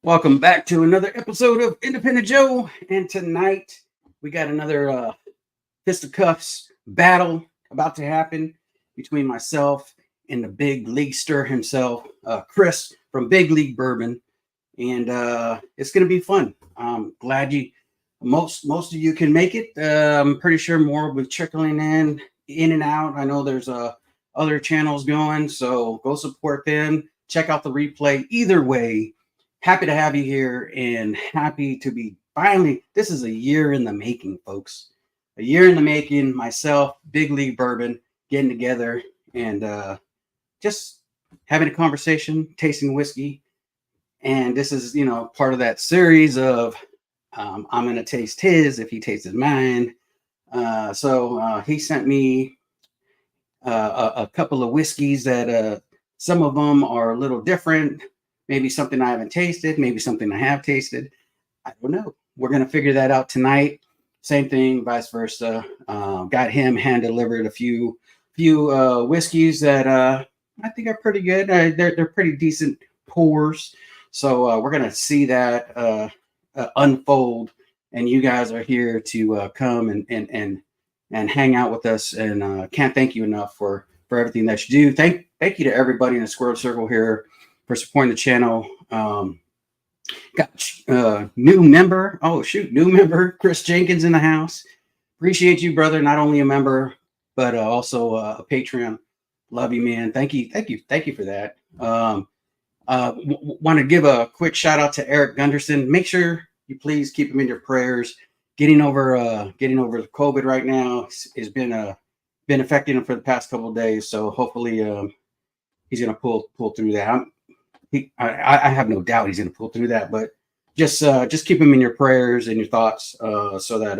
Welcome back to another episode of Independent Joe. And tonight we got another fisticuffs battle about to happen between myself and the big leaguester himself, Chris from Big League Bourbon. And it's going to be fun. I'm glad most of you can make it. I'm pretty sure more will be trickling in and out. I know there's other channels going, so go support them. Check out the replay. Either way, happy to have you here and happy to be finally. This is a year in the making, folks. A year in the making. Myself, Big League Bourbon, getting together and just having a conversation, tasting whiskey. And this is, part of that series of I'm going to taste his if he tastes mine. So he sent me a couple of whiskeys that some of them are a little different. Maybe something I haven't tasted, maybe something I have tasted. I don't know. We're going to figure that out tonight. Same thing, vice versa. Got him hand delivered a few whiskeys that I think are pretty good. They're pretty decent pours. So we're going to see that unfold. And you guys are here to come and hang out with us. And can't thank you enough for everything that you do. Thank you to everybody in the Squirrel Circle here for supporting the channel. Got new member. New member Chris Jenkins in the house. Appreciate you, brother. Not only a member, but also a Patreon. Love you, man. Thank you for that. Want to give a quick shout out to Eric Gunderson. Make sure you please keep him in your prayers. Getting over the COVID right now has been affecting him for the past couple of days. So hopefully he's gonna pull through that. I have no doubt he's gonna pull through that. But just keep him in your prayers and your thoughts so that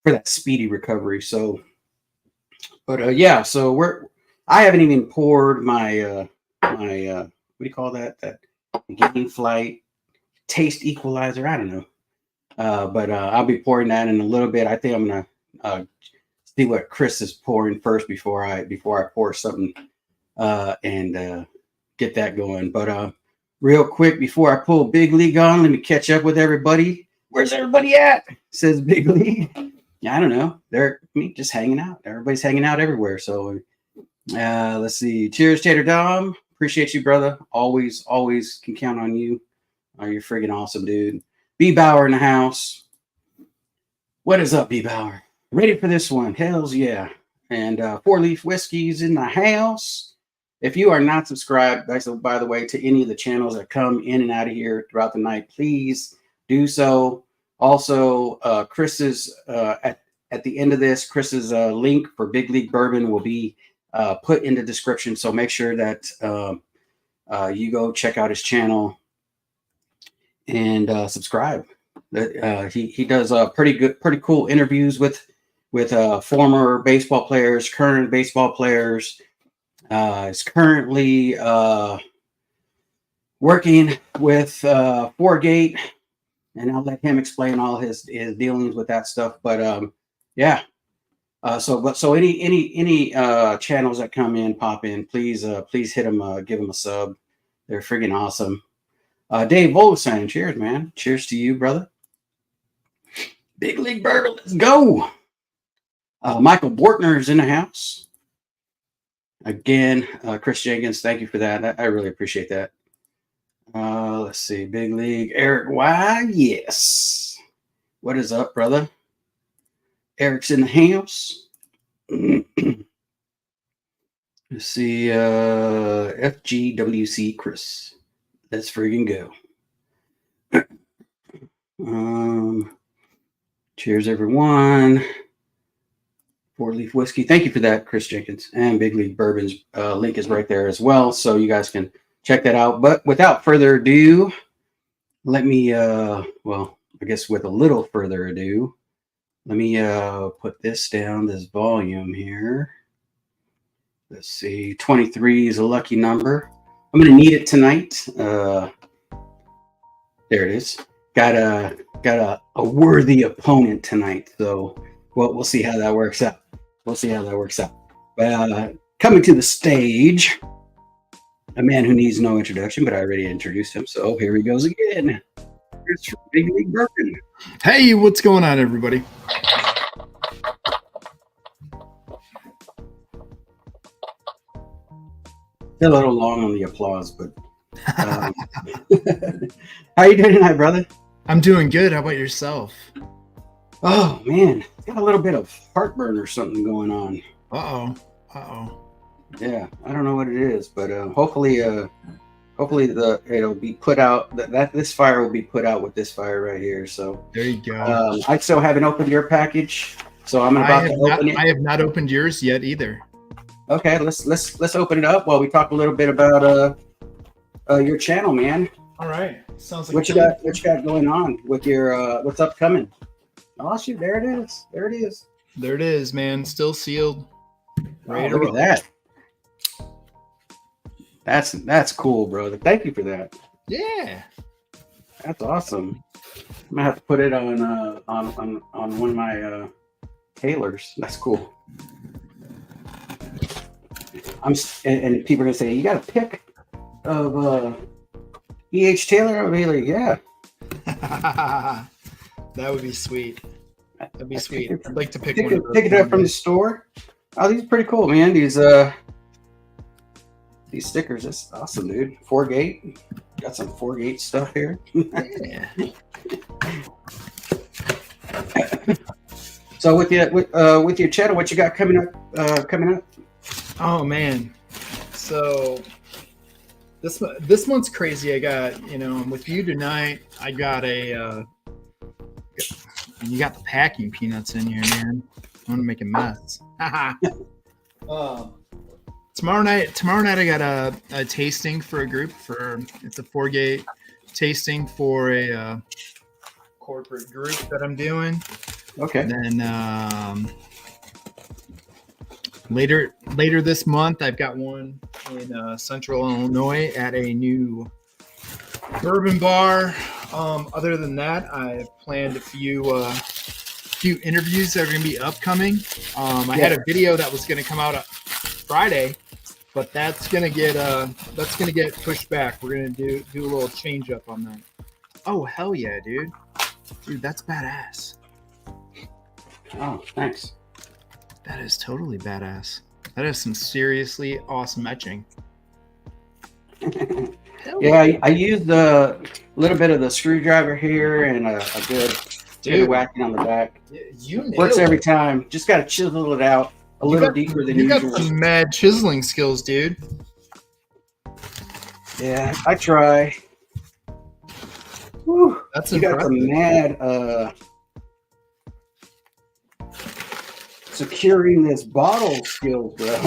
for that speedy recovery. So, but yeah. So I haven't even poured my what do you call that? That gain flight taste equalizer. I don't know. But I'll be pouring that in a little bit. I think I'm gonna see what Chris is pouring first before I pour something and get that going. But real quick before I pull Big League on, let me catch up with everybody. Where's everybody at? Says Big League. Yeah, I don't know. They're just hanging out. Everybody's hanging out everywhere. So let's see. Cheers, Tater Dom. Appreciate you, brother. Always can count on you. Oh, you're friggin' awesome, dude. B Bauer in the house. What is up, B Bauer? Ready for this one? Hells yeah. And Four Leaf Whiskey's in the house. If you are not subscribed, by the way, to any of the channels that come in and out of here throughout the night, please do so. Also, Chris's at the end of this, Chris's link for Big League Bourbon will be put in the description. So make sure that you go check out his channel and subscribe. He does pretty cool interviews with former baseball players, current baseball players. Is currently working with Forgate, and I'll let him explain all his dealings with that stuff. But yeah. So any channels that come in, pop in, please hit them, give them a sub. They're friggin' awesome. Dave Volson, cheers, man. Cheers to you, brother. Big League Bourbon, let's go. Michael Bortner is in the house. Again, Chris Jenkins, thank you for that. I really appreciate that. Let's see. Big League. Eric Y. Yes. What is up, brother? Eric's in the house. Let's see. FGWC Chris. Let's friggin' go. Cheers, everyone. Four Leaf Whiskey. Thank you for that, Chris Jenkins. And Big League Bourbon's link is right there as well, so you guys can check that out. But without further ado, let me, well, I guess with a little further ado, let me put this down, this volume here. Let's see, 23 is a lucky number. I'm going to need it tonight. There it is. Got a worthy opponent tonight, so we'll see how that works out. But coming to the stage, A man who needs no introduction, but I already introduced him. So here he goes again. It's Big League Bourbon. Hey, what's going on, everybody? A little long on the applause, but how you doing tonight, brother? I'm doing good. How about yourself? Oh man, got a little bit of heartburn or something going on. Uh-oh. Yeah, I don't know what it is, but hopefully it'll be put out. That this fire will be put out with this fire right here. So there you go. I still haven't opened your package, so I'm about to open it. I have not opened yours yet either. Okay, let's open it up while we talk a little bit about your channel, man. All right, sounds like what you got going on with your what's upcoming. Oh shoot, there it is. There it is, man. Still sealed. Right, look at that. That's cool, brother. Thank you for that. Yeah, that's awesome. I'm gonna have to put it on one of my tailors. That's cool. And people are gonna say, you got a pic of E.H. Taylor? I'll be like, yeah. That would be sweet. That'd be sweet. I'd like to pick it up from the store. Oh, these are pretty cool, man. These stickers, that's awesome, dude. 4-gate. Got some 4-gate stuff here. Yeah. So with your channel, what you got coming up? Oh man. So this month's crazy. I got, with you tonight, I got you got the packing peanuts in here, man. I want to make a mess. Tomorrow night I got a tasting for a group it's a 4-gate tasting for a corporate group that I'm doing. Okay. And then later this month I've got one in Central Illinois at a new bourbon bar. Other than that, I've planned a few interviews that are going to be upcoming. I had a video that was going to come out Friday, but that's going to get pushed back. We're going to do a little change up on that. Oh hell yeah, dude, that's badass. Oh, thanks. That is totally badass. That is some seriously awesome etching. Yeah, I used a little bit of the screwdriver here and a good bit of whacking on the back. Works every time. Just got to chisel it out a little deeper than usual. You got some mad chiseling skills, dude. Yeah, I try. Whew. That's you impressive. Got some mad securing this bottle skills, bro.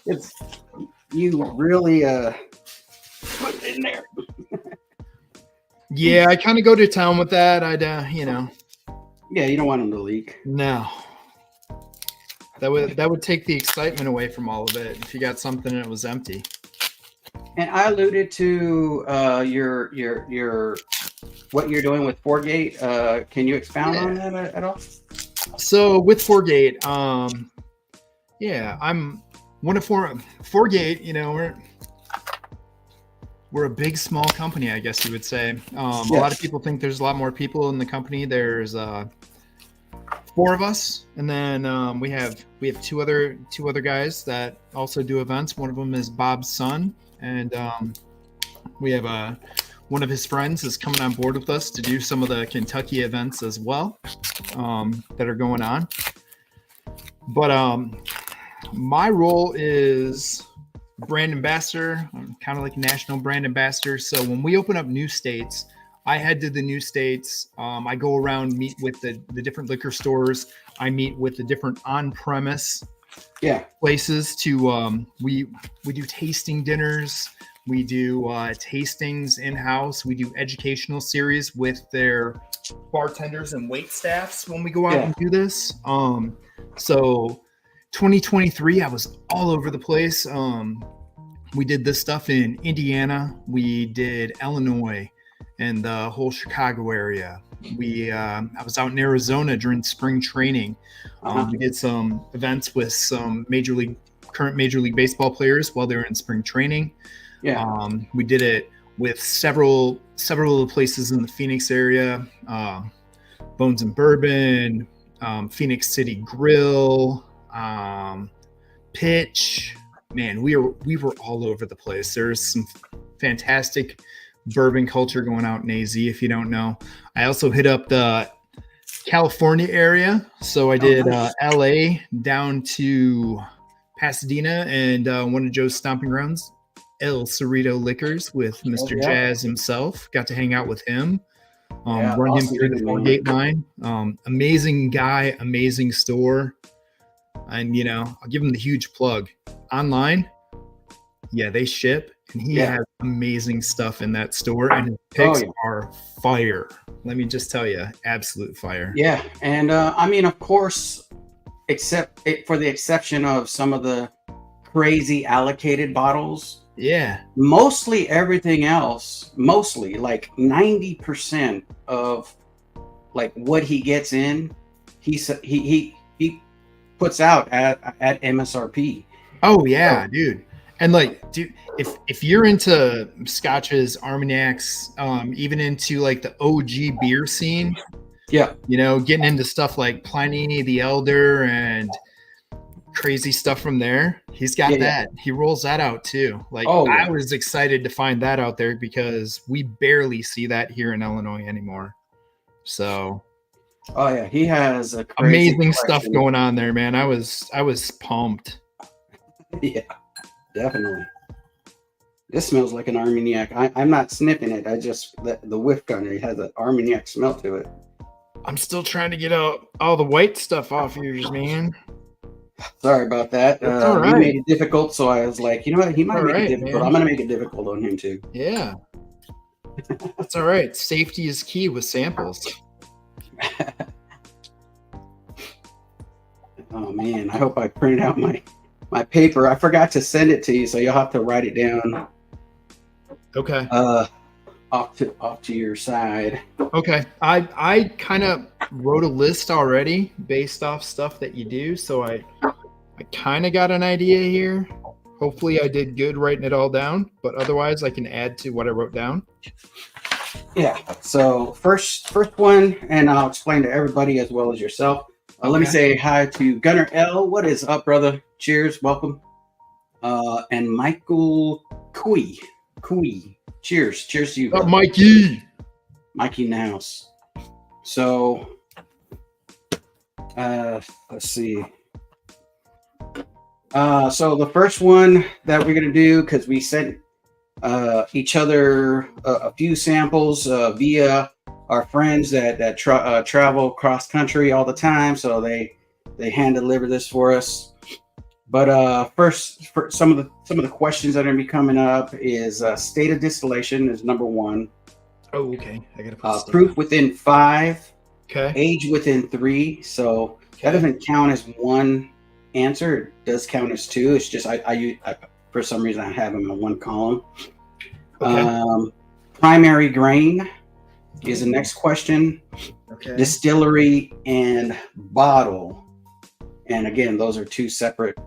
It's you really put it in there. Yeah, I kind of go to town with that. Yeah, you don't want them to leak. No, that would take the excitement away from all of it if you got something and it was empty. And I alluded to your what you're doing with 4-gate. Can you expound on that at all? So with 4-gate, I'm one of 4-gate. We're a big, small company, I guess you would say. A lot of people think there's a lot more people in the company. There's 4 of us, and then we have two other guys that also do events. One of them is Bob's son, and we have one of his friends is coming on board with us to do some of the Kentucky events as well that are going on. But my role is brand ambassador. I'm kind of like a national brand ambassador. So when we open up new states, I head to the new states. I go around, meet with the different liquor stores. I meet with the different on-premise places to we do tasting dinners. We do tastings in-house. We do educational series with their bartenders and wait staffs when we go out and do this. So 2023, I was all over the place. We did this stuff in Indiana. We did Illinois and the whole Chicago area. I was out in Arizona during spring training. We did some events with some major league current Major League Baseball players while they were in spring training. Yeah. We did it with several of the places in the Phoenix area, Bones and Bourbon, Phoenix City Grill, Pitch. Man, we were all over the place. There's some fantastic bourbon culture going out in AZ, if you don't know. I also hit up the California area. So I did LA down to Pasadena and one of Joe's stomping grounds, El Cerrito Liquors, with Mr. Jazz himself. Got to hang out with him. Run him through the 4-gate line. Amazing guy, amazing store. And, I'll give him the huge plug. Online, they ship. And he has amazing stuff in that store. And his picks are fire. Let me just tell you, absolute fire. Yeah. And, of course, for the exception of some of the crazy allocated bottles. Yeah. Mostly everything else, like 90% of like what he gets in, he puts out at MSRP. Oh yeah, dude. And like, dude, if you're into scotches, Armagnacs, even into like the OG beer scene, getting into stuff like Pliny the Elder and crazy stuff from there, he's got that. He rolls that out too. Like, I was excited to find that out there because we barely see that here in Illinois anymore. So, he has a amazing stuff going on there, man. I was pumped. Yeah, definitely. This smells like an Armagnac. I'm not sniffing it. I just the whiff gun. It has an Armagnac smell to it. I'm still trying to get out all the white stuff off yours, man. Sorry about that. All right. You made it difficult, so I was like, you know what? He might make it difficult. Man. I'm going to make it difficult on him too. Yeah. That's all right. Safety is key with samples. Oh man, I hope I printed out my paper. I forgot to send it to you, so you'll have to write it down. Okay. Off to your side. Okay. I kind of wrote a list already based off stuff that you do, so I kind of got an idea here. Hopefully I did good writing it all down, but otherwise I can add to what I wrote down. Yeah. So first one, and I'll explain to everybody as well as yourself. Let me say hi to Gunnar L. What is up, brother? Cheers. Welcome. And Michael Cui. Cheers to you. Mikey in the house. So, let's see. So the first one that we're going to do, because we sent each other a few samples via our friends that travel cross country all the time. So they hand deliver this for us. But first, for some of the questions that are going to be coming up is state of distillation is number one. Oh, okay. I got to put proof within 5. Okay. Age within 3. So that doesn't count as one answer. It does count as 2. It's just I for some reason I have them in one column. Okay. Primary grain is the next question. Okay. Distillery and bottle. And again, those are 2 separate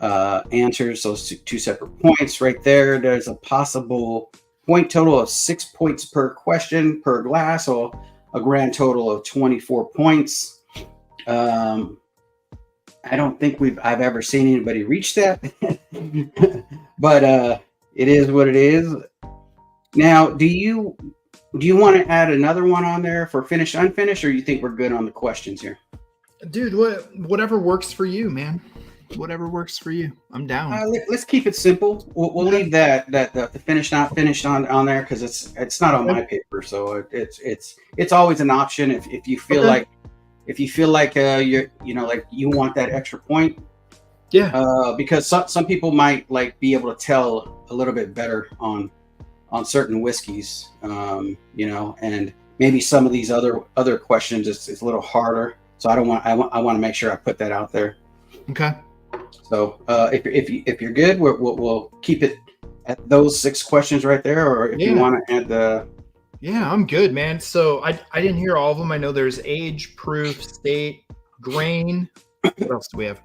answers. Those 2 separate points right there. There's a possible point total of 6 points per question per glass, or a grand total of 24 points. I don't think I've ever seen anybody reach that, but it is what it is. Now, do you want to add another one on there for finished, unfinished, or you think we're good on the questions here? Dude, whatever works for you, man. Whatever works for you. I'm down. Let's keep it simple. We'll leave that the finished, not finished on there, because it's not on my paper, so it's always an option if you feel like you're like you want that extra point. Yeah. Because some people might like be able to tell a little bit better on certain whiskeys, and maybe some of these other questions it's a little harder. So I want to make sure I put that out there. Okay. So if you're good, we'll keep it at those 6 questions right there, or if you want to add the. Yeah, I'm good, man. So I didn't hear all of them. I know there's age, proof, state, grain. What else do we have?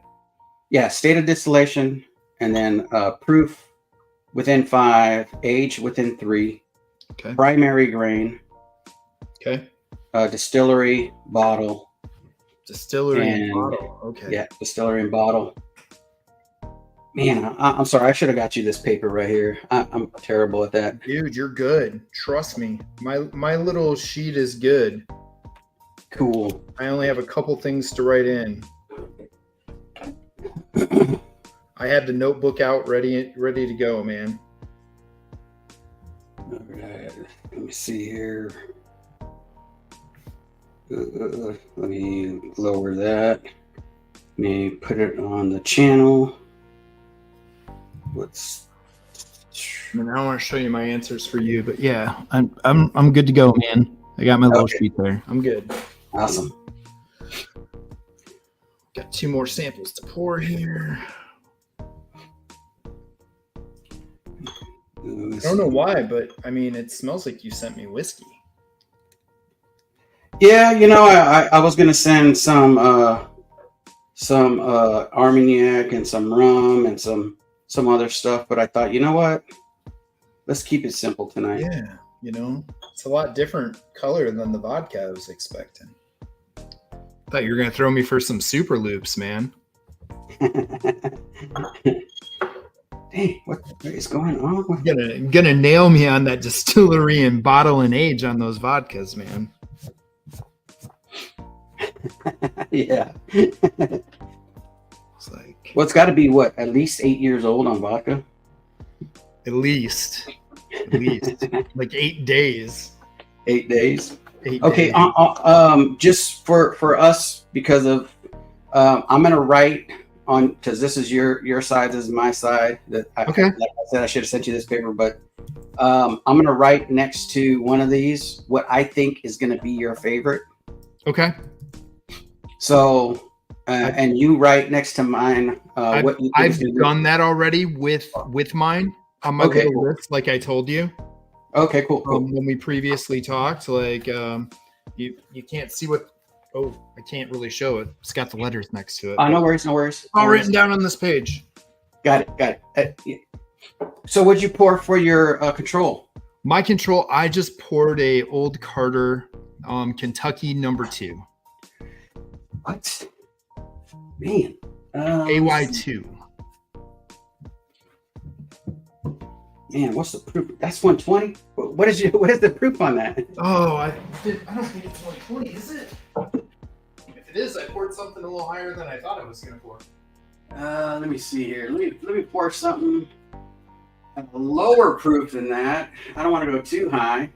Yeah, state of distillation, and then proof within 5, age within 3, Okay. primary grain, Okay. Distillery, bottle. Distillery and And bottle. Okay. yeah, distillery and bottle. Man, I'm sorry. I should have got you this paper right here. I'm terrible at that. Dude, you're good. Trust me. My little sheet is good. Cool. I only have a couple things to write in. I had the notebook out ready to go, man. All right. Let me see here. Let me lower that. Let me put it on the channel. Let's. I mean, I don't want to show you my answers for you, but yeah, I'm good to go, man. I got my little sheet there. I'm good. Awesome. Got 2 more samples to pour here. I don't know why, but I mean, it smells like you sent me whiskey. Yeah, I was gonna send some Armagnac and some rum and some other stuff, but I thought, you know what? Let's keep it simple tonight. Yeah, it's a lot different color than the vodka I was expecting. Thought you were gonna throw me for some super loops, man. Hey, what is going on? Gonna nail me on that distillery and bottle and age on those vodkas, man. Yeah. It's like, Well, it's got to be at least 8 years old on vodka. at least like 8 days. 8 days. 8 Okay. days. Just for us, because of I'm gonna write on, because this is your side, this is my side. Okay. Like I said, I should have sent you this paper, but I'm gonna write next to one of these what I think is gonna be your favorite. Okay. So, and you write next to mine what you think I've is gonna done that already with mine on my Okay, little cool. list, like I told you. Okay, cool. When we previously talked, like you can't see what. Oh, I can't really show it. It's got the letters next to it. No worries. All written down on this page. Got it. Yeah. So, what'd you pour for your control? My control, I just poured a Old Carter, Kentucky #2. What? Man. AY2. Man, what's the proof? That's 120. What is the proof on that? Oh, I don't think it's 120, is it? If it is, I poured something a little higher than I thought I was gonna pour. Let me see here. Let me pour something a lower proof than that. I don't want to go too high.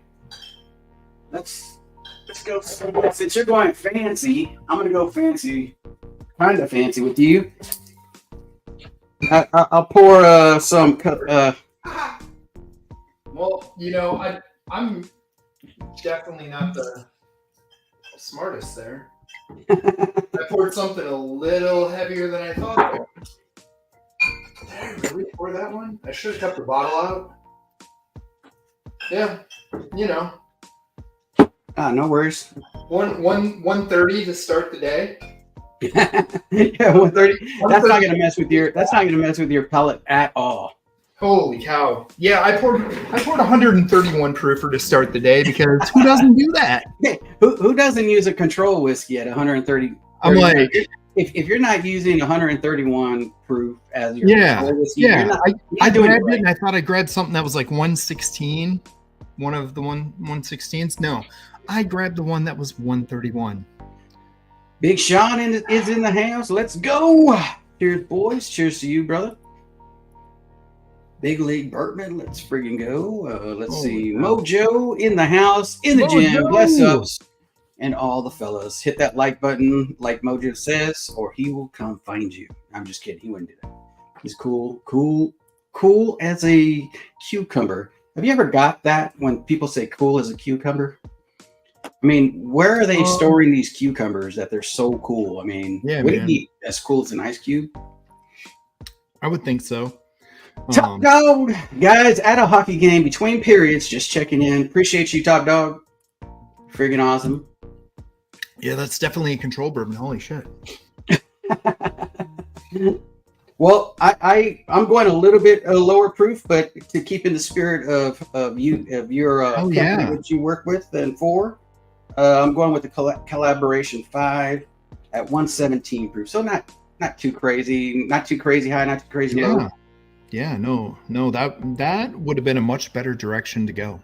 Let's go. Since you're going fancy, I'm gonna go fancy, kind of fancy with you. I'll pour some. Well, I'm definitely not the smartest there. I poured something a little heavier than I thought. Did I really pour that one? I should have kept the bottle out. Yeah, No worries. 130 to start the day. Yeah, 130. That's not gonna mess with your palate at all. Holy cow! Yeah, I poured 131 proofer to start the day, because who doesn't do that? Hey, who doesn't use a control whiskey at 130? I'm like, if you're not using 131 proof as your control whiskey, I grabbed it and I thought I grabbed something that was like 116, one of the 116s. No, I grabbed the one that was 131. Big Sean is in the house. Let's go. Cheers, boys. Cheers to you, brother. Big League Bourbon. Let's friggin' go. Let's see. Wow. Mojo in the house, in the gym. Bless ups. And all the fellas. Hit that like button, like Mojo says, or he will come find you. I'm just kidding. He wouldn't do that. He's cool as a cucumber. Have you ever got that when people say cool as a cucumber? I mean, where are they storing these cucumbers that they're so cool? I mean, would it be as cool as an ice cube? I would think so. Top Dog, guys, at a hockey game between periods, just checking in. Appreciate you, Top Dog. Friggin' awesome. Yeah, that's definitely a control bourbon. Holy shit. Well, I'm going a little bit lower proof, but to keep in the spirit of your Oh company yeah, that you work with and for, I'm going with the collaboration 5 at 117 proof. So not too crazy, not too crazy high, not too crazy low. yeah, yeah. No, that would have been a much better direction to go.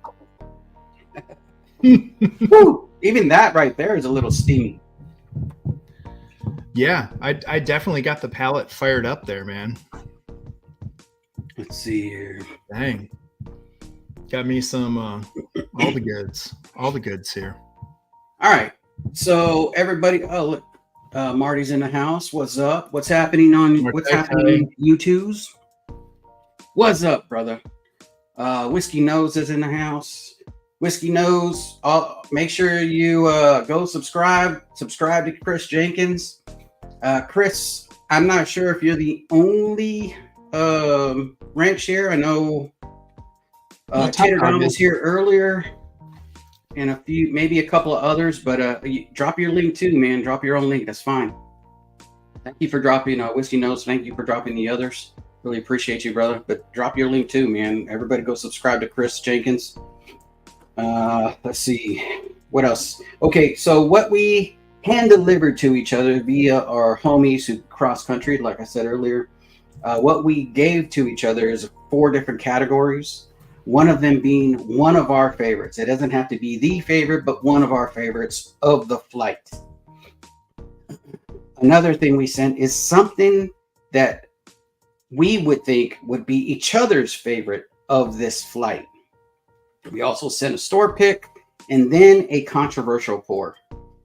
Woo! Even that right there is a little steamy. Yeah, I definitely got the palate fired up there, man. Let's see here. Dang, got me some all the goods here. All right. So everybody, oh look, Marty's in the house. What's up? What's happening on YouTube's? What's up, brother? Whiskey Nose is in the house. Whiskey Nose, make sure you go subscribe to Chris Jenkins. Chris, I'm not sure if you're the only rank share. I know Tater Don was here earlier, and maybe a couple of others, but drop your link too, man. Drop your own link. That's fine. Thank you for dropping Whiskey Nose. Thank you for dropping the others. Really appreciate you, brother. But drop your link too, man. Everybody go subscribe to Chris Jenkins. Let's see. What else? Okay, so what we hand delivered to each other via our homies who cross country, like I said earlier, what we gave to each other is 4 different categories. One of them being one of our favorites. It doesn't have to be the favorite, but one of our favorites of the flight. Another thing we sent is something that we would think would be each other's favorite of this flight. We also sent a store pick and then a controversial pour.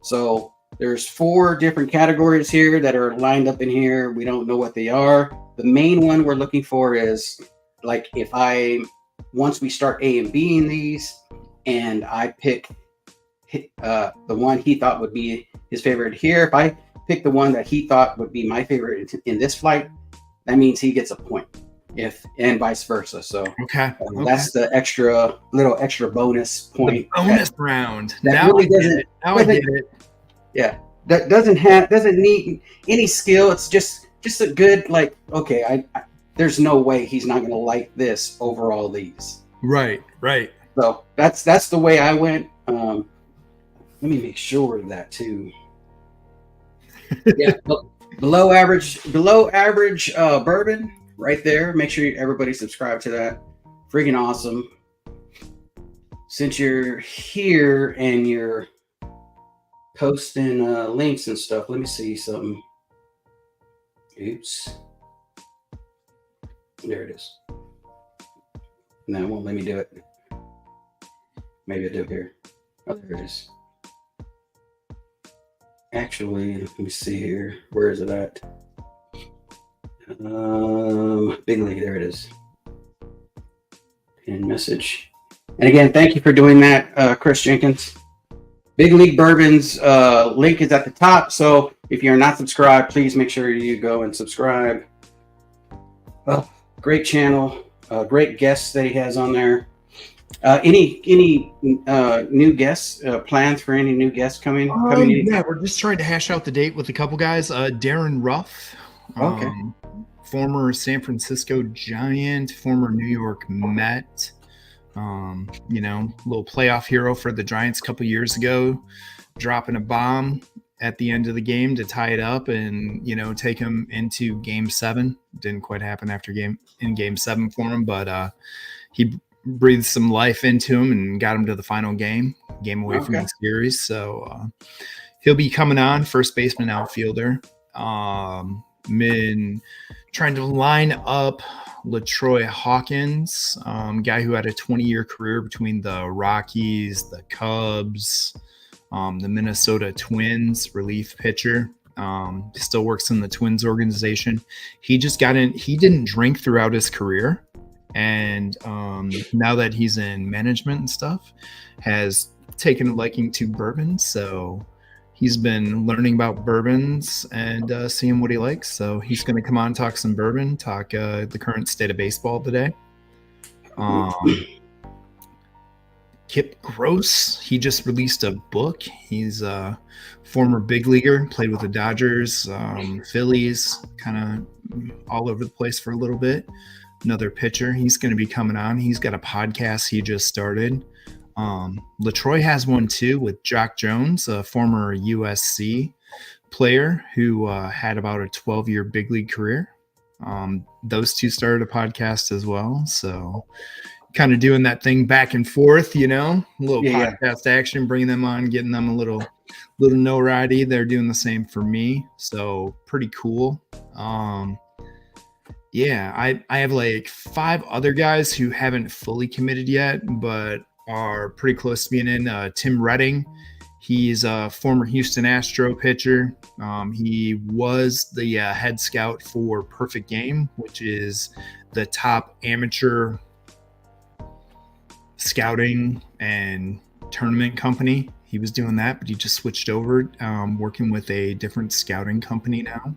So there's 4 different categories here that are lined up in here. We don't know what they are. The main one we're looking for is like once we start A and B in these, and I pick the one he thought would be his favorite here. If I pick the one that he thought would be my favorite in this flight, that means he gets a point. And vice versa. So okay. That's the little extra bonus point. The bonus round. That really doesn't. I get it. Yeah, that doesn't need any skill. It's just a good okay. There's no way he's not going to like this over all these. Right. So that's the way I went. Let me make sure of that too. Yeah, below average bourbon right there. Make sure everybody subscribe to that. Freaking awesome. Since you're here and you're posting links and stuff, let me see something. Oops. There it is. No, it won't let me do it. Maybe I'll do it here. Oh, there it is. Actually, let me see here. Where is it at? Big League. There it is. Pin message. And again, thank you for doing that, Chris Jenkins. Big League Bourbon's link is at the top. So if you're not subscribed, please make sure you go and subscribe. Great channel. Great guests that he has on there. Any new guests? Plans for any new guests coming in? Yeah, we're just trying to hash out the date with a couple guys. Darren Ruff, okay, former San Francisco Giant, former New York Met. Little playoff hero for the Giants a couple years ago, dropping a bomb at the end of the game to tie it up and take him into Game 7. Didn't quite happen in Game 7 for him, but he breathed some life into him and got him to the final game away from the series. So he'll be coming on, first baseman, outfielder. Been trying to line up LaTroy Hawkins, guy who had a 20-year career between the Rockies, the Cubs, the Minnesota Twins, relief pitcher. Still works in the Twins organization. He just got in. He didn't drink throughout his career. And now that he's in management and stuff, has taken a liking to bourbon. So he's been learning about bourbons and seeing what he likes. So he's going to come on, talk some bourbon, talk the current state of baseball today. Kip Gross. He just released a book. He's a former big leaguer, played with the Dodgers, Phillies, kind of all over the place for a little bit. Another pitcher. He's going to be coming on. He's got a podcast he just started. LaTroy has one too with Jock Jones, a former USC player who had about a 12-year big league career. Those two started a podcast as well. So kind of doing that thing back and forth, a little podcast action, bringing them on, getting them a little notoriety. They're doing the same for me. So pretty cool. I have like 5 other guys who haven't fully committed yet, but are pretty close to being in. Tim Redding, he's a former Houston Astro pitcher. He was the head scout for Perfect Game, which is the top amateur scouting and tournament company. He was doing that, but he just switched over, working with a different scouting company now,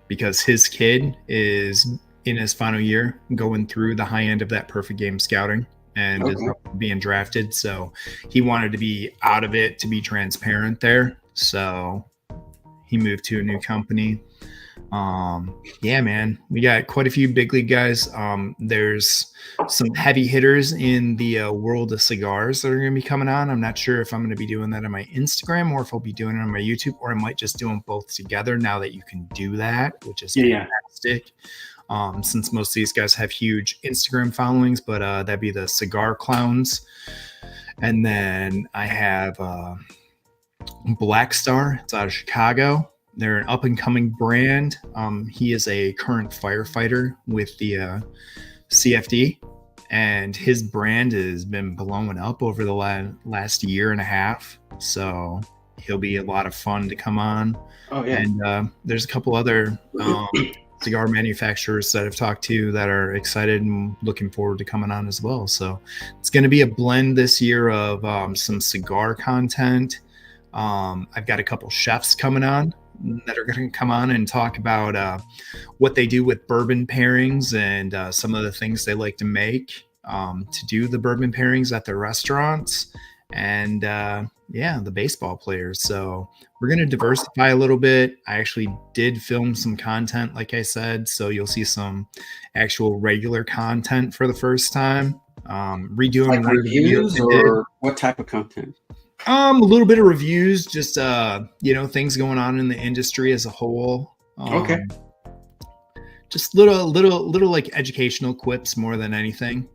because his kid is in his final year going through the high end of that Perfect Game scouting and is being drafted. So he wanted to be out of it to be transparent there. So he moved to a new company. Man, we got quite a few big league guys. There's some heavy hitters in the world of cigars that are going to be coming on. I'm not sure if I'm going to be doing that on my Instagram or if I'll be doing it on my YouTube, or I might just do them both together now that you can do that, which is fantastic. Since most of these guys have huge Instagram followings, but that'd be the Cigar Clowns. And then I have Black Star. It's out of Chicago. They're an up-and-coming brand. He is a current firefighter with the CFD, and his brand has been blowing up over the last year and a half. So he'll be a lot of fun to come on. Oh, yeah. And there's a couple other cigar manufacturers that I've talked to that are excited and looking forward to coming on as well. So it's going to be a blend this year of some cigar content. I've got a couple chefs coming on that are going to come on and talk about what they do with bourbon pairings and some of the things they like to make to do the bourbon pairings at their restaurants, and the baseball players. So we're going to diversify a little bit. I actually did film some content, like I said, so you'll see some actual regular content for the first time. Redoing like reviews or what type of content? A little bit of reviews, just things going on in the industry as a whole. Just little like educational quips more than anything,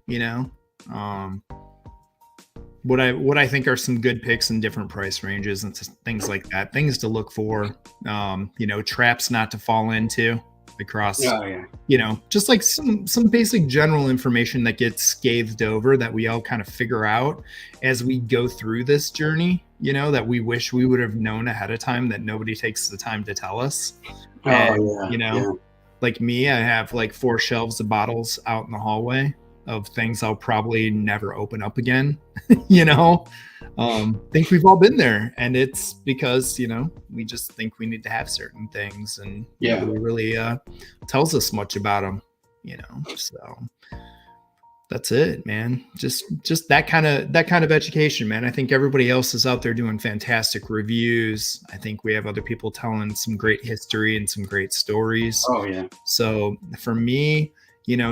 what I think are some good picks in different price ranges and things like that. Things to look for, traps not to fall into across, just like some basic general information that gets scathed over that we all kind of figure out as we go through this journey, that we wish we would have known ahead of time that nobody takes the time to tell us. Like me, I have like 4 shelves of bottles out in the hallway of things I'll probably never open up again. Think we've all been there, and it's because we just think we need to have certain things, and nobody really tells us much about them. So that's it, man. Just that kind of education, man. I think everybody else is out there doing fantastic reviews. I think we have other people telling some great history and some great stories. Oh yeah. So for me,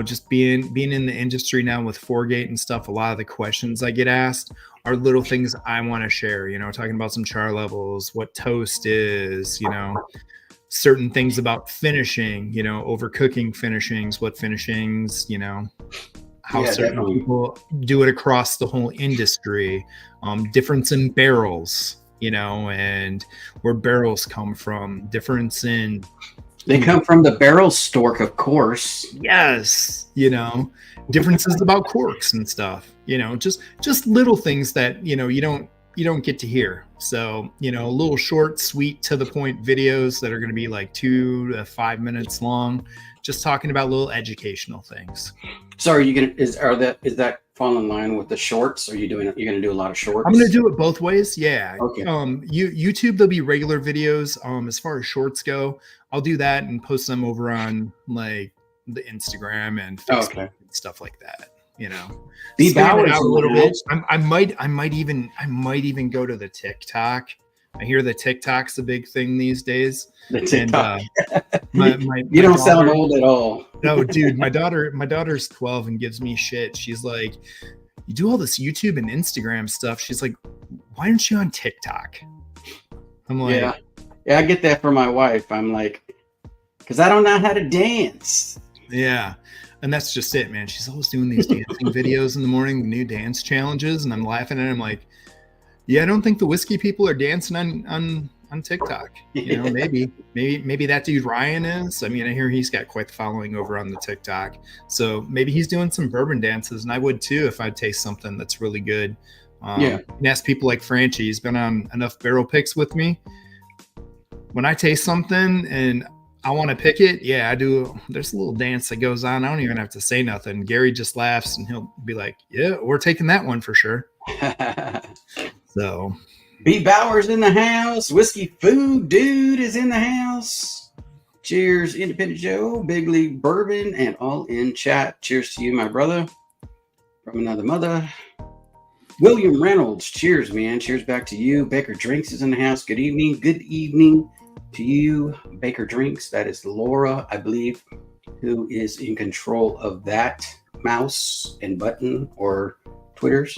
just being in the industry now with Foregate and stuff, a lot of the questions I get asked are little things I want to share, talking about some char levels, what toast is, certain things about finishing, overcooking finishings, what finishings, how certain people do it across the whole industry, difference in barrels, and where barrels come from, difference in... They come from the barrel stork, of course. Yes. Differences about corks and stuff, just little things that, you don't get to hear. So, little short, sweet, to the point videos that are going to be like 2 to 5 minutes long, just talking about little educational things. So are you going to, is that fall in line with the shorts? Are you you're going to do a lot of shorts? I'm going to do it both ways. Yeah. Okay. YouTube, there'll be regular videos. As far as shorts go, I'll do that and post them over on like the Instagram and Facebook and stuff like that. you know, B. span it Bowers out a in little the bit. house. I might even go to the TikTok. I hear the TikTok's a big thing these days. The TikTok. My You don't daughter, sound old at all. no, dude, my daughter's 12 and gives me shit. She's like, you do all this YouTube and Instagram stuff. She's like, why aren't you on TikTok? I'm like, yeah, I get that from my wife. I'm like, because I don't know how to dance. yeah. And that's just it, man. She's always doing these dancing videos in the morning, new dance challenges, and I'm laughing at it. I'm like, yeah, I don't think the whiskey people are dancing on TikTok. You know, maybe that dude Ryan is. I mean, I hear he's got quite the following over on the TikTok. So maybe he's doing some bourbon dances, and I would too if I'd taste something that's really good. And ask people like Franchi. He's been on enough barrel picks with me. When I taste something and I want to pick it, yeah, I do. There's a little dance that goes on. I don't even have to say nothing. Gary just laughs and he'll be like, yeah, we're taking that one for sure. So B. Bowers in the house. Whiskey Food Dude is in the house. Cheers, Independent Joe, Big League Bourbon, and all in chat. Cheers to you, my brother. From another mother. William Reynolds, cheers, man. Cheers back to you. Baker Drinks is in the house. Good evening. Good evening to you, Baker Drinks. That is Laura, I believe, who is in control of that mouse and button or Twitters.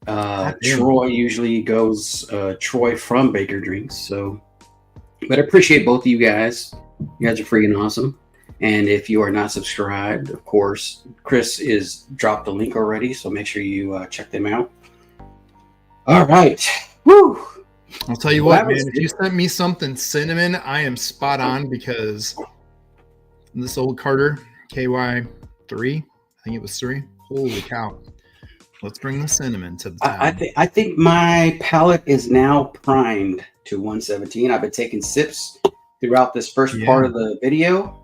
Troy usually goes Troy from Baker Drinks. So, but I appreciate both of you guys. You guys are freaking awesome. And if you are not subscribed, of course, Chris is dropped the link already. So make sure you check them out. All right. Woo. I'll tell you what, man, if you sent me something cinnamon, I am spot on because this old Carter KY3, I think it was 3. Holy cow. Let's bring the cinnamon to the town. I think my palate is now primed to 117. I've been taking sips throughout this first part of the video.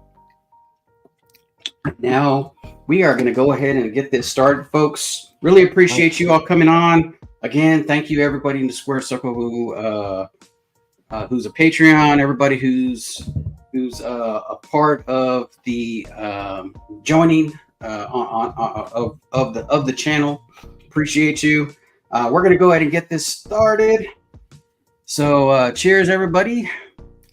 Now we are going to go ahead and get this started, folks. Really appreciate you all coming on. Again, thank you everybody in the Square Circle who's a Patreon, everybody who's a part of the joining of the channel. Appreciate you. We're gonna go ahead and get this started. So cheers, everybody.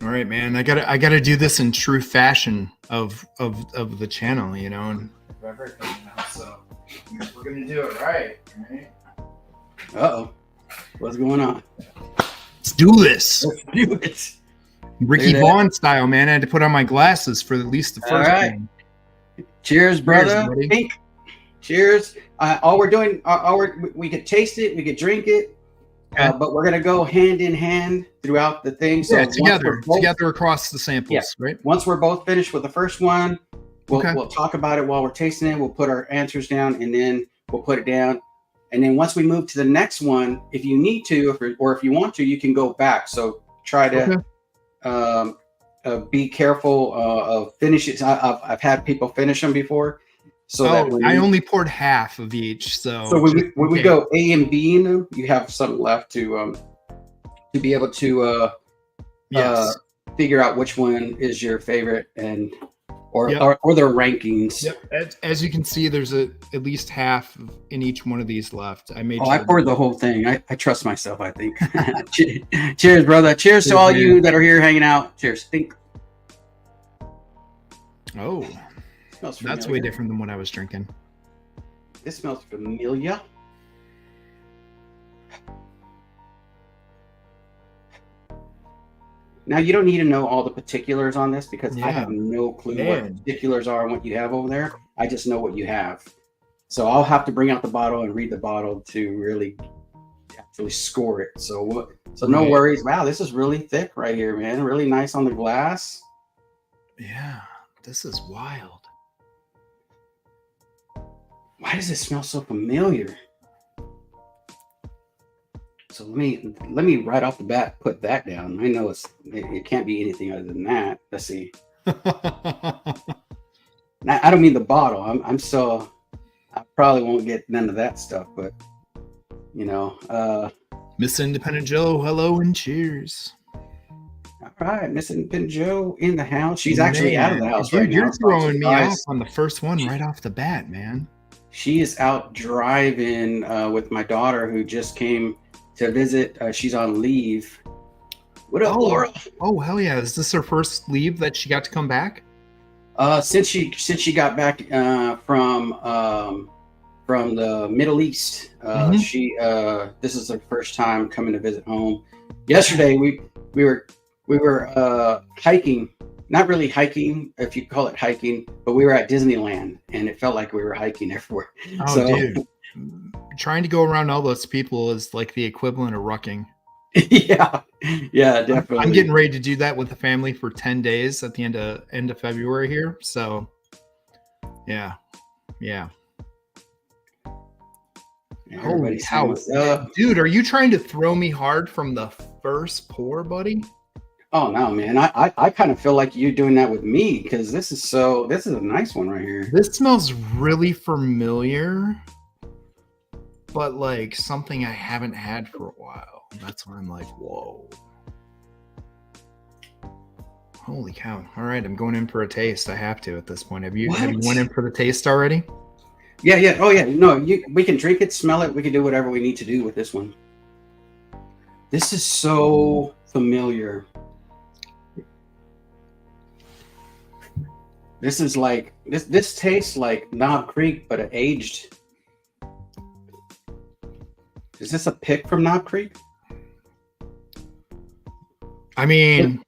All right, man. I gotta do this in true fashion of the channel, you know, and everything. So we're gonna do it right. Uh-oh. What's going on? Let's do this. Let's do it. Ricky Vaughn style, man. I had to put on my glasses for at least the first one. Cheers, brother. Pink. Cheers. All we're doing, we could taste it, we could drink it, but we're gonna go hand in hand throughout the thing. So together across the samples, right? Once we're both finished with the first one, we'll talk about it while we're tasting it. We'll put our answers down, and then we'll put it down. And then once we move to the next one, if you need to, or if you want to, you can go back. So try to be careful of finishes. I've had people finish them before. So I only poured half of each. So when we go A and B in them, you have something left to be able to figure out which one is your favorite or their rankings. Yep. As you can see, there's at least half in each one of these left. I poured the whole thing. I trust myself, I think. Cheers, brother. Cheers to all you that are here hanging out. Cheers. Think. Oh, that's way different than what I was drinking. This smells familiar. Now, you don't need to know all the particulars on this because I have no clue what the particulars are and what you have over there. I just know what you have. So I'll have to bring out the bottle and read the bottle to really actually score it. So no worries. Wow, this is really thick right here, man. Really nice on the glass. Yeah, this is wild. Why does it smell so familiar? So let me right off the bat put that down. I know it can't be anything other than that. Let's see. Now, I don't mean the bottle. I probably won't get none of that stuff, but you know. Miss Independent Joe, hello and cheers. All right, Miss Independent Joe in the house. She's actually out of the house right now. You're throwing me off on the first one right off the bat, man. She is out driving with my daughter who just came to visit. She's on leave. What up, Laura? Oh, hell yeah! Is this her first leave that she got to come back? Since she got back from the Middle East, she this is her first time coming to visit home. Yesterday we were hiking. Not really hiking, if you call it hiking, but we were at Disneyland, and it felt like we were hiking everywhere. Oh, so, dude, trying to go around all those people is like the equivalent of rucking. Yeah, definitely. I'm getting ready to do that with the family for 10 days at the end of February here. So, yeah. Holy cow, dude! Are you trying to throw me hard from the first pour, buddy? Oh no, man! I kind of feel like you're doing that with me because this is a nice one right here. This smells really familiar, but like something I haven't had for a while. That's why I'm like, whoa! Holy cow! All right, I'm going in for a taste. I have to at this point. Have you went in for the taste already? Yeah. Oh yeah. No, we can drink it, smell it. We can do whatever we need to do with this one. This is so familiar. This is like this tastes like Knob Creek, but aged. Is this a pick from Knob Creek? I mean,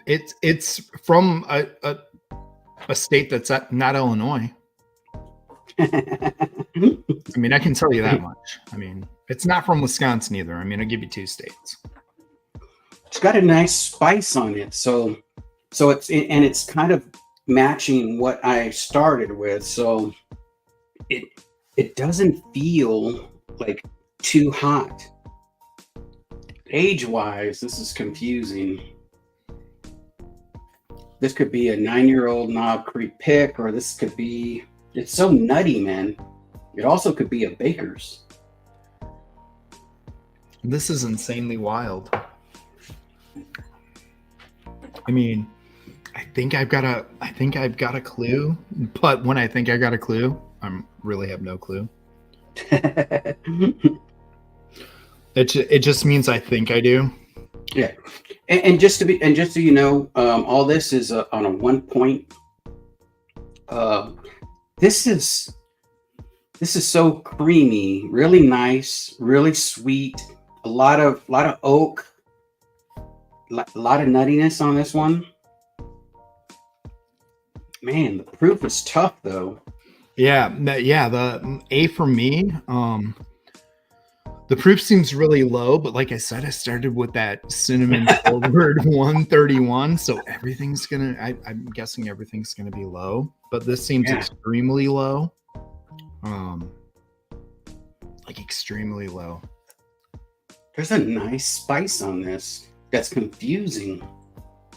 it's from a state that's not Illinois. I mean, I can tell you that much. I mean, it's not from Wisconsin either. I mean, I'll give you 2 states. It's got a nice spice on it, so it's kind of matching what I started with. So it doesn't feel like too hot. Age-wise, this is confusing. This could be a 9-year-old Knob Creek pick, or this could be. It's so nutty, man. It also could be a Baker's. This is insanely wild. I mean, I think I've got a clue, but when I think I got a clue, I really have no clue. It just means I think I do. Yeah, and just so you know, all this is on a 1 point. This is so creamy, really nice, really sweet. A lot of oak, a lot of nuttiness on this one. Man, the proof is tough though. Yeah. The A for me. The proof seems really low, but like I said, I started with that cinnamon forward 131, so everything's gonna. I'm guessing everything's gonna be low, but this seems extremely low. Like extremely low. There's a nice spice on this that's confusing.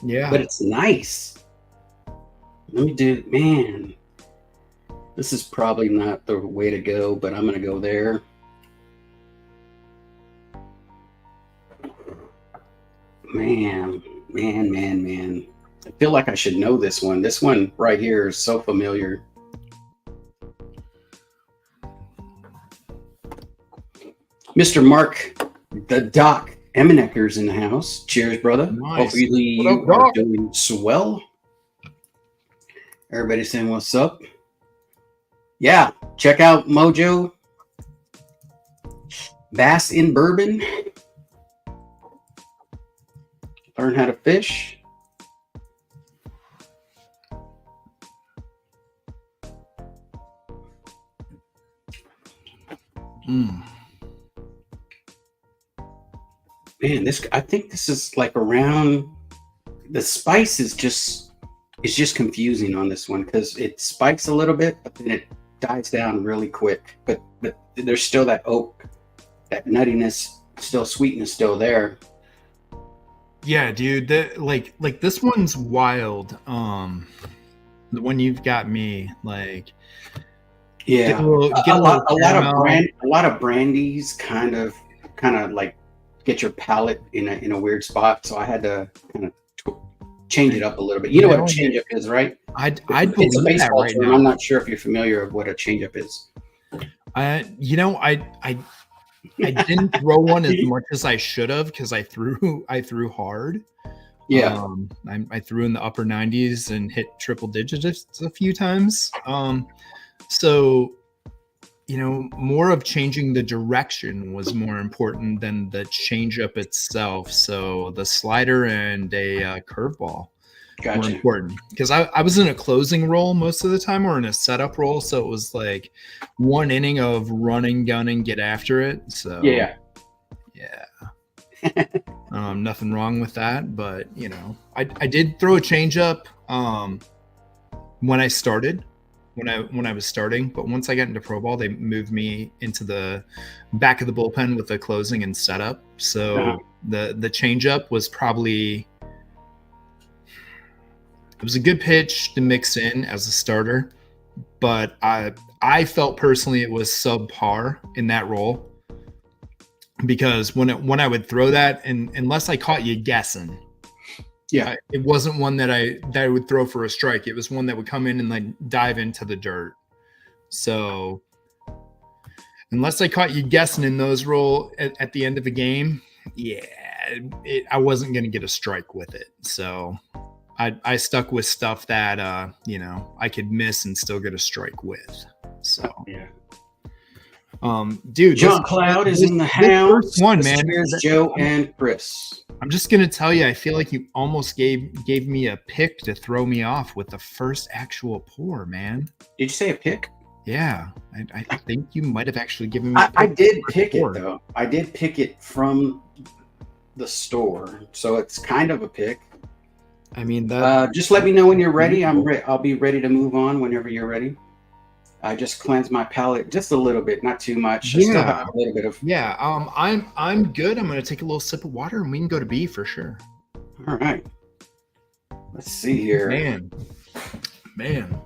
Yeah, but it's nice. Man, this is probably not the way to go, but I'm gonna go there. Man. I feel like I should know this one. This one right here is so familiar. Mr. Mark, the Doc Emenecker's in the house. Cheers, brother. Nice. Hopefully you are doing swell. Everybody saying what's up. Yeah, check out Mojo Bass in Bourbon. Learn how to fish. Man, I think this is like around. The spice is just confusing on this one because it spikes a little bit, but then it dies down really quick. But there's still that oak, that nuttiness, still sweetness still there. Yeah, dude. Like this one's wild. The one you've got me, like, yeah, a lot of brandies kind of like get your palate in a weird spot. So I had to kind of change it up a little bit. You know what a change up is, right? I'd It's believe a that baseball right term. now. I'm not sure if you're familiar with what a change up is. I didn't throw one as much as I should have because I threw hard. Yeah. I threw in the upper 90s and hit triple digits a few times. So, more of changing the direction was more important than the changeup itself. So the slider and a curveball were important because I was in a closing role most of the time or in a setup role. So it was like one inning of running, gunning, get after it. So yeah. Nothing wrong with that, but I did throw a changeup when I started, when I was starting. But once I got into pro ball, they moved me into the back of the bullpen with the closing and setup. So the changeup was probably, it was a good pitch to mix in as a starter, but I felt personally it was subpar in that role. Because when I would throw that, and unless I caught you guessing, it wasn't one that I would throw for a strike. It was one that would come in and like dive into the dirt. So unless I caught you guessing in those roll at the end of a game, I wasn't going to get a strike with it. So I stuck with stuff that I could miss and still get a strike with. So dude, John Cloud is in the house. One man, cheers, Joe and Chris. I'm just gonna tell you, I feel like you almost gave me a pick to throw me off with the first actual pour, man. Did you say a pick? Yeah, I think you might have actually given me. I did pick it though. I did pick it from the store, so it's kind of a pick. I mean, just let me know when you're ready. I'll be ready to move on whenever you're ready. I just cleanse my palate just a little bit, not too much. I still have a little bit of. Yeah. I'm good. I'm gonna take a little sip of water and we can go to B for sure. All right. Let's see here. Man.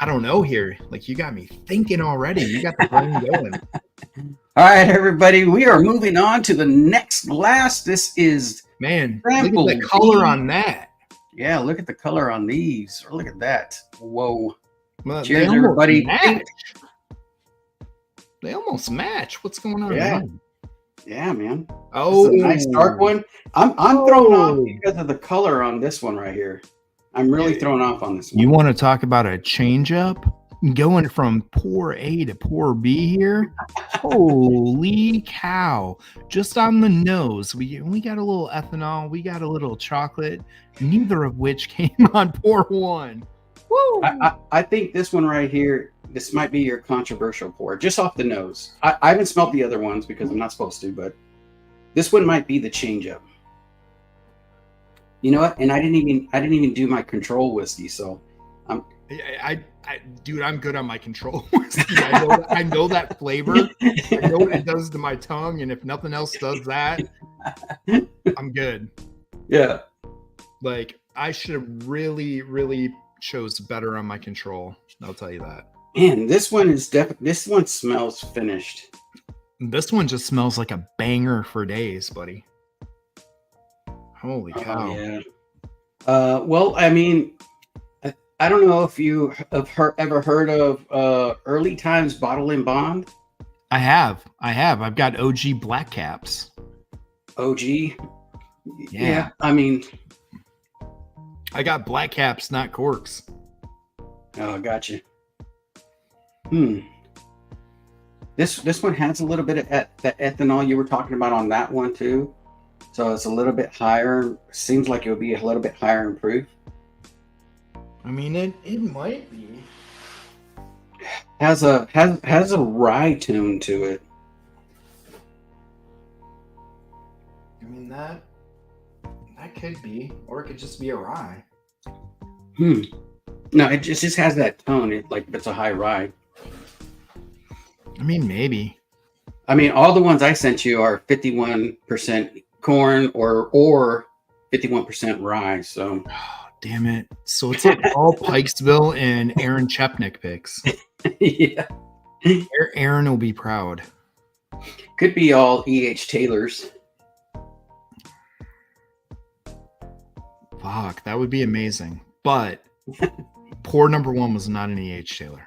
I don't know here. Like you got me thinking already. You got the brain going. All right, everybody. We are moving on to the next glass. This is look at the color on that. Yeah, look at the color on these. Or look at that. Whoa. Well, cheers, everybody. They almost match. What's going on? Yeah, man. Oh, this is a nice dark one. I'm thrown off because of the color on this one right here. I'm really thrown off on this one. You want to talk about a change up? Going from pour A to pour B here? Holy cow. Just on the nose. We got a little ethanol. We got a little chocolate. Neither of which came on pour one. Woo! I think this one right here, this might be your controversial pour, just off the nose. I haven't smelled the other ones because I'm not supposed to, but this one might be the changeup. You know what? And I didn't even do my control whiskey, so dude, I'm good on my control whiskey. I know that flavor. I know what it does to my tongue, and if nothing else does that, I'm good. Yeah. Like I should have really, really chose better on my control. I'll tell you that. Man, this one is this one smells finished. This one just smells like a banger for days, buddy. Holy cow. Yeah. Well, I mean, I don't know if you have ever heard of Early Times Bottle and Bond. I have. I've got OG Black Caps. OG? Yeah. I mean, I got Black Caps, not corks. Oh, gotcha. This one has a little bit of that ethanol you were talking about on that one too. So it's a little bit higher. Seems like it would be a little bit higher in proof. I mean, it might be. Has a rye tune to it. I mean that could be, or it could just be a rye. No, it just has that tone. It's a high rye. I mean, maybe. I mean, all the ones I sent you are 51% corn or 51% rye. So, damn it! So it's like all Pikesville and Aaron Chepnick picks. Yeah, Aaron will be proud. Could be all E.H. Taylor's. Fuck, that would be amazing. But pour number 1 was not an E.H. Taylor.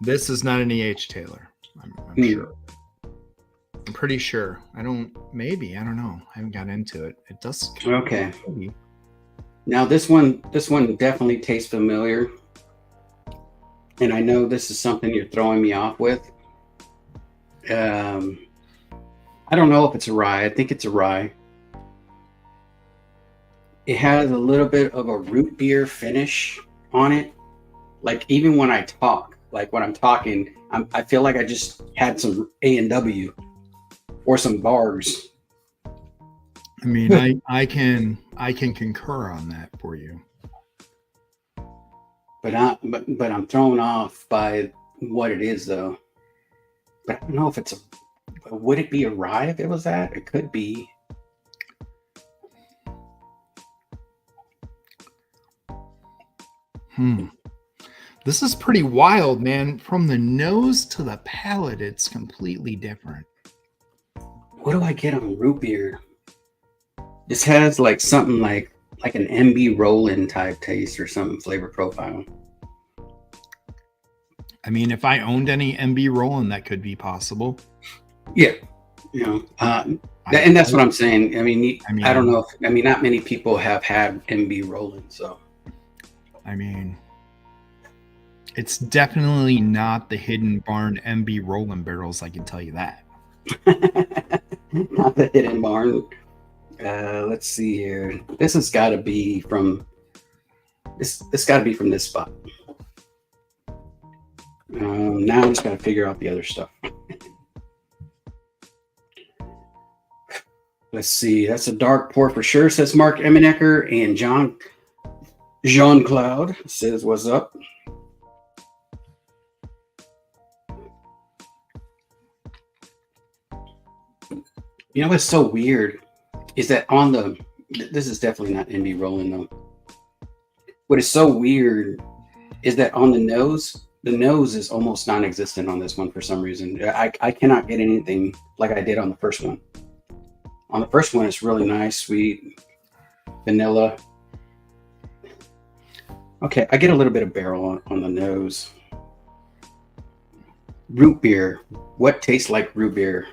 This is not an E.H. Taylor. I'm sure. I'm pretty sure. I don't know. I haven't got into it. It does. Okay. Now this one definitely tastes familiar. And I know this is something you're throwing me off with. I don't know if it's a rye. I think it's a rye. It has a little bit of a root beer finish on it. Like even when I talk, like when I'm talking, I feel like I just had some A&W or some bars. I mean, I can concur on that for you. But I'm thrown off by what it is though. But I don't know if it's would it be a rye if it was that? It could be. This is pretty wild, man. From the nose to the palate, it's completely different. What do I get on root beer? This has like something like an MB Rollin type taste or something, flavor profile. I mean, if I owned any MB Rollin, that could be possible. Yeah, you know, and that's what I'm saying. I mean, I don't know. Not many people have had MB Rollin, so. I mean, it's definitely not the Hidden Barn MB Rollin barrels. I can tell you that. Not the Hidden Barn. Let's see here. This has got to be from this. This got to be from this spot. Now I just got to figure out the other stuff. Let's see. That's a dark pour for sure, says Mark Emenecker. And Jean Cloud says, what's up? You know what's so weird is that on the, this is definitely not MB Rollin though. What is so weird is that on the nose is almost non-existent on this one for some reason. I cannot get anything like I did on the first one. On the first one, it's really nice, sweet, vanilla. Okay, I get a little bit of barrel on the nose. Root beer. What tastes like root beer?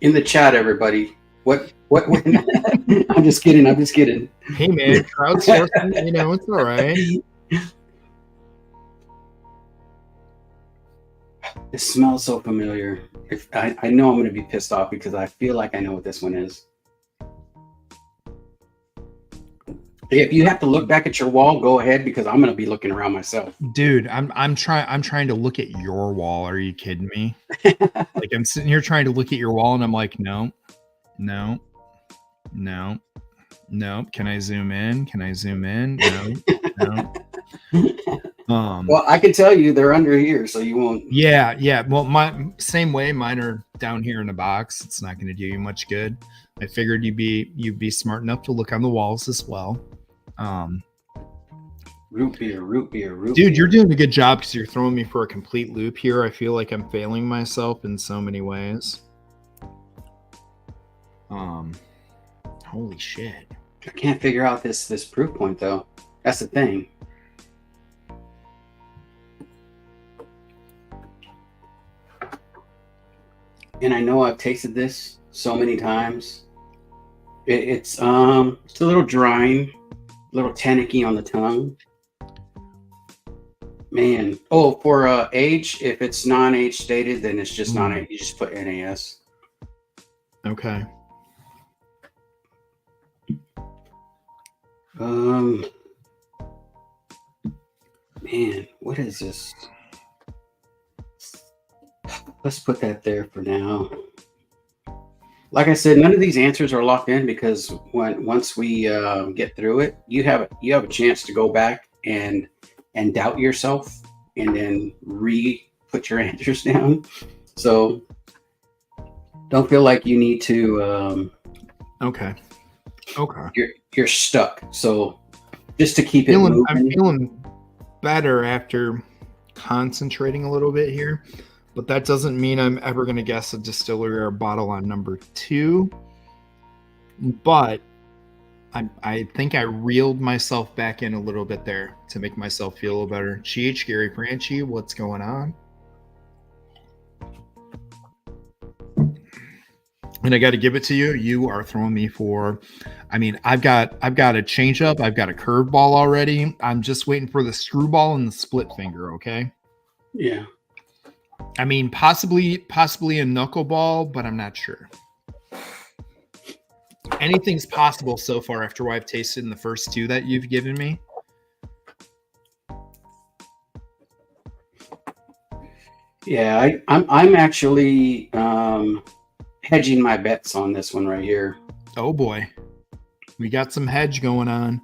In the chat, everybody. What? I'm just kidding. Hey, man, crowdsourcing, it's all right. It smells so familiar. If I know I'm going to be pissed off because I feel like I know what this one is. If you have to look back at your wall, go ahead because I'm going to be looking around myself. Dude, I'm trying to look at your wall. Are you kidding me? Like I'm sitting here trying to look at your wall and I'm like, no. Can I zoom in? No. Well, I can tell you they're under here, so you won't. Yeah. Well, same way. Mine are down here in a box. It's not going to do you much good. I figured you'd be smart enough to look on the walls as well. Root beer. Dude, you're doing a good job because you're throwing me for a complete loop here. I feel like I'm failing myself in so many ways. Holy shit. I can't figure out this proof point though. That's the thing. And I know I've tasted this so many times. It's a little drying, a little tannicky on the tongue. Man. Oh, for age, if it's non-age stated, then it's just non-age. You just put NAS. Okay. Man, what is this? Let's put that there for now. Like I said, none of these answers are locked in because once we get through it, you have a chance to go back and doubt yourself and then put your answers down. So don't feel like you need to. Okay. You're stuck. So just to keep it moving. I'm feeling better after concentrating a little bit here. But that doesn't mean I'm ever going to guess a distillery or a bottle on number 2. But I think I reeled myself back in a little bit there to make myself feel a little better. Cheech, Gary Franchi, what's going on? And I got to give it to you. You are throwing me for. I mean, I've got a changeup. I've got a curveball already. I'm just waiting for the screwball and the split finger. Okay. Yeah. I mean, possibly a knuckleball, but I'm not sure. Anything's possible so far after what I've tasted in the first two that you've given me. Yeah, I'm actually hedging my bets on this one right here. Oh boy, we got some hedge going on.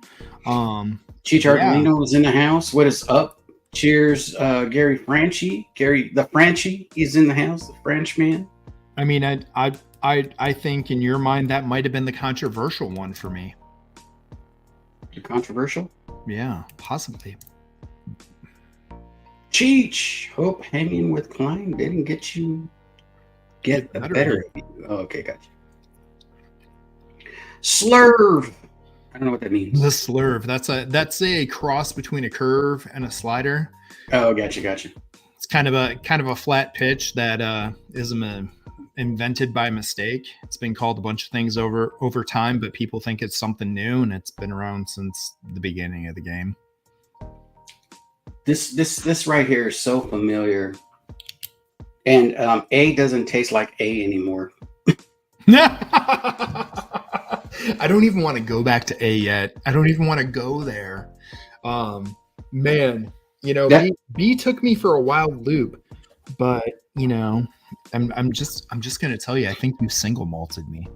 Cheech Ardolino is in the house. What is up? Cheers, Gary Franchi. Gary the Franchi is in the house. The French man. I mean, I think in your mind that might have been the controversial one for me. The controversial? Yeah, possibly. Cheech, hope hanging with Klein didn't get a better. Oh, okay, gotcha. Slurve. I don't know what that means. The slurve. That's a cross between a curve and a slider. Oh, gotcha. It's kind of a flat pitch that is invented by mistake. It's been called a bunch of things over time, but people think it's something new, and it's been around since the beginning of the game. This right here is so familiar, and A doesn't taste like A anymore. I don't even want to go back to A yet. I don't even want to go there. Man, you know, B took me for a wild loop, but you know, I'm just gonna tell you, I think you single malted me.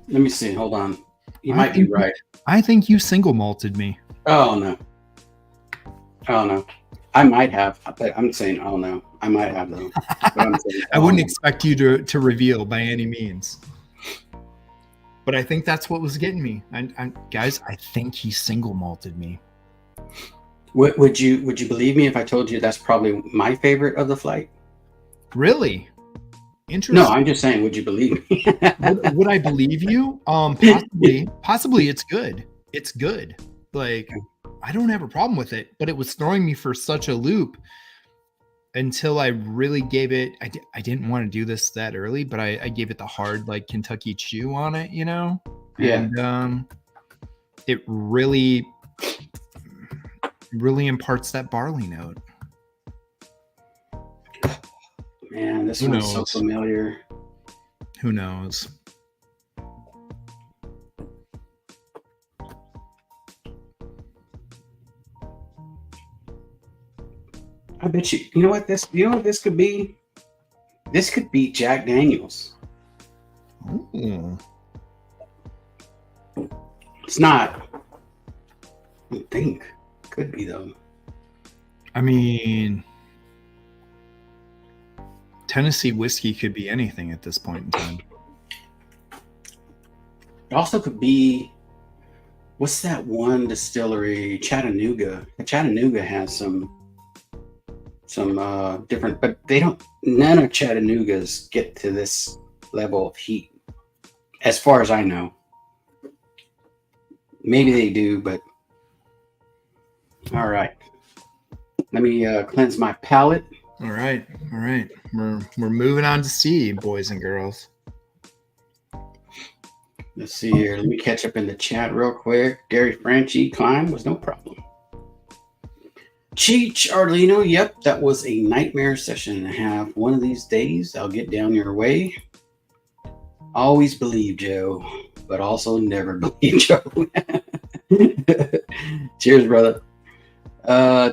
Let me see. Hold on. You might be right. I think you single malted me. Oh no. I might have, but I'm saying, oh no, I might have though. I wouldn't expect you to reveal by any means. But I think that's what was getting me. Guys, I think he single malted me. Would you believe me if I told you that's probably my favorite of the flight? Really? Interesting. No, I'm just saying, would you believe me? would I believe you? Possibly it's good. It's good. Like, I don't have a problem with it, but it was throwing me for such a loop until I really gave it. I didn't want to do this that early, but I gave it the hard, like, Kentucky chew on it, you know? Yeah. And it really imparts that barley note. Man, this one's so familiar. Who knows? I bet you. You know what this could be? This could be Jack Daniels. Ooh. It's not. I don't think. Could be though. I mean, Tennessee whiskey could be anything at this point in time. It also could be. What's that one distillery? Chattanooga. Chattanooga has some different, but they don't. None of Chattanoogas get to this level of heat, as far as I know. Maybe they do, but all right. Let me cleanse my palate. All right. We're moving on to C, boys and girls. Let's see here. Let me catch up in the chat real quick. Gary Franchi, climb was no problem. Cheech Ardolino, yep, that was a nightmare session to have. One of these days, I'll get down your way. Always believe Joe, but also never believe Joe. Cheers, brother.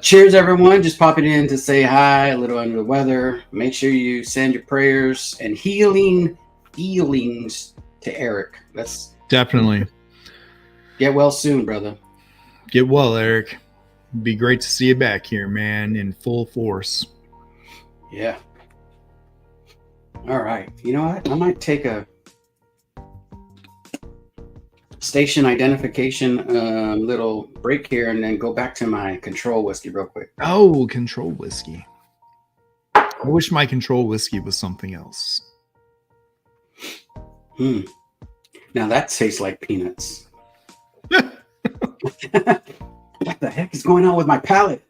Cheers, everyone. Just popping in to say hi, a little under the weather. Make sure you send your prayers and feelings to Eric. Let's definitely get well soon, brother. Get well, Eric. It'd be great to see you back here, man, in full force. Yeah. All right. You know what? I might take a station identification little break here and then go back to my control whiskey real quick. Oh, control whiskey. I wish my control whiskey was something else. Now that tastes like peanuts. What the heck is going on with my palate?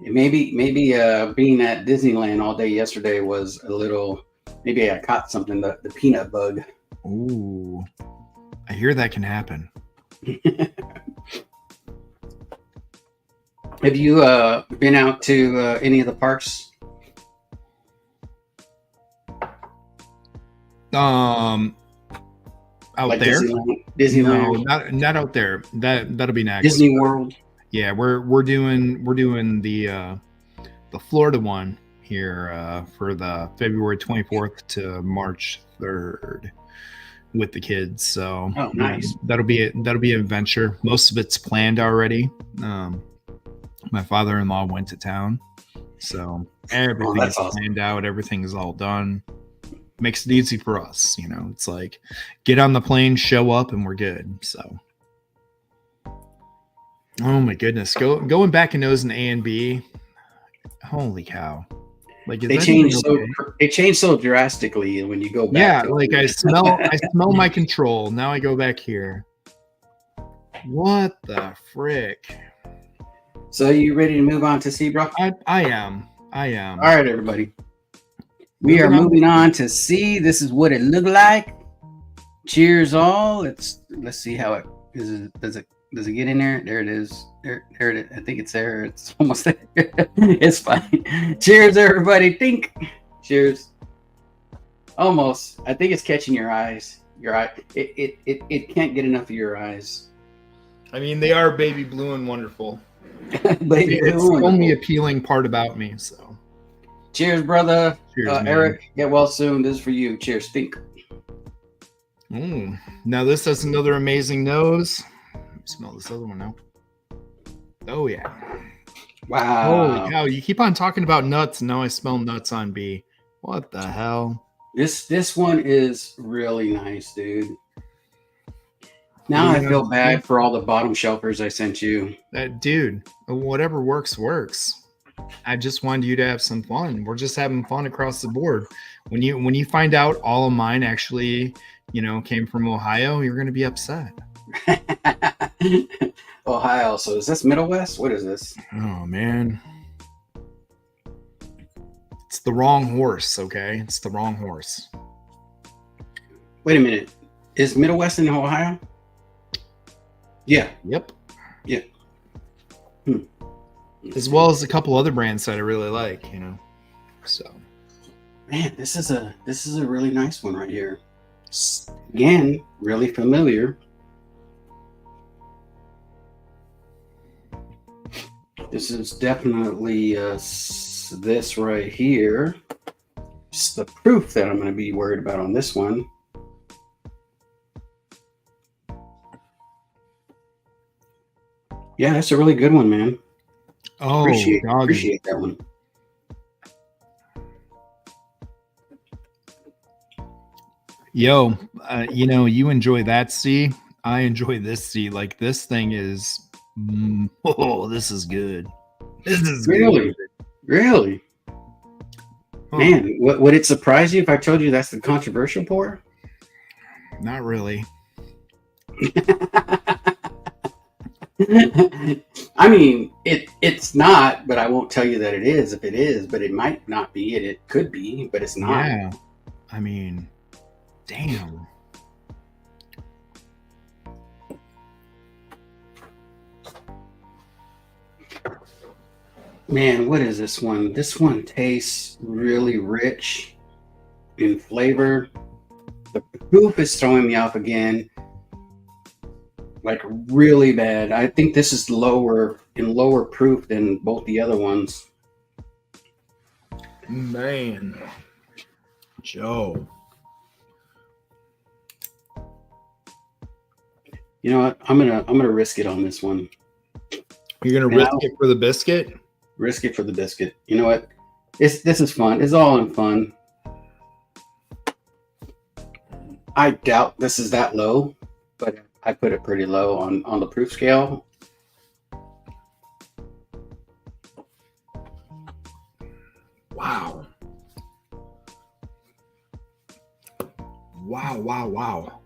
Maybe being at Disneyland all day yesterday was a little. Maybe I caught something, the peanut bug. Ooh, I hear that can happen. Have you been out to any of the parks? Out like there? Disneyland, No, not out there. That'll be next. Disney World. Yeah, we're doing the Florida one here for the February 24th to March 3rd with the kids. So nice. That'll be an adventure. Most of it's planned already. My father-in-law went to town, so everything is planned out. Everything is all done. Makes it easy for us, It's like get on the plane, show up, and we're good. So, oh my goodness, going back and nosing A and B. Holy cow! Like they changed They changed so drastically when you go back. Yeah, like I smell my control. Now I go back here. What the frick? So you ready to move on to C, bro? I am. All right, everybody. We are moving on to C. This is what it looked like. Cheers, all. Let's see how it is. Does it get in there? There it is. There it is. I think it's there. It's almost there. It's fine. Cheers, everybody. Think. Cheers. Almost. I think it's catching your eyes. Your eye. It can't get enough of your eyes. I mean, they are baby blue and wonderful. It's the only appealing part about me. So. Cheers, brother. Cheers, Eric. Get well soon. This is for you. Cheers. Think. Now this has another amazing nose. Smell this other one now. Oh yeah. Wow. Holy cow. You keep on talking about nuts, and now I smell nuts on B. What the hell? This one is really nice, dude. Now I feel bad for all the bottom shelfers I sent you. Dude, whatever works. I just wanted you to have some fun. We're just having fun across the board. When you find out all of mine actually, came from Ohio, you're going to be upset. Ohio. So is this Middle West? What is this? Oh man. It's the wrong horse, okay? It's the wrong horse. Wait a minute. Is Middle West in Ohio? Yeah. Yep. Yeah. As well as a couple other brands that I really like, So. Man, this is a really nice one right here. Again, really familiar. This is definitely this right here. Just the proof that I'm going to be worried about on this one. Yeah, that's a really good one, man. Oh, appreciate that one. Yo, you enjoy that C. I enjoy this C. Like this thing is. This is good. This is really good. Really. Huh. Man, would it surprise you if I told you that's the controversial pour? Not really. I mean, it's not, but I won't tell you that it is if it is, but it might not be. It could be, but it's not. Yeah. I mean, damn. Man, what is this one? This one tastes really rich in flavor. The proof is throwing me off again. Like really bad. I think this is lower proof than both the other ones. Man. Joe. You know what? I'm gonna risk it on this one. You're gonna risk it for the biscuit? Risk it for the biscuit. You know what? This is fun. It's all in fun. I doubt this is that low, but I put it pretty low on the proof scale. Wow. Wow.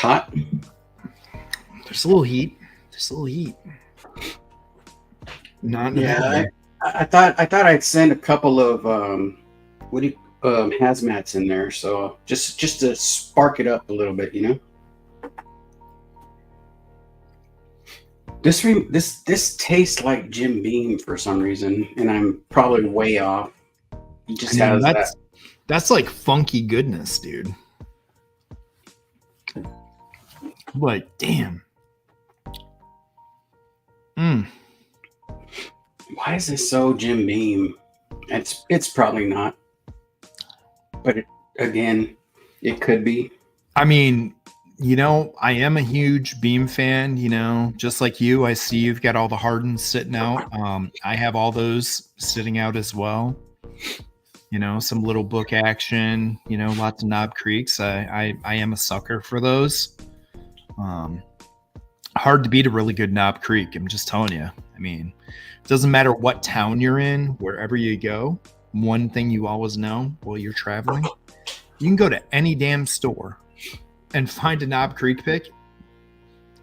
hot? There's a little heat. There's a little heat. Not in a bad way. I thought I'd send a couple of hazmats in there, so just to spark it up a little bit, you know. This tastes like Jim Beam for some reason, and I'm probably way off. He just has that. That's like funky goodness, dude. Like, damn. Why is this so Jim Beam? It's probably not, but it could be. I mean, you know, I am a huge Beam fan, you know, just like you. I see you've got all the Hardens sitting out. I have all those sitting out as well. You know, some little book action, you know, lots of Knob Creeks. I am a sucker for those. Hard to beat a really good Knob Creek. I'm just telling you. I mean, it doesn't matter what town you're in, wherever you go. One thing you always know while you're traveling, you can go to any damn store and find a Knob Creek pick,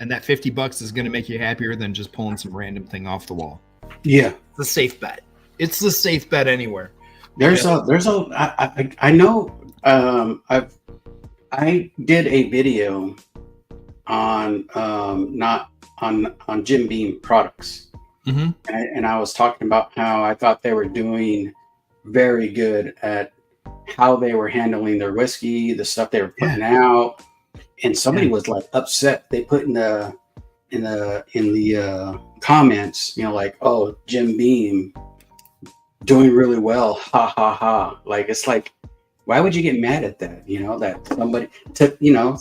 and that $50 is going to make you happier than just pulling some random thing off the wall. Yeah, it's a safe bet. It's the safe bet anywhere. I know. I did a video on not on Jim Beam products, and I was talking about how I thought they were doing very good at how they were handling their whiskey, the stuff they were putting out, and somebody was like upset. They put in the comments, you know, like, "Oh, Jim Beam doing really well, ha ha ha." Like, it's like, why would you get mad at that? You know, that somebody took, you know.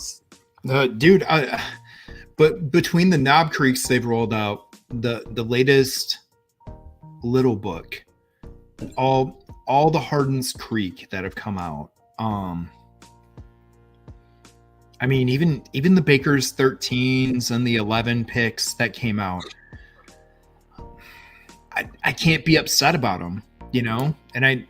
Dude, but between the Knob Creeks they've rolled out, the latest little book, all the Hardens Creek that have come out. I mean, even the Baker's 13s and the 11 picks that came out, I can't be upset about them, you know. And I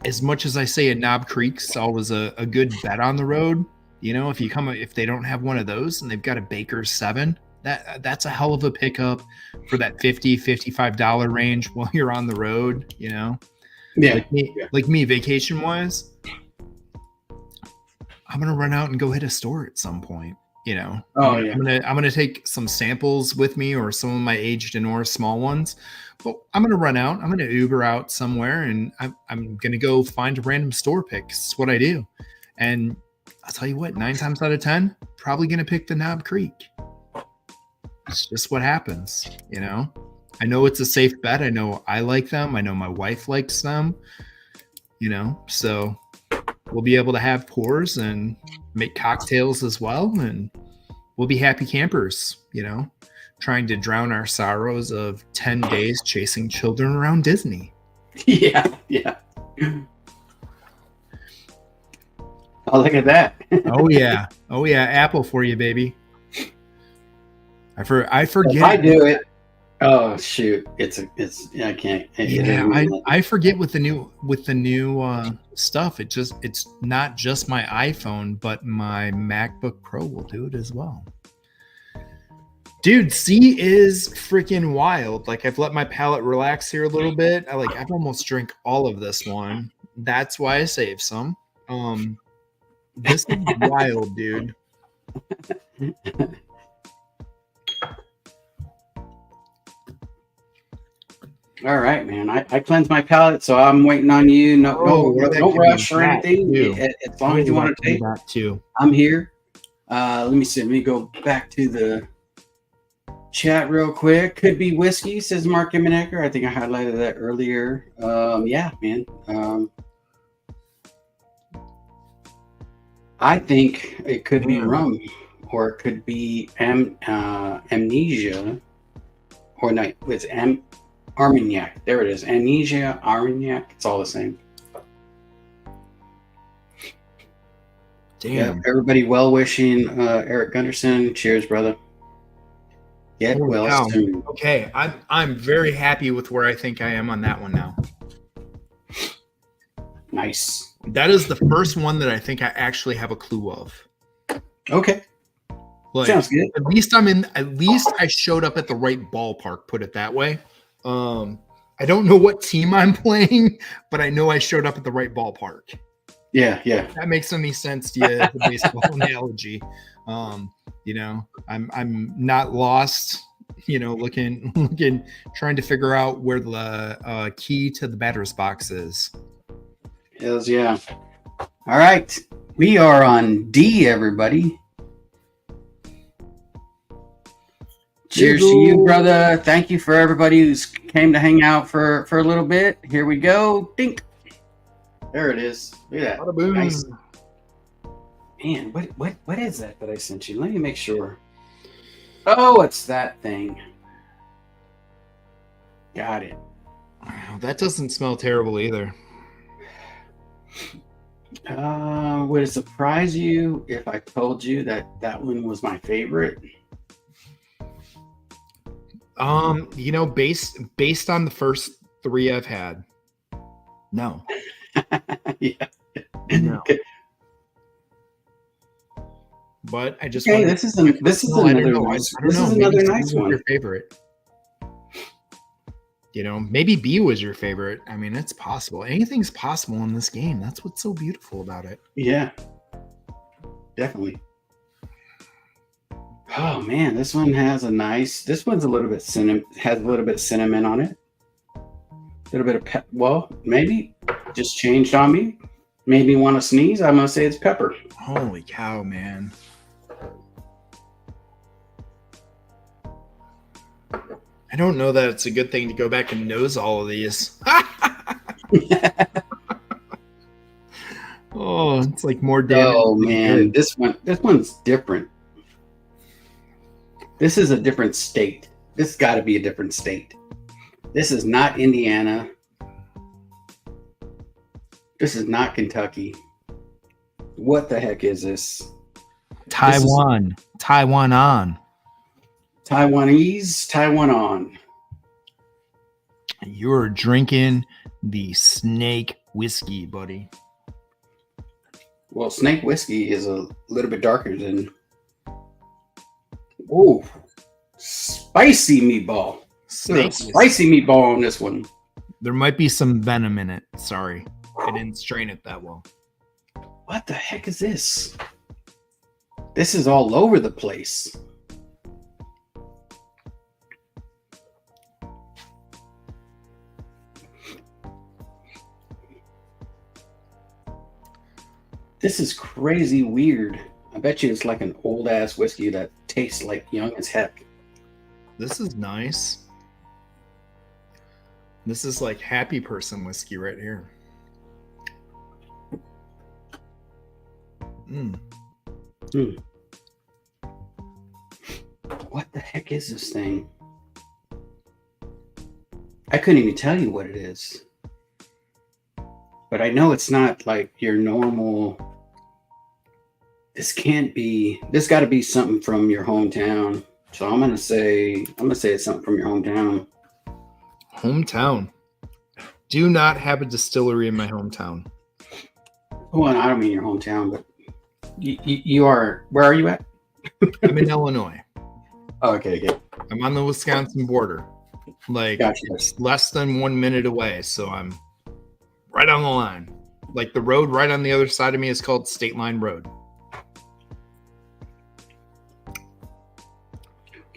as much as I say a Knob Creek's always a good bet on the road, you know, if they don't have one of those and they've got a Baker's 7, that's a hell of a pickup for that $50-$55 range while you're on the road, you know. Yeah. Like me vacation wise, I'm gonna run out and go hit a store at some point, you know. I'm gonna take some samples with me or some of my aged Denora small ones, but I'm gonna run out. I'm gonna Uber out somewhere, and I'm gonna go find a random store pick. It's what I do, and I'll tell you what, 9 times out of 10, probably gonna pick the Knob Creek. It's just what happens, you know. I know it's a safe bet. I know I like them. I know my wife likes them, you know, so we'll be able to have pours and make cocktails as well. And we'll be happy campers, you know, trying to drown our sorrows of 10 days chasing children around Disney. Yeah. Yeah. Oh, look at that. Oh yeah. Apple for you, baby. I forget. If I do it. Oh shoot! I can't. I forget with the new stuff. It's not just my iPhone, but my MacBook Pro will do it as well. Dude, C is freaking wild. Like, I've let my palate relax here a little bit. I've almost drank all of this one. That's why I saved some. This is wild, dude. All right, man. I cleansed my palate, so I'm waiting on you. No rush or anything. As long as you want to take that too. I'm here. Let me see. Let me go back to the chat real quick. Could be whiskey, says Mark Eminecker. I think I highlighted that earlier. Yeah, man. I think it could be rum, or it could be amnesia, or no, it's Armagnac. There it is. Amnesia, Armagnac. It's all the same. Damn. Yeah, everybody well wishing Eric Gunderson. Cheers, brother. Get well soon. Okay, I'm very happy with where I think I am on that one now. Nice. That is the first one that I think I actually have a clue of. Okay. Like, Sounds good. At least I showed up at the right ballpark, put it that way. I don't know what team I'm playing, but I know I showed up at the right ballpark. Yeah. If that makes any sense to you, as a baseball analogy. I'm not lost, looking, trying to figure out where the key to the batter's box is. Hells yeah. All right. We are on D, everybody. Cheers to you, brother. Thank you for everybody who's came to hang out for a little bit. Here we go. Dink. There it is. Look at that. Nice. Man, what is that I sent you? Let me make sure. Oh, it's that thing. Got it. That doesn't smell terrible either. Would it surprise you if I told you that one was my favorite? Based on the first 3 I've had, no. Yeah. No. But I just this is another nice. This is another nice one. Your favorite? Maybe B was your favorite. I mean, it's possible. Anything's possible in this game. That's what's so beautiful about it. Yeah, definitely. Oh man, this one has a nice. This one's a little bit has a little bit of cinnamon on it. A little bit of well, maybe just changed on me. Made me want to sneeze. I'm gonna say it's pepper. Holy cow, man! I don't know that it's a good thing to go back and nose all of these. Oh, it's like more damage. Oh man, this one's different. This is a different state. This got to be a different state. This is not Indiana. This is not Kentucky. What the heck is this? Taiwan. Taiwan on. Taiwanese, Taiwan on. You're drinking the snake whiskey, buddy. Well, snake whiskey is a little bit darker than. Oh, spicy meatball. Spicy meatball on this one. There might be some venom in it. Sorry, I didn't strain it that well. What the heck is this? This is all over the place. This is crazy weird. I bet you it's like an old ass whiskey that tastes like young as heck. This is nice. This is like happy person whiskey right here. What the heck is this thing? I couldn't even tell you what it is. But I know it's not like your normal. This got to be something from your hometown. So I'm gonna say it's something from your hometown. Hometown. Do not have a distillery in my hometown. Well, I don't mean your hometown, but you are. Where are you at? I'm in Illinois. Oh, okay. I'm on the Wisconsin border. Gotcha. It's less than 1 minute away, so I'm right on the line. Like the road right on the other side of me is called State Line Road.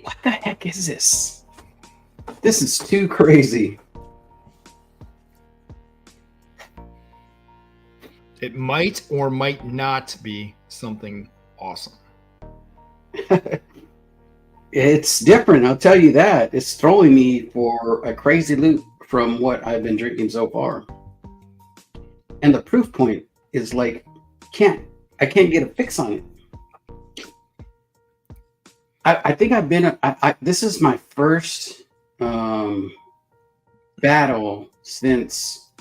What the heck is this? This is too crazy. It might or might not be something awesome. It's different, I'll tell you that. It's throwing me for a crazy loop from what I've been drinking so far. And the proof point is like, I can't get a fix on it. I think I've been, this is my first battle since,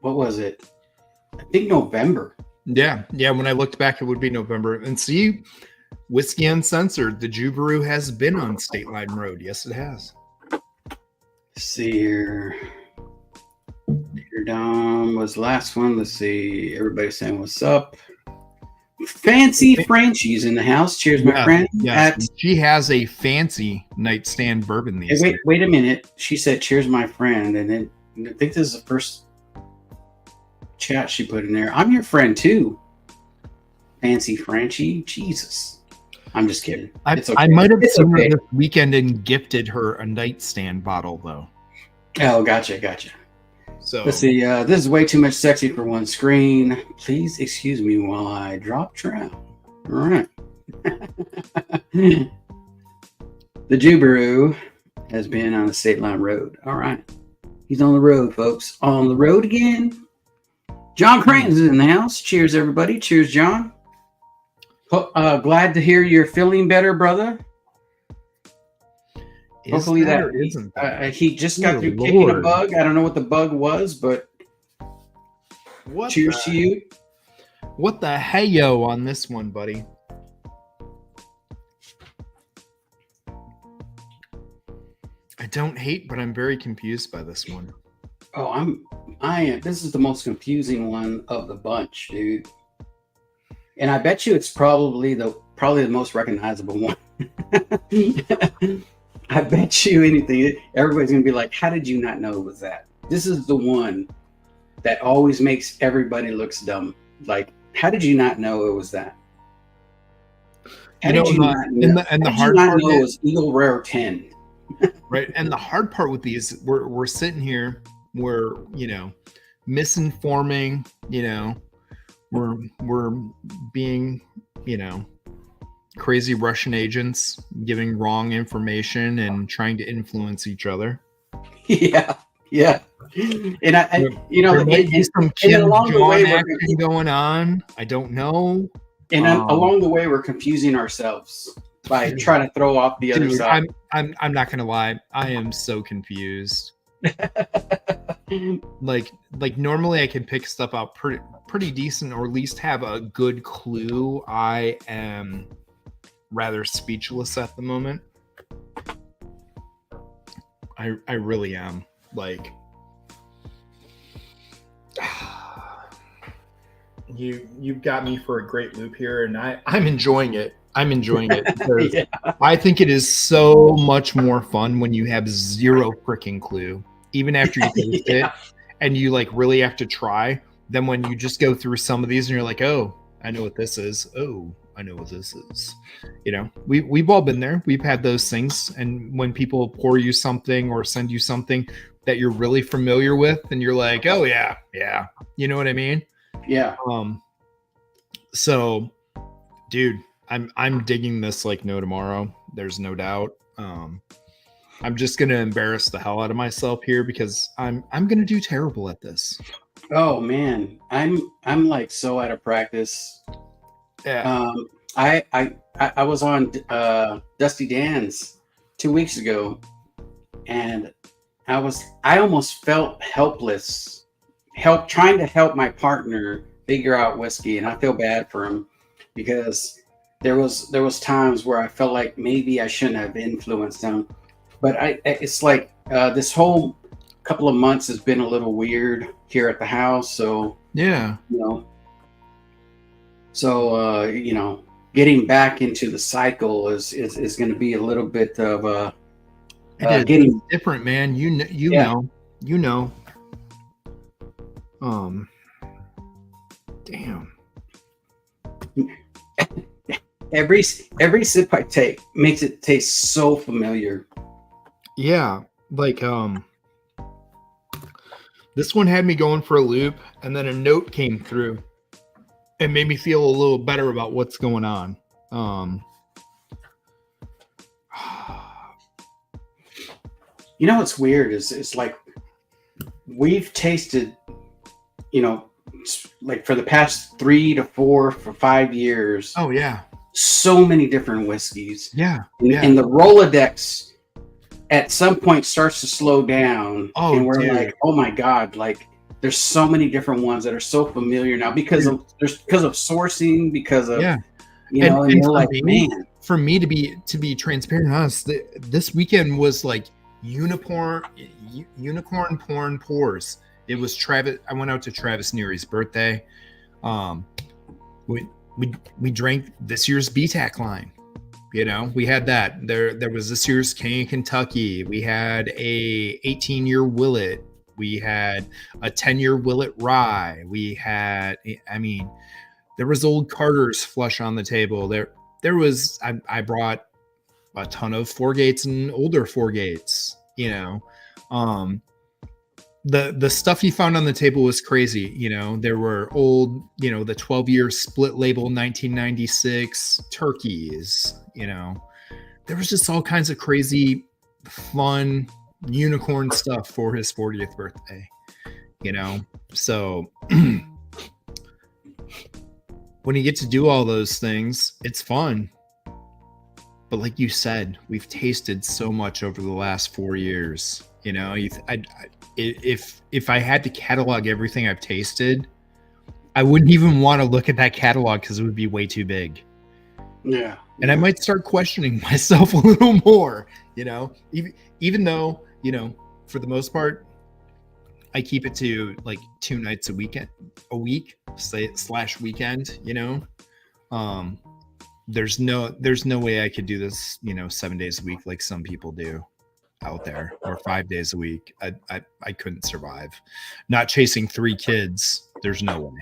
what was it? I think November. Yeah. When I looked back, it would be November. And see, Whiskey Uncensored, the Jubaru has been on State Line Road. Yes, it has. Let's see here. Peter Dom was the last one. Let's see. Everybody saying what's up. Fancy Frenchie's in the house. Cheers, my friend. Yes. She has a fancy nightstand bourbon these days. Wait a minute. She said, "Cheers, my friend," and then I think this is the first chat she put in there. I'm your friend too. Fancy Frenchie. Jesus. I'm just kidding. Okay. I might have seen her this weekend and gifted her a nightstand bottle, though. Oh, gotcha. So let's see. This is way too much sexy for one screen. Please excuse me while I drop trout. All right. The Jubaru has been on the State Line Road. All right. He's on the road, folks. On the road again. John Cranes is in the house. Cheers, everybody. Cheers, John. Glad to hear you're feeling better, brother. Hopefully he just got through kicking a bug. I don't know what the bug was, but cheers to you. What the hey-yo on this one, buddy? I don't hate, but I'm very confused by this one. Oh, I am. This is the most confusing one of the bunch, dude. And I bet you it's probably the most recognizable one. I bet you anything. Everybody's gonna be like, "How did you not know it was that?" This is the one that always makes everybody looks dumb. Like, how did you not know it was that? How did you not know? And the hard part is it was Eagle Rare 10. Right, and the hard part with these, we're sitting here, we're misinforming, we're being crazy Russian agents giving wrong information and trying to influence each other. Yeah. And there's some Kim Jong action going on. I don't know. And along the way, we're confusing ourselves by trying to throw off the other side. I'm not gonna lie. I am so confused. like normally I can pick stuff out pretty decent, or at least have a good clue. I am rather speechless at the moment. I really am. Like, you've got me for a great loop here, and I'm enjoying it. Because yeah. I think it is so much more fun when you have zero freaking clue, even after you taste it, and you really have to try. Then when you just go through some of these and you're like, "Oh, I know what this is. Oh, I know what this is." We've all been there. We've had those things, and when people pour you something or send you something that you're really familiar with, and you're like, "Oh yeah, you know what I mean?" Yeah. So, dude, I'm digging this like no tomorrow. There's no doubt. I'm just gonna embarrass the hell out of myself here because I'm gonna do terrible at this. Oh man, I'm like so out of practice. Yeah. I was on Dusty Dan's 2 weeks ago, and I almost felt helpless, trying to help my partner figure out whiskey, and I feel bad for him because there was times where I felt like maybe I shouldn't have influenced him, but it's like this whole couple of months has been a little weird here at the house, so yeah, getting back into the cycle is going to be a little bit of getting different, man. You know. Damn. Every sip I take makes it taste so familiar. Yeah, this one had me going for a loop, and then a note came through and made me feel a little better about what's going on. What's weird is it's like we've tasted, like for the past 3 to 4 for 5 years. Oh yeah, so many different whiskeys. Yeah, and the Rolodex at some point starts to slow down. Oh, and we're dude. like, oh my god, like there's so many different ones that are so familiar now because of sourcing, because of and you're like, man. For me to be transparent and honest, this weekend was like unicorn porn pours. It was Travis. I went out to Travis Neary's birthday. we drank this year's BTAC line. You know, we had that. There was this year's King of Kentucky. We had a 18-year Willet. We had a 10-year Willet Rye. We had, I mean, there was old Carter's flush on the table. There was, I brought a ton of Four Gates and older Four Gates, you know. The stuff you found on the table was crazy. You know, there were old, you know, the 12-year split label 1996 turkeys, you know. There was just all kinds of crazy, fun, unicorn stuff for his 40th birthday, you know. So when you get to do all those things, it's fun. But like you said, we've tasted so much over the last 4 years. You know, if I had to catalog everything I've tasted, I wouldn't even want to look at that catalog because it would be way too big. Yeah. And I might start questioning myself a little more, you know, even though, you know, for the most part, I keep it to like 2 nights a week / weekend, you know. There's no way I could do this, you know, 7 days a week like some people do out there, or 5 days a week. I couldn't survive. Not chasing 3 kids, there's no way.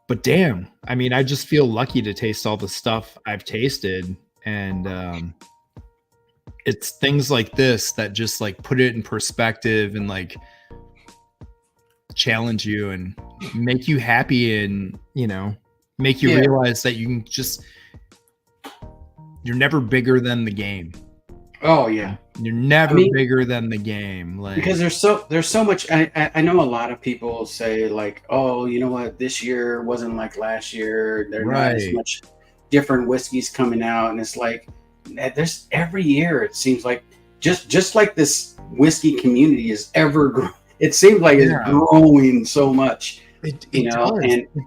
But damn, I mean, I just feel lucky to taste all the stuff I've tasted, and it's things like this that just like put it in perspective and like challenge you and make you happy, and you know, make you realize that you can just, you're never bigger than the game. Oh yeah, you're never bigger than the game. Like, because there's so much. I know a lot of people say like, oh, you know what, this year wasn't like last year. There's not as much different whiskeys coming out, and it's like there's every year it seems like just like this whiskey community is ever. It seems like it's growing so much. It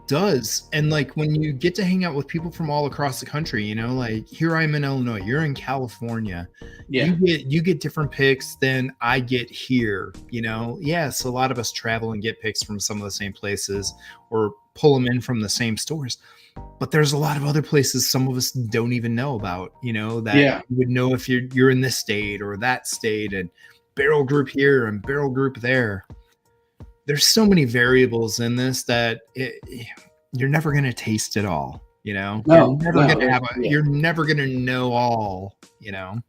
does. And like when you get to hang out with people from all across the country, you know, like here I'm in Illinois, you're in California. Yeah. You get different picks than I get here, you know. Yes, a lot of us travel and get picks from some of the same places or pull them in from the same stores. But there's a lot of other places some of us don't even know about, you know, that you would know if you're in this state or that state, and barrel group here and barrel group there. There's so many variables in this that you're never going to taste it all, you know. You're never going to know all, you know.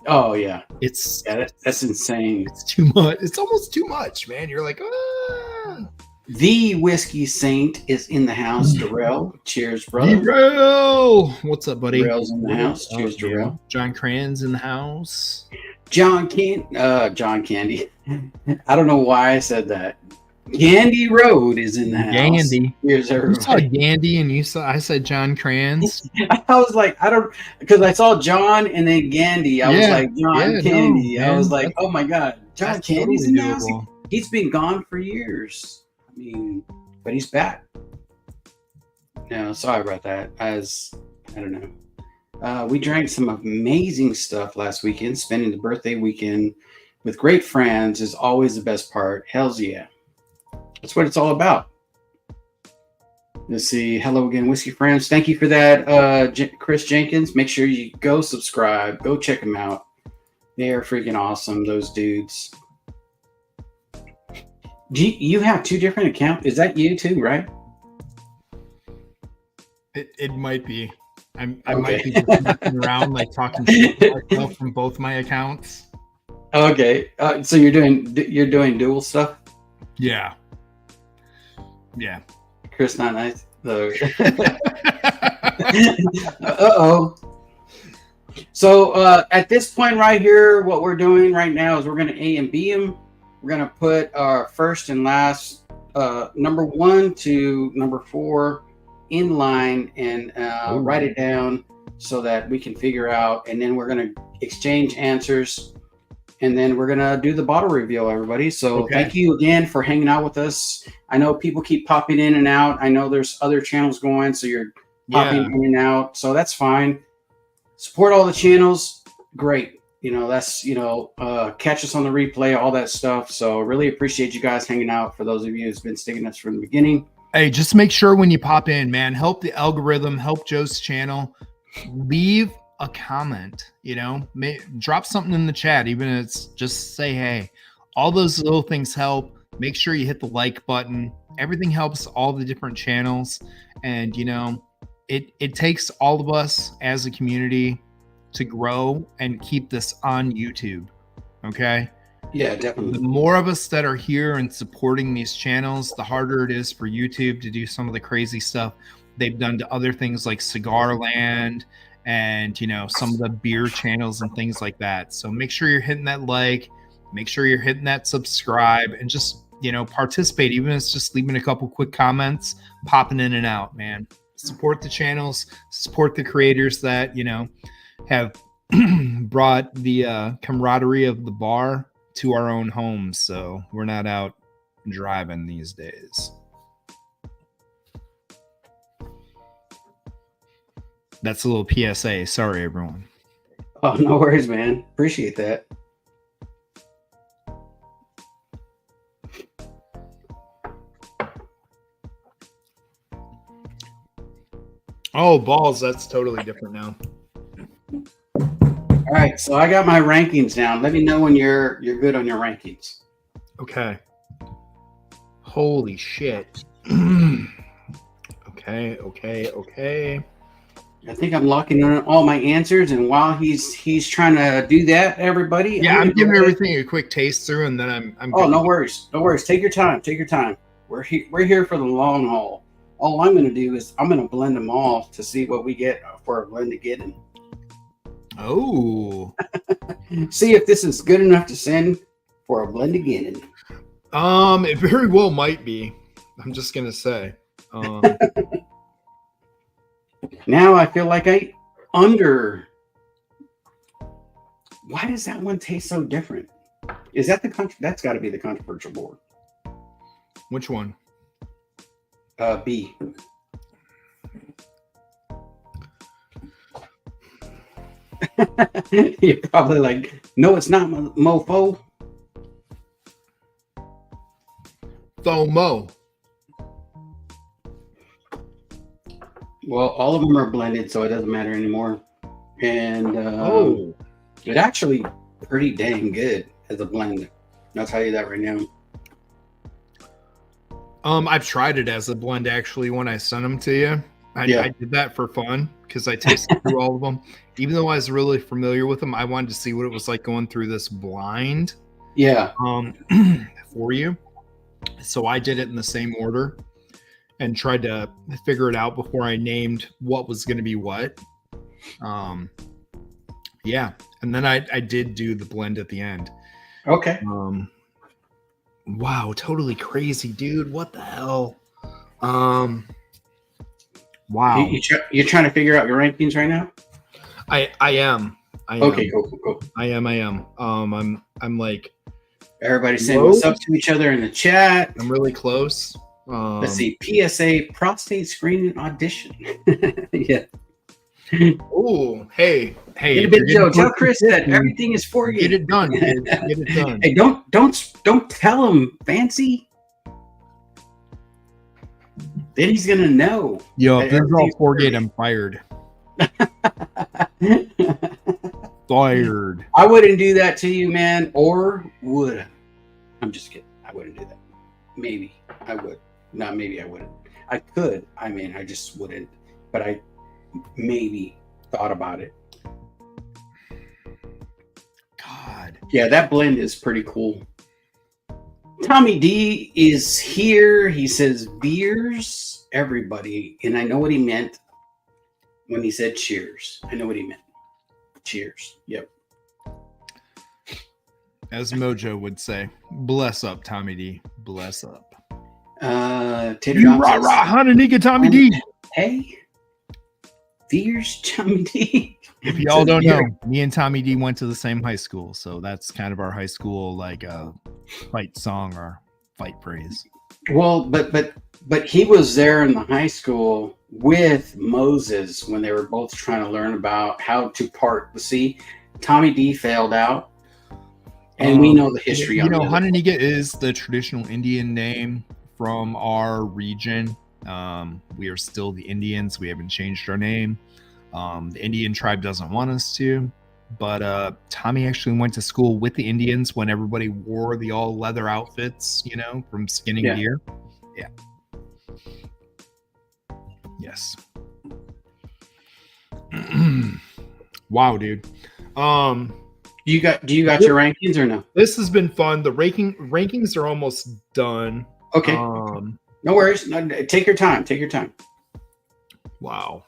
Oh yeah, that's insane. It's too much. It's almost too much, man. You're like, ah. The Whiskey Saint is in the house. Darrell, cheers, brother. Darrell, what's up, buddy? Darrell's in the house. Cheers, Darrell. John Cran's in the house. John Candy. I don't know why I said that. Gandy Road is in the house. Gandy. Here's everybody. You saw Gandy and I said John Kranz. I was like, because I saw John and then Gandy. I was like, John Candy. I was like, oh my God, John Candy's in the house. He's been gone for years. I mean, but he's back. No, sorry about that. I don't know. We drank some amazing stuff last weekend. Spending the birthday weekend with great friends is always the best part. Hells yeah. That's what it's all about. Let's see. Hello again, Whiskey Friends. Thank you for that, Chris Jenkins. Make sure you go subscribe. Go check them out. They are freaking awesome, those dudes. You have 2 different accounts. Is that you too, right? It might be. I might be just messing around, like talking to myself from both my accounts. Okay. So you're doing dual stuff? Yeah. Yeah. Chris, not nice. Uh-oh. So at this point right here, what we're doing right now is we're going to A and B them. We're going to put our first and last number 1 to number 4 in line and write it down so that we can figure out. And then we're going to exchange answers. And then we're going to do the bottle reveal, everybody. So Thank you again for hanging out with us. I know people keep popping in and out. I know there's other channels going, so you're popping in and out. So that's fine. Support all the channels. Great. You know, that's, catch us on the replay, all that stuff. So really appreciate you guys hanging out. For those of you who's been sticking us from the beginning. Hey, just make sure when you pop in, man, help the algorithm, help Joe's channel. Leave a comment, drop something in the chat, even if it's just say hey. All those little things help. Make sure you hit the like button. Everything helps all the different channels. And, it takes all of us as a community to grow and keep this on YouTube. Okay? Yeah, definitely. The more of us that are here and supporting these channels, the harder it is for YouTube to do some of the crazy stuff they've done to other things like Cigar Land and, some of the beer channels and things like that. So make sure you're hitting that like, make sure you're hitting that subscribe, and just, participate. Even if it's just leaving a couple quick comments, popping in and out, man. Support the channels, support the creators that, have brought the camaraderie of the bar to our own homes, so we're not out driving these days. That's a little PSA. Sorry, everyone. Oh, no worries, man. Appreciate that. Oh, balls. That's totally different now. All right, so I got my rankings down. Let me know when you're good on your rankings. Okay. Holy shit. Okay. I think I'm locking in all my answers, and while he's trying to do that, everybody. Yeah, I'm giving everything a quick taste through, and then I'm Oh, no worries. No worries. Take your time. Take your time. We're here for the long haul. All I'm going to do is I'm going to blend them all to see what we get for a blend to get in. Oh. See if this is good enough to send for a blend to get in. It very well might be. I'm just gonna say. Now I feel like Why does that one taste so different? Is that that's got to be the controversial board. Which one? B. You're probably like, no, it's not, mofo. FOMO. Well, all of them are blended, so it doesn't matter anymore. And it actually pretty dang good as a blend. I'll tell you that right now. I've tried it as a blend actually when I sent them to you. I did that for fun because I tasted through all of them. Even though I was really familiar with them, I wanted to see what it was like going through this blind. Yeah. For you. So I did it in the same order and tried to figure it out before I named what was going to be what. Yeah. And then I did do the blend at the end. Okay. Wow. Totally crazy, dude. What the hell? Wow. You're trying to figure out your rankings right now? I am. Okay, cool. I am. I'm like, everybody saying what's up to each other in the chat. I'm really close. Let's see. PSA prostate screening audition. Yeah. Oh, hey. Big Joe, tell Chris that everything is for you. Get it done. Get it done. Hey, don't tell him, Fancy. Then he's gonna know. Yo, if this is all Forgate, I'm fired. Fired. I wouldn't do that to you, man. Or would I? I'm just kidding. I wouldn't do that. Maybe I would. Not maybe I wouldn't. I could. I mean, I just wouldn't. But I maybe thought about it. God. Yeah, that blend is pretty cool. Tommy D is here. He says beers, everybody. And I know what he meant when he said cheers. I know what he meant. Cheers. Yep. As Mojo would say, bless up, Tommy D. Bless up. Tater you rah rah, Hananika, Tommy D. Hey, beers, Tommy D. If y'all don't know, me and Tommy D went to the same high school, so that's kind of our high school like fight song or fight phrase. Well, but he was there in the high school with Moses when they were both trying to learn about how to part the sea. Tommy D failed out, and we know the history. Hananika is the traditional Indian name from our region. We are still the Indians. We haven't changed our name. The Indian tribe doesn't want us to. But Tommy actually went to school with the Indians when everybody wore the all leather outfits, you know, from skinning deer. Yeah. Yes. Wow, dude. Do you got your rankings or no? This has been fun. The rankings are almost done. Okay. No worries. No, take your time. Take your time. Wow.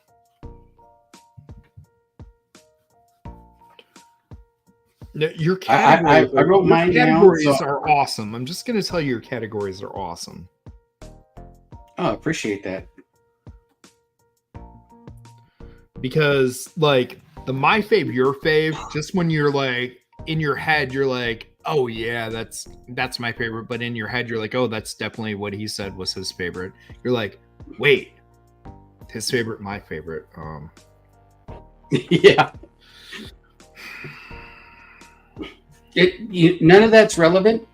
Your categories, I wrote mine down. Categories are awesome. I'm just going to tell you your categories are awesome. Oh, appreciate that. Because like the my fave, your fave, just when you're like in your head, you're like, oh yeah, that's my favorite. But in your head, you're like, oh, that's definitely what he said was his favorite. You're like, wait, his favorite, my favorite. Yeah. None of that's relevant.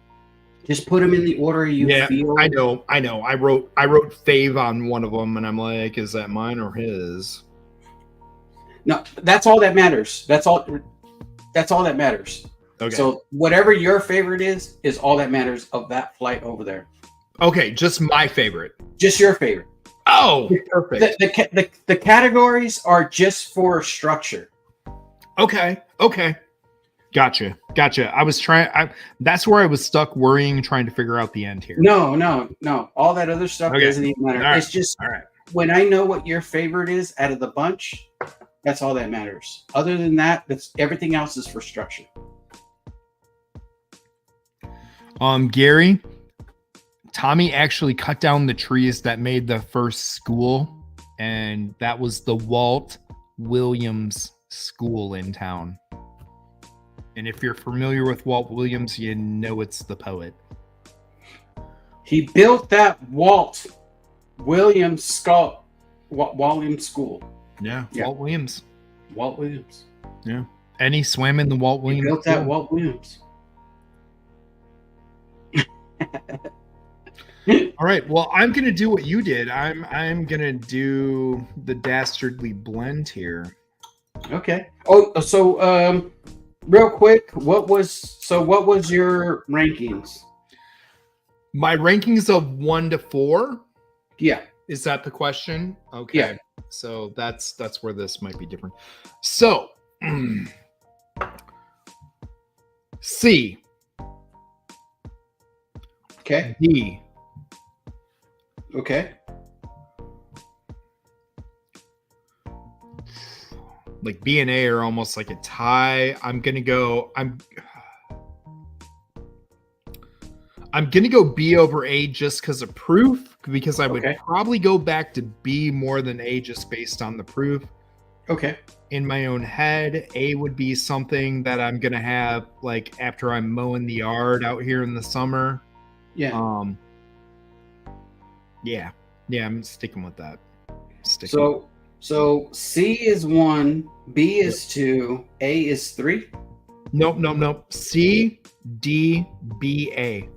Just put them in the order you feel. I know. I wrote fave on one of them, and I'm like, is that mine or his? No, that's all that matters. That's all that matters. Okay. So whatever your favorite is all that matters of that flight over there. Okay, just my favorite. Just your favorite. Oh, perfect. The categories are just for structure. Okay. Gotcha. I was that's where I was stuck worrying, trying to figure out the end here. No. All that other stuff doesn't even matter. Right. It's just all right. When I know what your favorite is out of the bunch, that's all that matters. Other than that, that's everything else is for structure. Gary, Tommy actually cut down the trees that made the first school, and that was the Walt Williams School in town. And if you're familiar with Walt Williams, you know it's the poet. He built that Walt Williams School. Yeah, Walt Williams. Walt Williams. Yeah. And he swam in the Walt Williams. He built that Walt Williams. All right. Well, I'm gonna do what you did. I'm gonna do the dastardly blend here. Okay. Oh, so real quick, what was your rankings? My rankings of 1 to 4. Yeah. Is that the question? Okay. Yeah. So that's where this might be different. So C. Okay. D. Okay. Like B and A are almost like a tie. I'm gonna go B over A just because of proof, because I would probably go back to B more than A just based on the proof. Okay. In my own head, A would be something that I'm gonna have like after I'm mowing the yard out here in the summer. Yeah. Yeah, I'm sticking with that. So C is 1, B is 2, A is 3. Nope. C, D, B, A.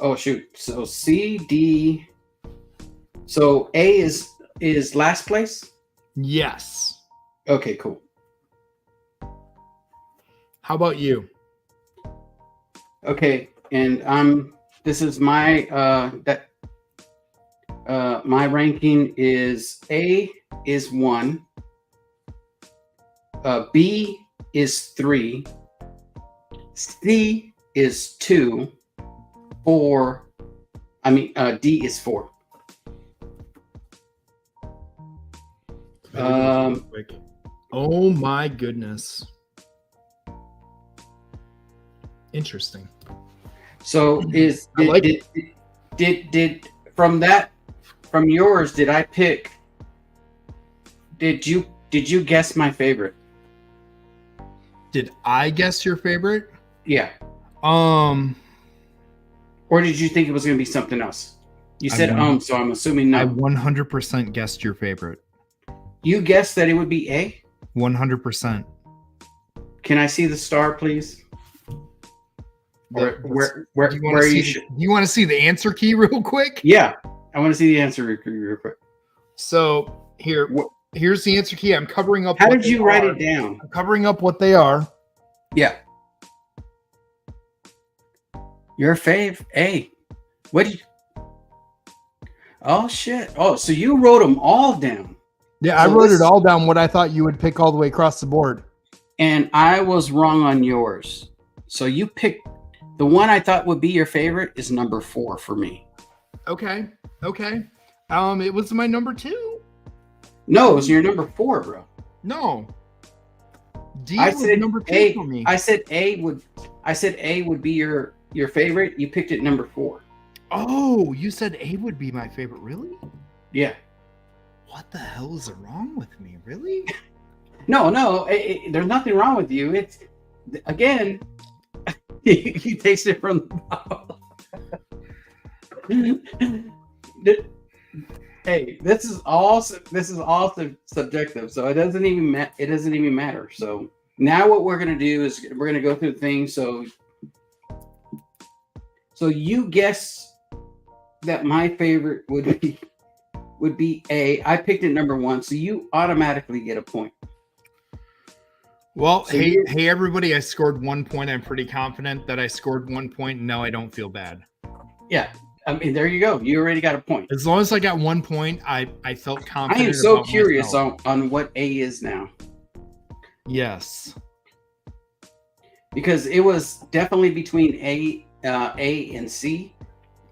Oh shoot. So C, D. So A is last place? Yes. Okay, cool. How about you? Okay, and this is my my ranking is A is 1, B is 3, C is 2, 4. D is 4. Oh my goodness. Interesting. So did from yours, did I pick? Did you guess my favorite? Did I guess your favorite? Yeah. Or did you think it was going to be something else? You said so I'm assuming no. I 100% guessed your favorite. You guessed that it would be A? 100%. Can I see the star, please? Or Do where you want where to you see? should? Do you want to see the answer key real quick? Yeah, I want to see the answer real quick. So here's the answer key. I'm covering up. How what did you they write are. it down? I'm covering up what they are. Yeah. Your fave A. What did you? Oh shit. Oh, so you wrote them all down. Yeah, I So wrote this- it all down. What I thought you would pick all the way across the board. And I was wrong on yours. So you picked the one I thought would be your favorite is number 4 for me. Okay. It was my number 2. No, it was your number 4, bro. No. D I was said number 2 A. for me. I said A would be your favorite. You picked it number 4. Oh, you said A would be my favorite. Really? Yeah. What the hell is wrong with me? Really? No. There's nothing wrong with you. It's again, you taste it from the bottle. Hey, this is all subjective, so it doesn't even matter. So now what we're gonna do is we're gonna go through things. So you guess that my favorite would be A. I picked it number 1, so you automatically get a point. Well, So hey everybody, I scored 1 point. I'm pretty confident that I scored 1 point. No, I don't feel bad. Yeah. I mean, there you go. You already got a point. As long as I got 1 point, I felt I confident. am so about curious myself. on what A is now. Yes. Because it was definitely between A and C.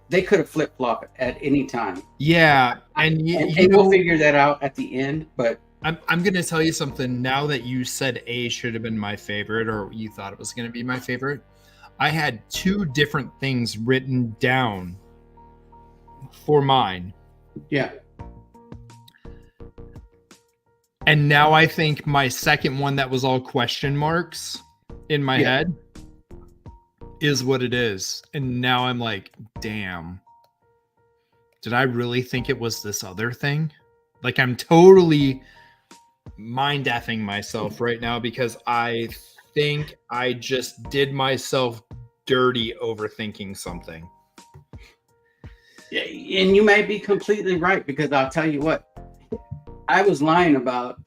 They could have flip-flopped at any time. Yeah, and we'll figure that out at the end, but I'm going to tell you something. Now that you said A should have been my favorite, or you thought it was going to be my favorite, I had 2 different things written down for mine. yeah. And now I think my second one that was all question marks in my head is what it is. And now I'm like, damn, did I really think it was this other thing? Like, I'm totally mind effing myself right now because I think I just did myself dirty overthinking something. Yeah, and you may be completely right, because I'll tell you what, I was lying about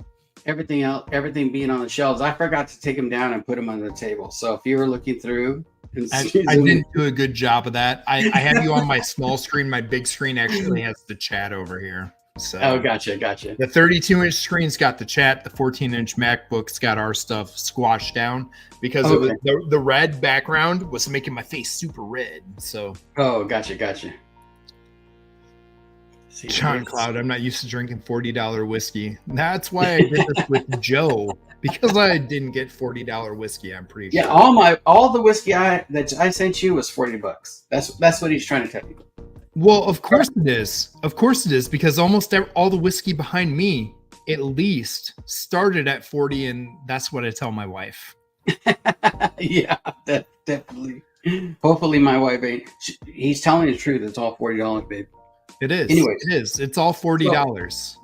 everything else, everything being on the shelves. I forgot to take them down and put them on the table. So if you were looking through, I didn't do a good job of that. I have you on my small screen. My big screen actually has the chat over here. So oh, gotcha. The 32-inch screen's got the chat. The 14-inch MacBook's got our stuff squashed down because it was, the red background was making my face super red. So oh, gotcha. See, John Cloud, I'm not used to drinking $40 whiskey. That's why I did this with Joe, because I didn't get $40 whiskey. I'm pretty sure. Yeah, all the whiskey that I sent you was $40. That's what he's trying to tell you. Well, of course it is. Of course it is, because almost all the whiskey behind me, at least, started at 40, and that's what I tell my wife. Yeah, definitely. Hopefully, my wife ain't. He's telling the truth. It's all $40, babe. It is. Anyways, it is. It's all $40.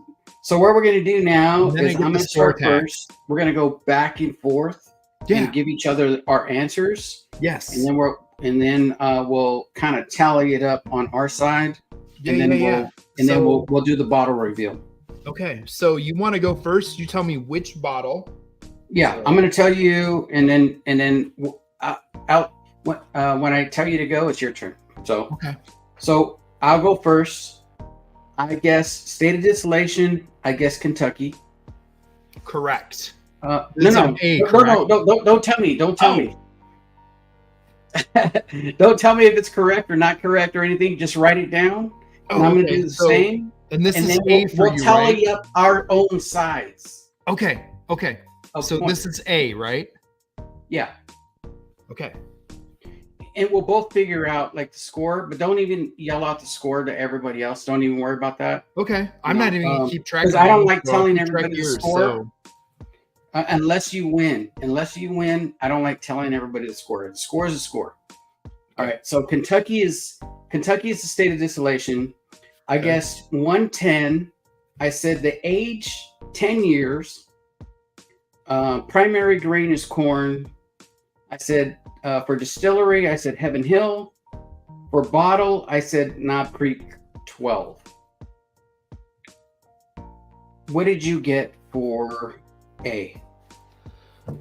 So what we're going to do now is I'm going to start tag. first. We're going to go back and forth and give each other our answers. Yes. And then we'll kind of tally it up on our side. Then we'll do the bottle reveal. Okay. So you want to go first? You tell me which bottle. Yeah, I'm going to tell you, and then when I tell you to go, it's your turn. So okay. So I'll go first. I guess State of Distillation. I guess Kentucky. Correct. No. Don't tell me. Don't tell me. Don't tell me if it's correct or not correct or anything. Just write it down. And I'm going to do the same. And this is then A for we'll you, tally right? up our own sides. Okay. So this is A, right? Yeah. Okay. And we'll both figure out like the score, but don't even yell out the score to everybody else. Don't even worry about that. Okay. I'm not even going to keep track. Because I don't like telling everybody the score. So. Unless you win. I don't like telling everybody the score. The score is a score. All right. So Kentucky is the State of Distillation. I guess 110. I said the age 10 years. Primary grain is corn. I said for distillery, I said Heaven Hill. For bottle, I said Knob Creek 12. What did you get for A?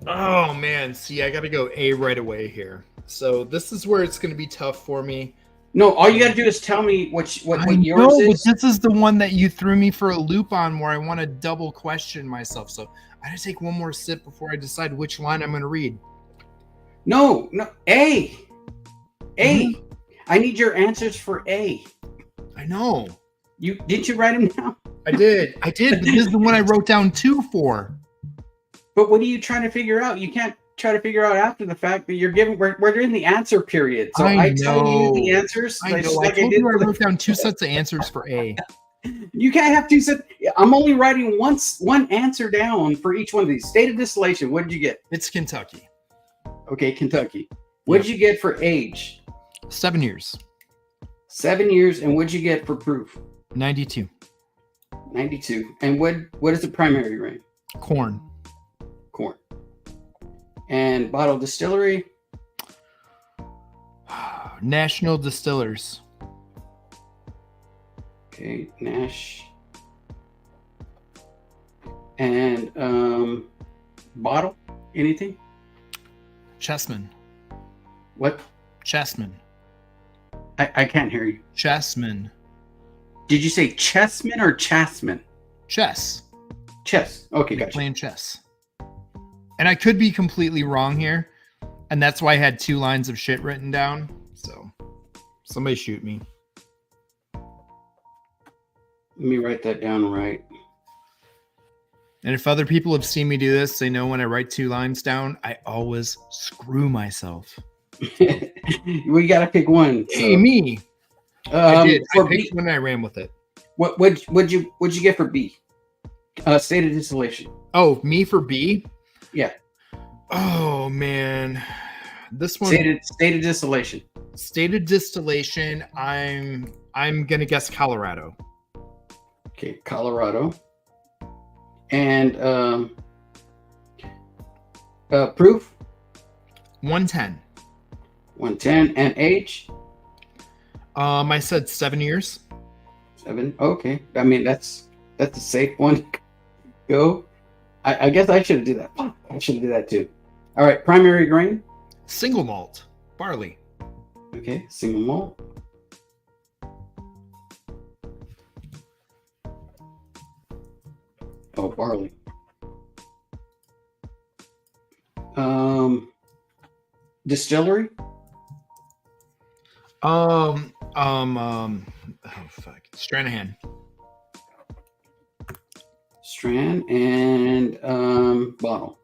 Oh man, see, I got to go A right away here. So this is where it's going to be tough for me. No, all you got to do is tell me what yours But is. this is the one that you threw me for a loop on, where I want to double question myself. So I got to take one more sip before I decide which line I'm going to read. No, A. A. Mhm. I need your answers for A. I know. Did you write them down? I did, but this is the one I wrote down 2 for. But what are you trying to figure out? You can't try to figure out after the fact that you're giving. We're in the answer period, so I tell you the answers. I know. I told you I wrote down 2 sets of answers for A. You can't have 2 sets. I'm only writing one answer down for each one of these. State of distillation. What did you get? It's Kentucky. Okay, Kentucky. What did you get for age? 7 years. 7 years. And what did you get for proof? 92. 92. And what is the primary grain? Corn. And bottle distillery? National Distillers. Okay, Nash. And bottle? Anything? Chessman. What? Chessman. I can't hear you. Chessman. Did you say Chessman or Chasman? Chess. Chess. Okay, gotcha. Playing chess. And I could be completely wrong here. And that's why I had 2 lines of shit written down. So somebody shoot me. Let me write that down right. And if other people have seen me do this, they know when I write 2 lines down, I always screw myself. We got to pick one. So. Hey, me. I did. For I picked B, one and I ran with it. What'd you get for B? State of distillation. Oh, me for B? Yeah. Oh man, this one. State of distillation. State of distillation. I'm gonna guess Colorado. Okay, Colorado. And proof. 110. 110 and age. I said 7 years. 7. Okay. I mean that's a safe one. Go. I guess I should have did that. I should have did that too. All right. Primary grain. Single malt. Barley. Okay. Single malt. Oh, barley. Distillery. Oh fuck. Stranahan. Strand and bottle.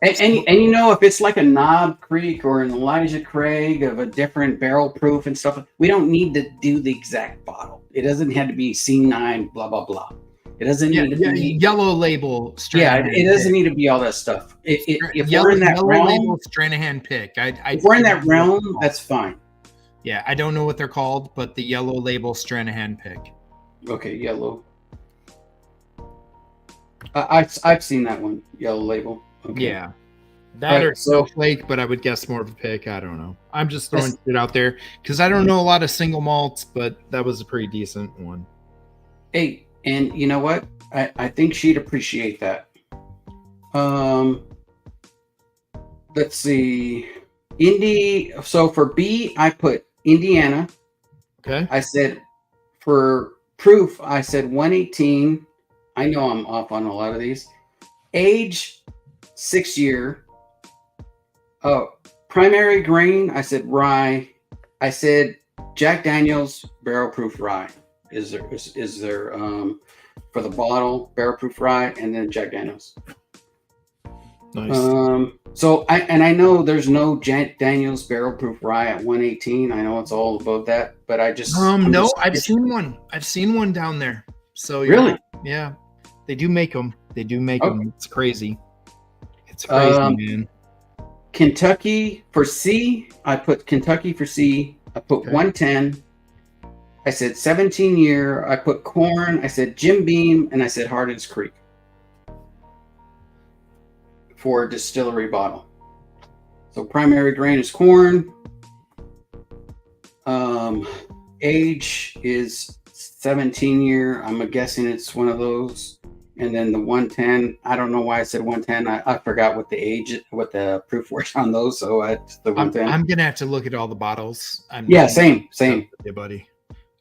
And you know, if it's like a Knob Creek or an Elijah Craig of a different barrel proof and stuff, we don't need to do the exact bottle. It doesn't have to be C9, blah, blah, blah. It doesn't need to be yellow label. Stranahan it doesn't need to be all that stuff. If we're in that yellow realm, label Stranahan pick. If we're in that realm, that's fine. Yeah, I don't know what they're called, but the yellow label Stranahan pick. Okay, yellow. I've seen that one, yellow label. Okay. Yeah. That or Snowflake, but I would guess more of a pick. I don't know. I'm just throwing it out there because I don't know a lot of single malts, but that was a pretty decent one. Hey, and you know what? I think she'd appreciate that. Let's see. So for B, I put Indiana. Okay. I said for proof, I said 118. I know I'm off on a lot of these. Age, 6 year. Primary grain, I said rye. I said Jack Daniel's barrel proof rye. Is there for the bottle barrel proof rye and then Jack Daniel's. Nice. So I know there's no Jack Daniel's barrel proof rye at 118. I know it's all above that, but I just I've seen one. I've seen one down there. So really, yeah, they do make them. Them. It's crazy. It's crazy, man. Kentucky for C. I put Kentucky for C. I put 110. I said 17 year. I put corn. I said Jim Beam, and I said Hardin's Creek. for a distillery bottle. So primary grain is corn. Age is 17 year. I'm guessing it's one of those. And then the 110, I don't know why I said 110. I forgot what the age, what the proof was on those. So the 110. I'm gonna have to look at all the bottles. Same. Yeah, buddy.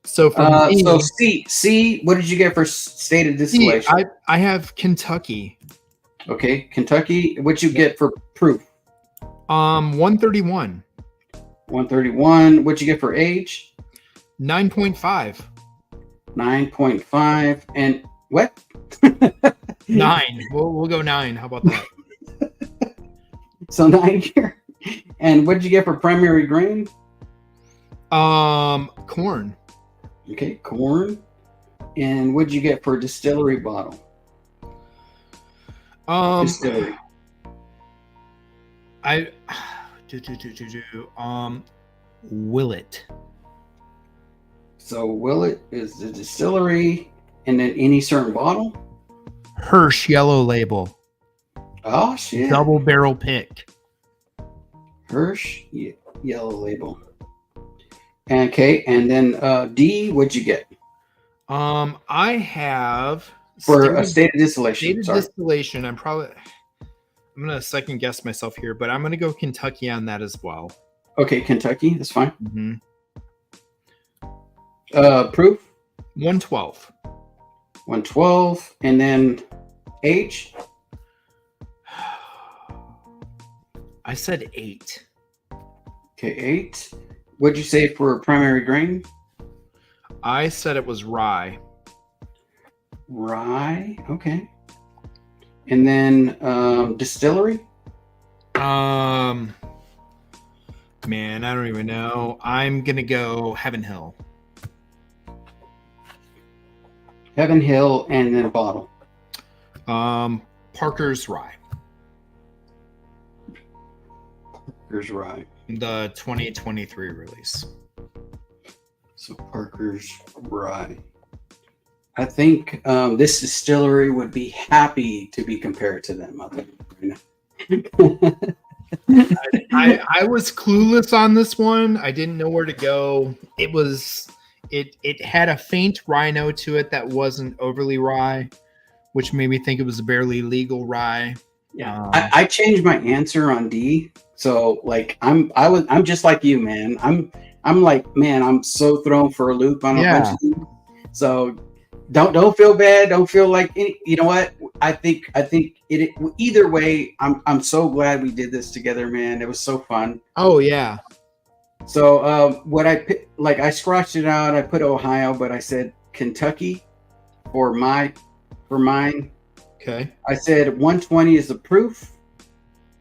So so C, what did you get for stated distillation? I have Kentucky. Okay, Kentucky. What'd you get for proof? 131. 131. What'd you get for age? 9.5. 9.5. And what? 9. We'll go 9. How about that? So 9 here. And what did you get for primary grain? Corn. Okay, corn. And what did you get for a distillery bottle? Distillery. Willet. So Willet is the distillery, and then any certain bottle? Hirsch Yellow Label. Oh shit. Double barrel pick. Hirsch Yellow Label. Okay, and then D, what'd you get? I have for a stated distillation. Distillation. I'm gonna second guess myself here, but I'm gonna go Kentucky on that as well. Okay, Kentucky, that's fine. Mm-hmm. Proof? 112. 112, and then age? I said 8. Okay, 8. What'd you say for primary grain? I said it was rye. Rye, okay. And then distillery? Man, I don't even know. I'm gonna go Heaven Hill. Heaven Hill, and then a bottle. Parker's Rye. Parker's Rye. The 2023 release. So Parker's Rye. I think this distillery would be happy to be compared to them. I was clueless on this one. I didn't know where to go. It had a faint rye note to it that wasn't overly rye, which made me think it was a barely legal rye. Yeah, I changed my answer on D. So like I'm just like you, man. I'm like, man, I'm so thrown for a loop on a bunch of things. So don't feel bad. Don't feel like you know what? I think it either way. I'm so glad we did this together, man. It was so fun. Oh yeah. So what I scratched it out. I put Ohio, but I said Kentucky for mine. Okay. I said 120 is the proof.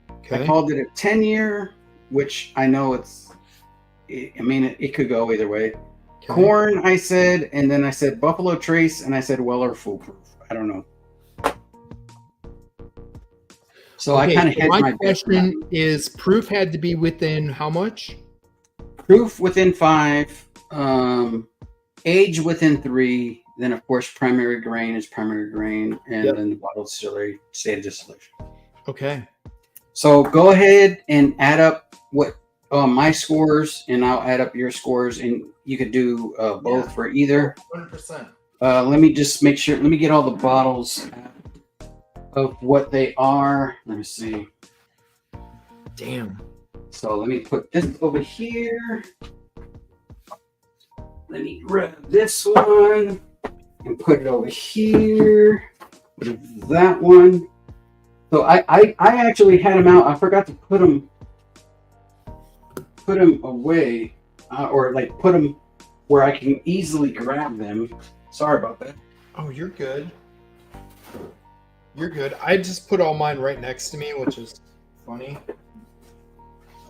Okay. I called it a 10-year, which I know it could go either way. Okay. Corn, I said, and then I said Buffalo Trace, and I said Weller Foolproof. I don't know. So I kind of had my question is: proof had to be within how much? Proof within 5, age within 3. Then of course primary grain is primary grain, and then the bottle distillery stated distillation. Okay. So go ahead and add up what my scores, and I'll add up your scores, and you could do both for either. 100%. Let me just make sure. Let me get all the bottles of what they are. Let me see. Damn. So let me put this over here. Let me grab this one and put it over here. That one. So I actually had them out. I forgot to put them away, or like put them where I can easily grab them. Sorry about that. Oh, you're good. You're good. I just put all mine right next to me, which is funny.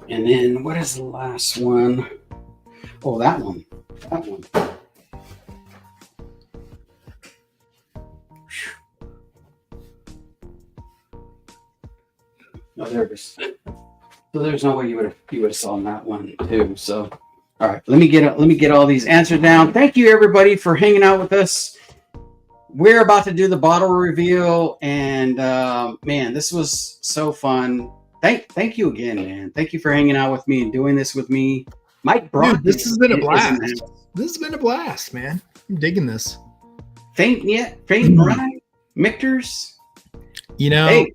And then what is the last one? Oh, that one. That one. Oh, there it is. So there's no way you would have saw that one too. So, all right, let me get all these answers down. Thank you everybody for hanging out with us. we're about to do the bottle reveal, and man, this was so fun. Thank you again, man. Thank you for hanging out with me and doing this with me. Mike Brock. Dude, this has been a blast. This has been a blast, man. I'm digging this. Faint right? Michters? You know, hey,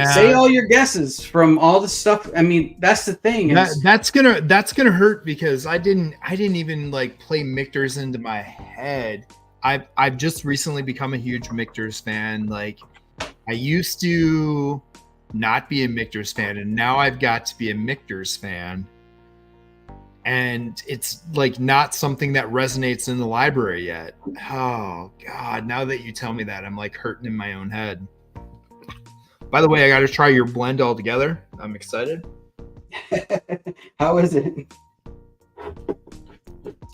say all your guesses from all the stuff. I mean, that's the thing. That's gonna hurt because I didn't even like play Michters into my head. I've just recently become a huge Michters fan. Like, I used to not be a Michters fan, and now I've got to be a Michters fan. And it's like not something that resonates in the library yet. Oh God! Now that you tell me that, I'm like hurting in my own head. By the way, I got to try your blend all together. I'm excited. How is it?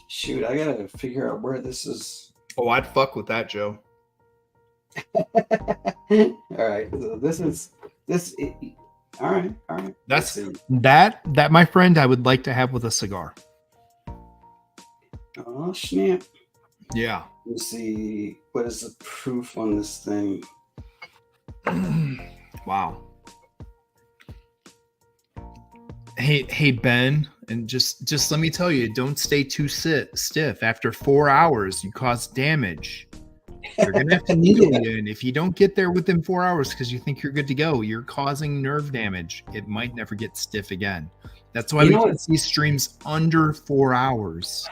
Shoot, I gotta figure out where this is. Oh, I'd fuck with that, Joe. All right, so this. All right. That's that, my friend. I would like to have with a cigar. Oh snap! Yeah. Let me see. What is the proof on this thing? Wow. Hey Ben, and just let me tell you, don't stay too stiff. After 4 hours, you cause damage. You're gonna have to needle you in. If you don't get there within 4 hours because you think you're good to go, you're causing nerve damage. It might never get stiff again. That's why we can see streams under 4 hours.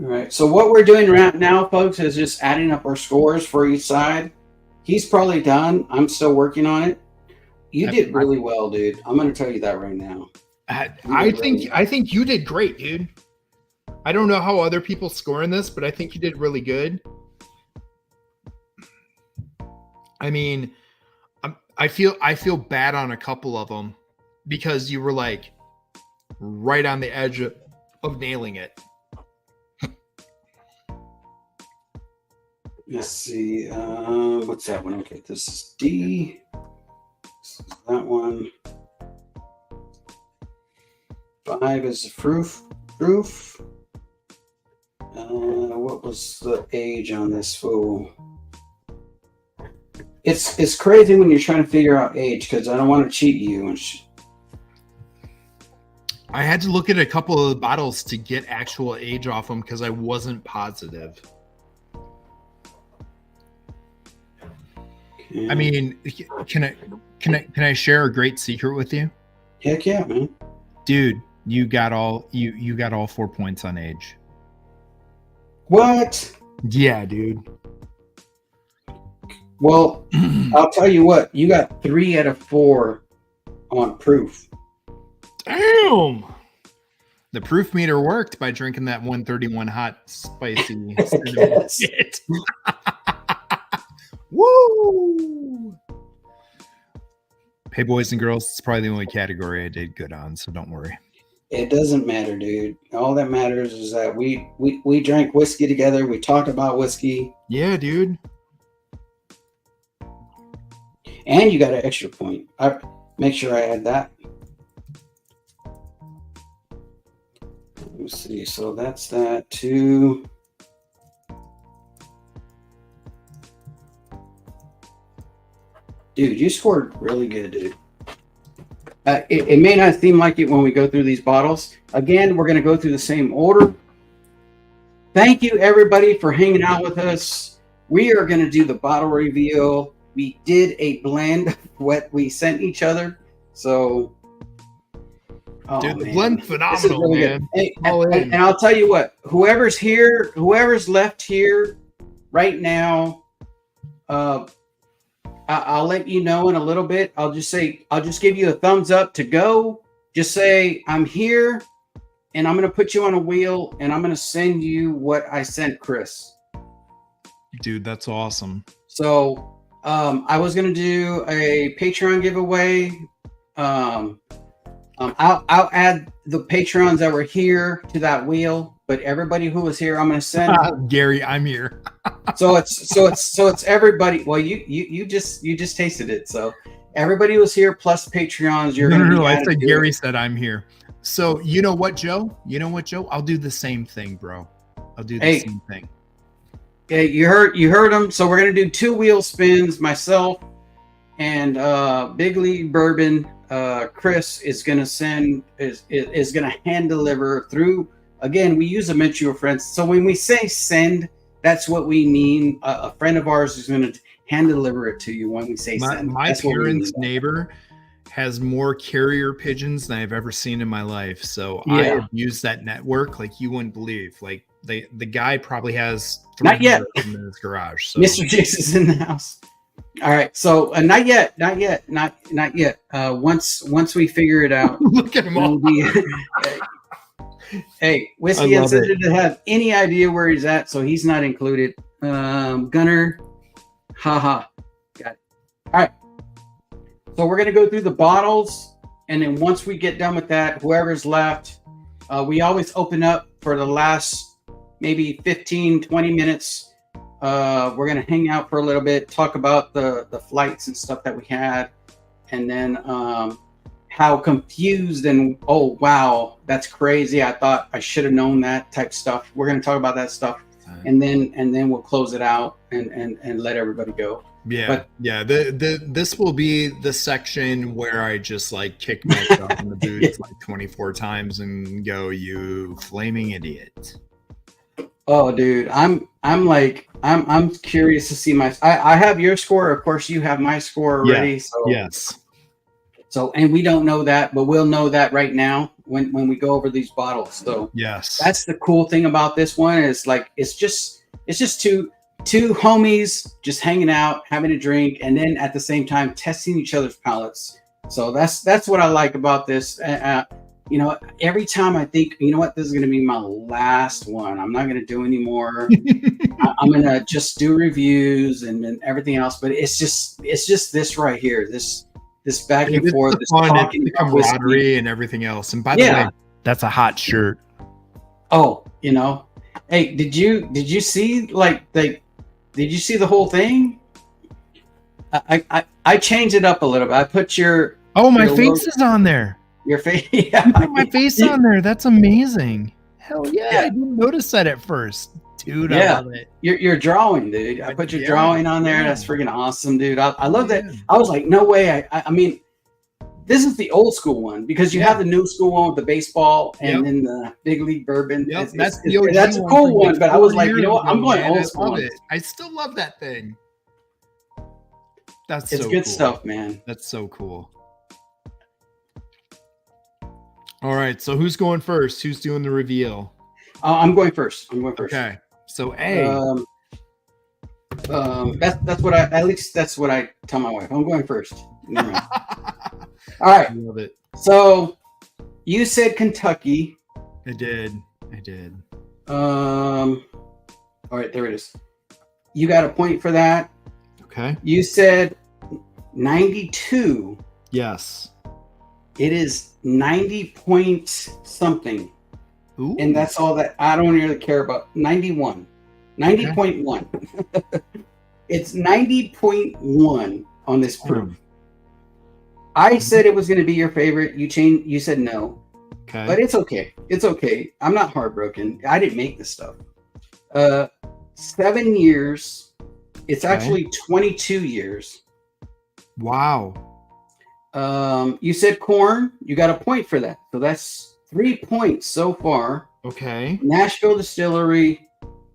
All right. So what we're doing right now, folks, is just adding up our scores for each side. He's probably done. I'm still working on it. You did really well, dude. I'm going to tell you that right now. I think you did great, dude. I don't know how other people score in this, but I think you did really good. I mean, I feel bad on a couple of them because you were like right on the edge of nailing it. Let's see. What's that one? Okay, this is D. This is that one. 5 is proof. What was the age on this fool? It's crazy when you're trying to figure out age because I don't want to cheat you. And I had to look at a couple of the bottles to get actual age off them because I wasn't positive. Okay. I mean, can I share a great secret with you? Heck yeah, man. Dude, you got all 4 points on age. What? Yeah, dude. Well, I'll tell you what. You got 3 out of 4 on proof. Damn. The proof meter worked by drinking that 131 hot spicy shit. Woo! Hey, boys and girls, it's probably the only category I did good on, so don't worry. It doesn't matter, dude. All that matters is that we drank whiskey together. We talked about whiskey. Yeah, dude. And you got an extra point. I make sure I add that. Let me see. So that's that 2. Dude, you scored really good, dude. It may not seem like it when we go through these bottles. Again, we're going to go through the same order. Thank you, everybody, for hanging out with us. We are going to do the bottle reveal. We did a blend of what we sent each other. So, dude, the blend phenomenal, really man. And I'll tell you what, whoever's left here right now, I'll let you know in a little bit. I'll just give you a thumbs up to go. Just say, I'm here, and I'm going to put you on a wheel, and I'm going to send you what I sent Chris. Dude, that's awesome. So I was going to do a Patreon giveaway. I'll add the Patreons that were here to that wheel, but everybody who was here, I'm going to send. Gary, I'm here. So it's everybody. Well, you just tasted it. So everybody was here plus Patreons. No. I said Gary said I'm here. So you know what, Joe? I'll do the same thing, bro. I'll do the Hey. same thing. Okay, you heard him. So we're gonna do 2-wheel spins. Myself and Big League Bourbon. Chris is gonna is gonna hand deliver through. Again, we use a mutual friend. So when we say send, that's what we mean. A friend of ours is gonna hand deliver it to you when we say send. My That's what we parents' mean. neighbor has more carrier pigeons than I've ever seen in my life. So I Yeah. have used that network like you wouldn't believe. Like the guy probably has Not yet. 300 of them in his garage. So. Mr. Jix is in the house. All right, so not yet. Once we figure it out, Look at him all. Hey, Whiskey Uncensored to have any idea where he's at, so he's not included. Gunner, haha, got it. All right, so we're gonna go through the bottles, and then once we get done with that, whoever's left, we always open up for the last maybe 15-20 minutes. We're gonna hang out for a little bit, talk about the flights and stuff that we had, and then how confused and oh wow, that's crazy. I thought I should have known that type stuff. We're gonna talk about that stuff, and then we'll close it out and let everybody go. Yeah, but this will be the section where I just like kick myself in the boots like 24 times and go, "You flaming idiot." Oh, dude, I'm curious to see I have your score. Of course, you have my score already. Yes. So yes. So, and we don't know that, but we'll know that right now when we go over these bottles. So yes, that's the cool thing about this one is like it's just two homies just hanging out, having a drink, and then at the same time testing each other's palates. So that's what I like about this. You know, every time I think, you know what, this is going to be my last one. I'm not going to do any more. I'm going to just do reviews and then everything else. But it's just this right here. This back and forth, this talking, the camaraderie and everything else. And by the way, that's a hot shirt. Oh, you know, hey, did you see did you see the whole thing? I changed it up a little bit. I put your my face is on there. Your face, yeah. You put my face on there. That's amazing. Hell yeah! I didn't notice that at first, dude. Yeah. I love it. Your drawing, dude. I put your drawing on there. That's freaking awesome, dude. I love that. I was like, no way. I mean, this is the old school one because you have the new school one with the baseball and then the Big League Bourbon. Yep. That's a cool one, but I was like, you know what? I'm going old school. I still love that thing. It's so good stuff, man. That's so cool. All right, so who's going first? Who's doing the reveal? I'm going first. Okay, so that's what that's what I tell my wife. I'm going first. All right. I love it. So you said Kentucky. I did. All right, there it is. You got a point for that. Okay. You said 92. Yes. It is 90 point something. Ooh. And that's all that I don't really care about. 90.1. It's 90.1 on this proof. I said it was going to be your favorite. You said no. Okay. But it's okay. It's okay. I'm not heartbroken. I didn't make this stuff. 7 years. It's actually 22 years. Wow. You said corn. You got a point for that. So that's 3 points so far. Okay. Nashville Distillery,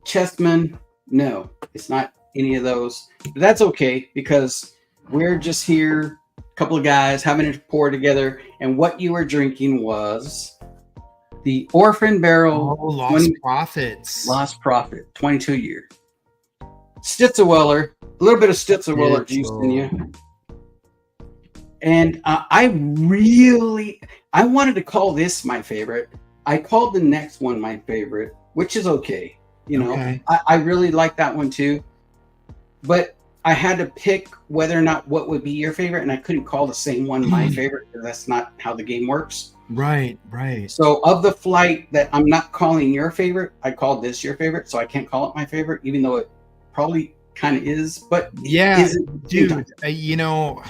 Chessman. No, it's not any of those. But that's okay because we're just here, a couple of guys having a pour together. And what you were drinking was the Orphan Barrel. Oh, Lost Profits. Lost Profit, 22 year. Stitzelweller, a little bit of Stitzelweller juice in you. And I wanted to call this my favorite. I called the next one my favorite, which is okay. You know, I really like that one too. But I had to pick whether or not what would be your favorite, and I couldn't call the same one my favorite because that's not how the game works. Right. So of the flight that I'm not calling your favorite, I called this your favorite, so I can't call it my favorite, even though it probably kind of is. But yeah, dude, you know.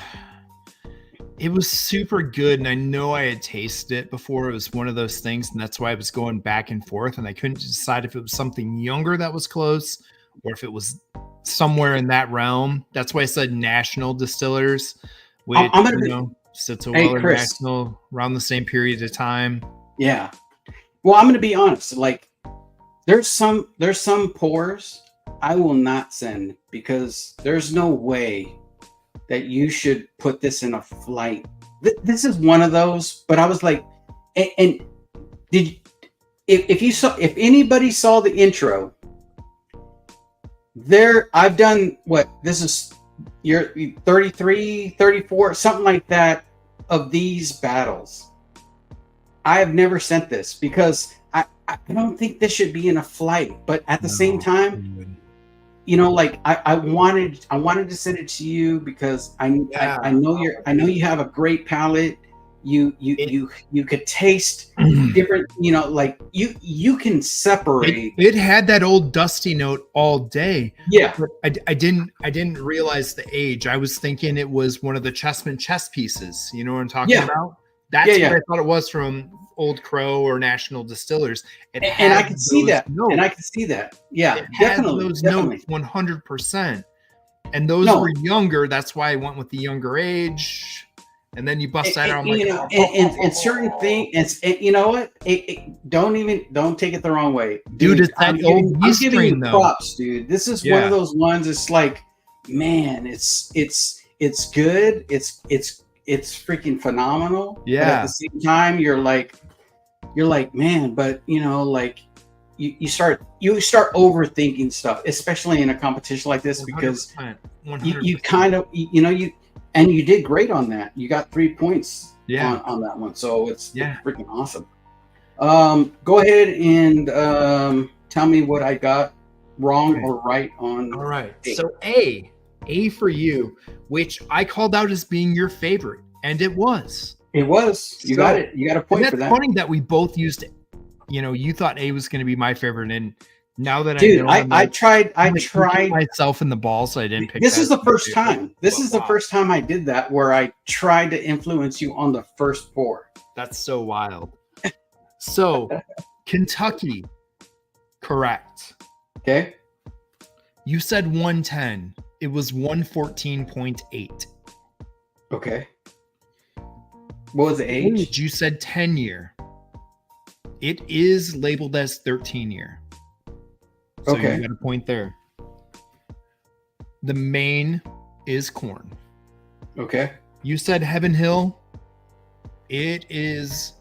It was super good, and I know I had tasted it before. It was one of those things, and that's why I was going back and forth, and I couldn't decide if it was something younger that was close or if it was somewhere in that realm. That's why I said National Distillers, which, I'm gonna be. sits a Hey, Weller Chris. National around the same period of time. Yeah. Well, I'm gonna be honest. Like, there's some pours I will not send because there's no way that you should put this in a flight. This is one of those. But I was like, and did if anybody saw the intro, I've done what, this is your 33, 34, something like that of these battles. I have never sent this because I don't think this should be in a flight, but at the same time, like I wanted to send it to you because I know you have a great palate. You could taste different, like you can separate. It had that old dusty note all day. Yeah. But I didn't realize the age. I was thinking it was one of the Chessman chess pieces. You know what I'm talking about? That's what I thought it was from Old Crow or National Distillers. And I can see that. Notes. And I can see that. Yeah, it definitely. Those definitely. notes 100%. And those were younger. That's why I went with the younger age. And then you bust that out. And certain things, and you know what? Don't take it the wrong way, dude. It's that old I'm giving you props, dude. This is one of those ones. It's like, man, it's good. It's freaking phenomenal. Yeah. But at the same time, you're like, man, but like you start overthinking stuff, especially in a competition like this, 100%. Because 100%. you kind of and you did great on that. You got 3 points on that one, so it's freaking awesome. Go ahead and tell me what I got wrong or right on. All right. So A for you, which I called out as being your favorite, and it was. It was. You got it. You got a point for that. It's funny that we both used it. You thought A was going to be my favorite, and now that I tried myself in the ball, so I didn't pick. This is the first time. This is the first time I did that, where I tried to influence you on the first pour. That's so wild. So, Kentucky, correct. Okay. You said 110. It was 114.8. Okay. What was the age? You said 10 year. It is labeled as 13 year. So you got a point there. The main is corn. Okay. You said Heaven Hill. It is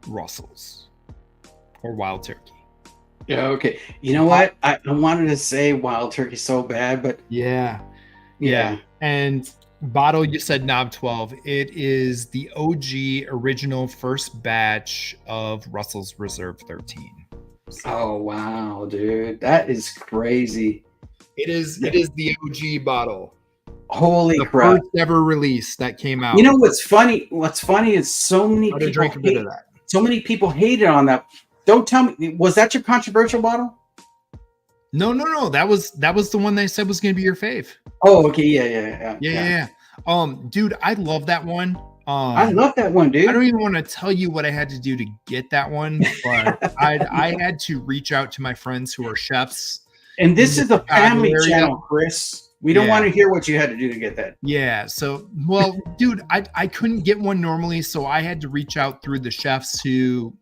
Russell's or Wild Turkey. Yeah. Okay. You know what? I wanted to say Wild Turkey so bad, but yeah. And bottle, you said Knob 12. It is the OG original first batch of Russell's Reserve 13. Oh wow, dude, that is crazy. It is the OG bottle. Holy crap! First ever release that came out. You know what's funny? What's funny is so many people drink a bit of that. So many people hated on that. Don't tell me, was that your controversial bottle? No. That was the one they said was going to be your fave. Oh, okay, yeah. Dude, I love that one. I love that one, dude. I don't even want to tell you what I had to do to get that one, but I had to reach out to my friends who are chefs. And this is the family channel, Chris. We don't want to hear what you had to do to get that. Yeah. So, well, dude, I couldn't get one normally, so I had to reach out through the chefs who,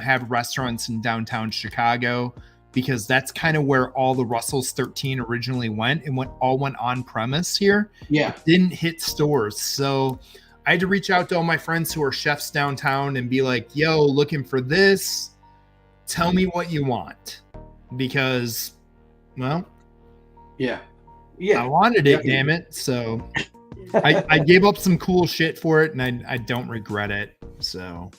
have restaurants in downtown Chicago, because that's kind of where all the Russell's 13 originally went, and all went on premise here. Yeah. It didn't hit stores. So I had to reach out to all my friends who are chefs downtown and be like, yo, looking for this. Tell me what you want. Because, well. Yeah. I wanted it, damn it. So I gave up some cool shit for it, and I don't regret it. So,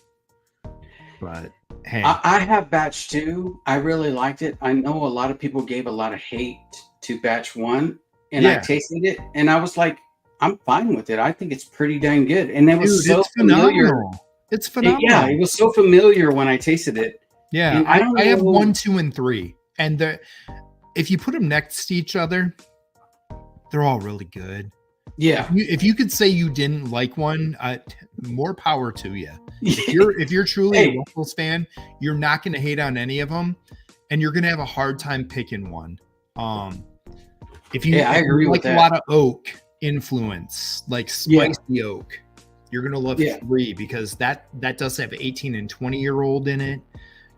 but hey. I have batch 2. I really liked it. I know a lot of people gave a lot of hate to batch 1, and I tasted it, and I was like, I'm fine with it. I think it's pretty dang good. And it was so familiar. It's phenomenal. Yeah, it was so familiar when I tasted it. Yeah, and I have 1, 2, and 3. And if you put them next to each other, they're all really good. Yeah. If you could say you didn't like one, more power to you. If you're truly a Russell's fan, you're not going to hate on any of them, and you're going to have a hard time picking one. If you like a lot of oak influence, like spicy oak, you're going to love 3 because that does have 18 and 20-year-old in it.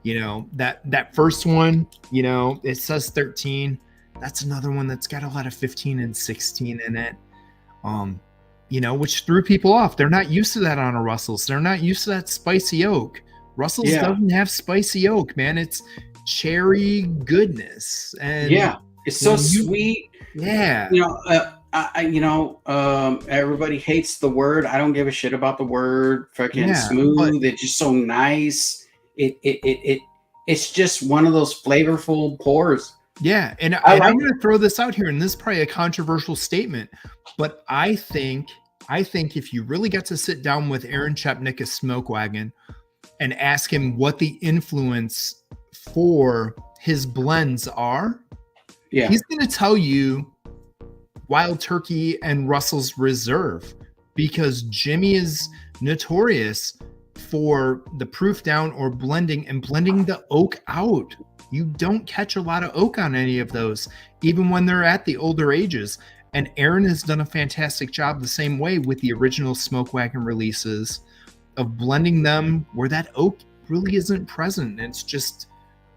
You know, that first one, you know, it says 13. That's another one that's got a lot of 15 and 16 in it. You know, which threw people off. They're not used to that on a Russell's. They're not used to that spicy oak. Russell's doesn't have spicy oak, man. It's cherry goodness. And it's so sweet. Yeah. You know, everybody hates the word. I don't give a shit about the word. Fucking smooth. It's just so nice. It's just one of those flavorful pours. Yeah, and I'm going to throw this out here, and this is probably a controversial statement, but I think if you really got to sit down with Aaron Chepnick of Smoke Wagon and ask him what the influence for his blends are, he's going to tell you Wild Turkey and Russell's Reserve, because Jimmy is notorious for the proof down or blending the oak out. You don't catch a lot of oak on any of those, even when they're at the older ages. And Aaron has done a fantastic job the same way with the original Smoke Wagon releases of blending them where that oak really isn't present. It's just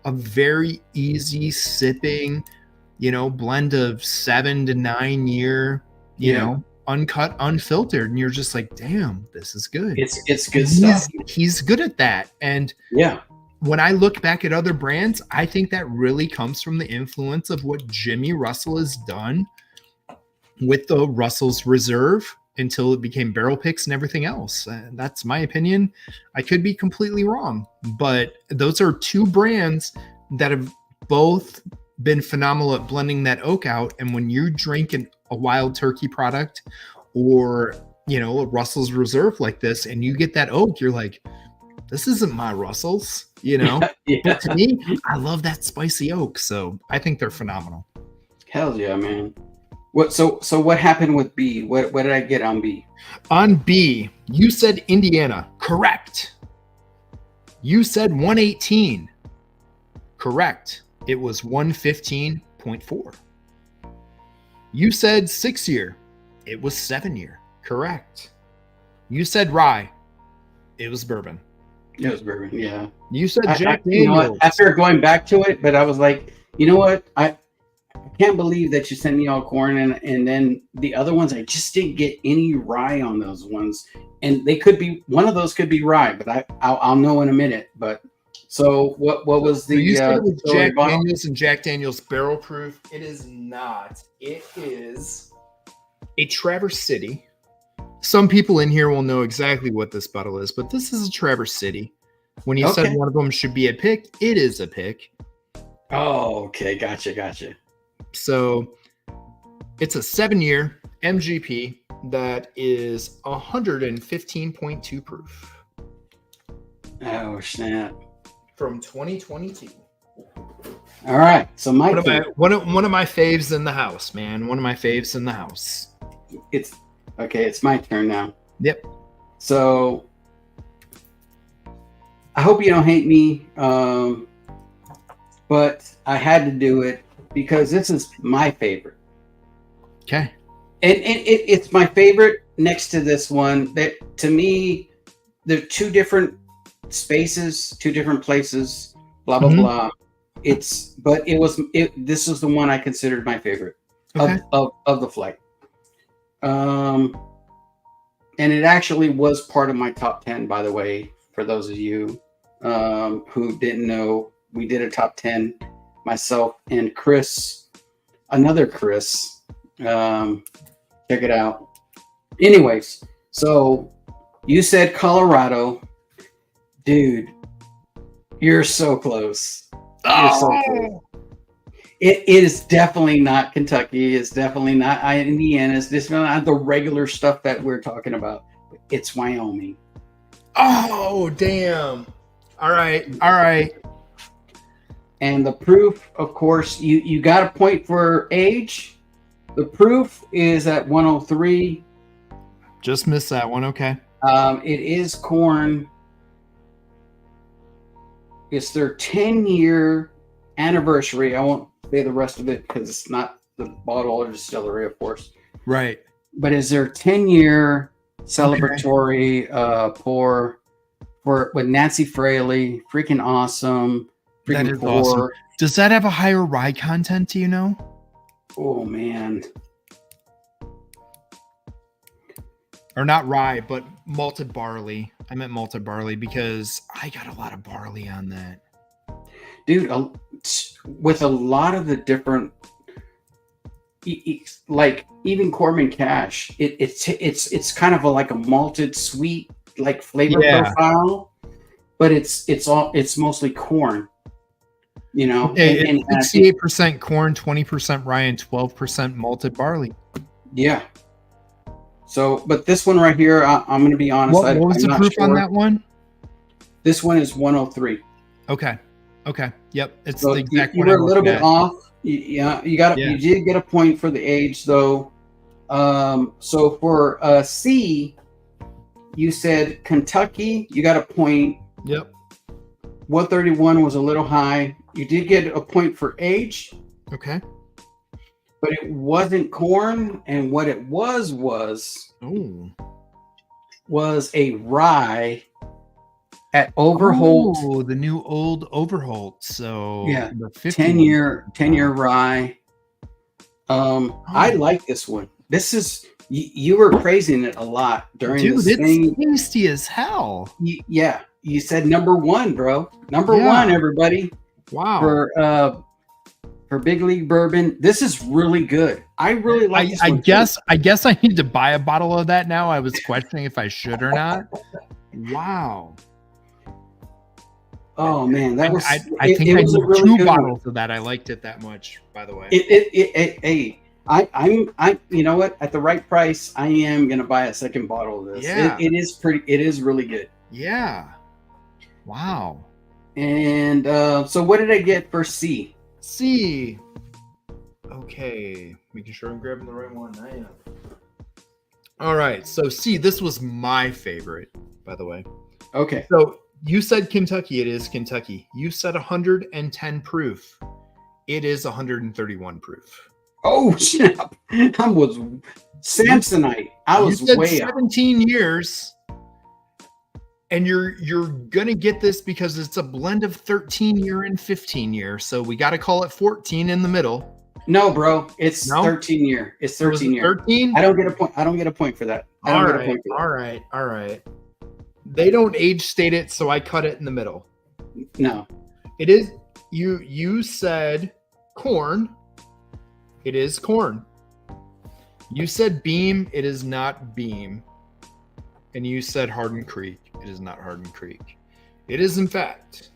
a very easy sipping, you know, blend of 7 to 9 year, you know, uncut, unfiltered. And you're just like, damn, this is good. It's good stuff. He's good at that. And when I look back at other brands, I think that really comes from the influence of what Jimmy Russell has done with the Russell's Reserve until it became Barrel Picks and everything else. That's my opinion. I could be completely wrong, but those are 2 brands that have both been phenomenal at blending that oak out. And when you're drinking a Wild Turkey product or, you know, a Russell's Reserve like this, and you get that oak, you're like, this isn't my Russell's, you know. But to me, I love that spicy oak, so I think they're phenomenal. Hell yeah, man. So what happened with B? What did I get on B? On B, you said Indiana. Correct. You said 118. Correct. It was 115.4. You said 6 year. It was 7 year. Correct. You said rye. It was bourbon. It was bourbon, yeah. You said Jack Daniels. You know what? After going back to it, but I was like, you know what? I can't believe that you sent me all corn, and then the other ones, I just didn't get any rye on those ones. And they could be, one of those could be rye, but I'll know in a minute. But so what was the you said it was Jack Daniels and Jack Daniels Barrel Proof? It is not. It is a Traverse City. Some people in here will know exactly what this bottle is, but this is a Traverse City. When you said one of them should be a pick, it is a pick. Oh, okay. Gotcha. So it's a 7-year MGP that is 115.2 proof. Oh, snap. From 2022. All right. So one of my faves in the house, man. One of my faves in the house. It's my turn now. Yep. So I hope you don't hate me, but I had to do it because this is my favorite. Okay. And it's my favorite next to this one. That to me, they're 2 different spaces, 2 different places, blah, blah, blah. This was the one I considered my favorite of the flight. And it actually was part of my top 10, by the way, for those of you who didn't know. We did a top 10, myself and Chris, another Chris. Check it out. Anyways, so you said Colorado. Dude, you're so close. You're so close. It is definitely not Kentucky. It's definitely not Indiana. It's definitely not the regular stuff that we're talking about. It's Wyoming. Oh, damn. All right. And the proof, of course, you got a point for age. The proof is at 103. Just missed that one. Okay. It is corn. It's their 10-year anniversary. I won't say the rest of it because it's not the bottle or distillery, of course. Right. But is their 10-year celebratory pour with Nancy Fraley. Freaking awesome. That is awesome. Does that have a higher rye content? Do you know? Oh man. Or not rye, but malted barley. I meant malted barley because I got a lot of barley on that. Dude, with a lot of the different, like even Corman Cash, it's kind of like a malted sweet like flavor profile, but it's mostly corn. You know, and 68% corn, 20% rye, and 12% malted barley. Yeah. So, but this one right here, I'm going to be honest. What was the proof on that one? This one is 103. Okay. Yep. It's so the exact you one. Were a little bit off. Yeah, you did get a point for the age though. So for C, you said Kentucky. You got a point. Yep. 131 was a little high. You did get a point for age. Okay. But it wasn't corn, and what it was a rye at Overholt. Oh, the new old Overholt. So yeah, 10-year rye. I like this one. This is you were praising it a lot during this thing. It's tasty as hell. Yeah, you said number one, bro. Number one, everybody. Wow. For Big League Bourbon, this is really good. I really like this one. I guess I need to buy a bottle of that now. I was questioning if I should or not. Wow. Oh man, that was. I think I need really 2 bottles of that. I liked it that much, by the way. Hey, I'm. You know what? At the right price, I am gonna buy a second bottle of this. Yeah. It is pretty. It is really good. Yeah. Wow. And so, what did I get for C? C. Okay, making sure I'm grabbing the right one. I am. All right, so C, this was my favorite, by the way. Okay. So you said Kentucky. It is Kentucky. You said 110 proof. It is 131 proof. Oh, shit. I was Samsonite. I was way 17 years. And you're gonna get this because it's a blend of 13-year and 15-year. So we got to call it 14 in the middle. No, bro, it's 13-year. It's 13-year. 13? I don't get a point. I don't get a point for that. All right. They don't age state it, so I cut it in the middle. No, it is. You said corn. It is corn. You said Beam. It is not Beam. And you said Hardin Creek. It is not Hardin Creek. It is, in fact.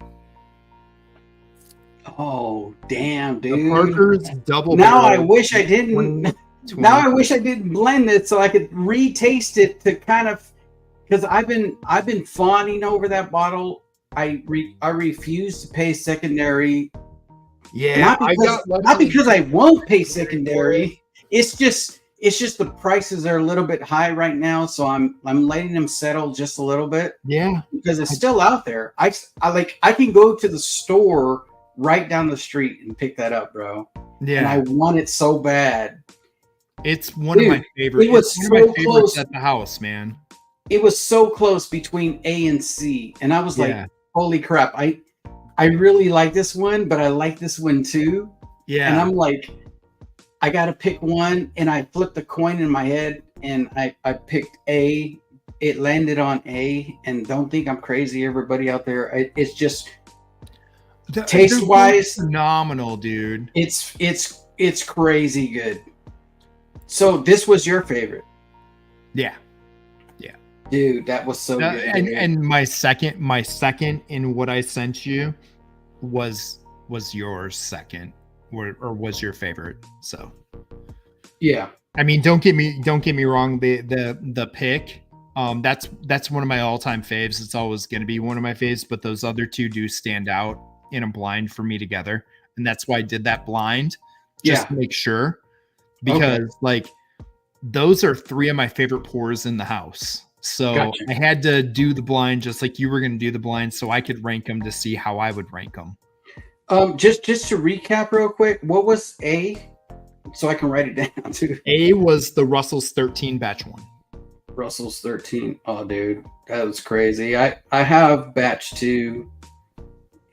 Oh, damn, dude. The Parker's double. Now I wish I didn't. Now I wish I didn't blend it so I could retaste it to kind of, because I've been fawning over that bottle. I refuse to pay secondary. Yeah, not because I won't pay secondary. It's just the prices are a little bit high right now, so I'm letting them settle just a little bit. Yeah, because it's still out there. I can go to the store right down the street and pick that up, bro. Yeah, and I want it so bad. It's one of my favorites. It was so close at the house, man. It was so close between A and C, and I was like, "Holy crap! I really like this one, but I like this one too." Yeah, and I'm like, I got to pick one, and I flipped the coin in my head, and I picked A. It landed on A, and don't think I'm crazy, everybody out there. It's just taste wise, phenomenal, dude. It's crazy good. So this was your favorite? Yeah, dude, that was so good. And my second in what I sent you was your second. Or was your favorite? So, yeah. I mean, don't get me wrong. The pick, that's one of my all-time faves. It's always going to be one of my faves. But those other two do stand out in a blind for me together, and that's why I did that blind just to make sure. because like those are 3 of my favorite pours in the house. So Gotcha. I had to do the blind just like you were going to do the blind, so I could rank them to see how I would rank them. Just to recap real quick, what was A? So I can write it down too. A was the Russell's 13 batch 1. Russell's 13. Oh, dude, that was crazy. I have batch 2,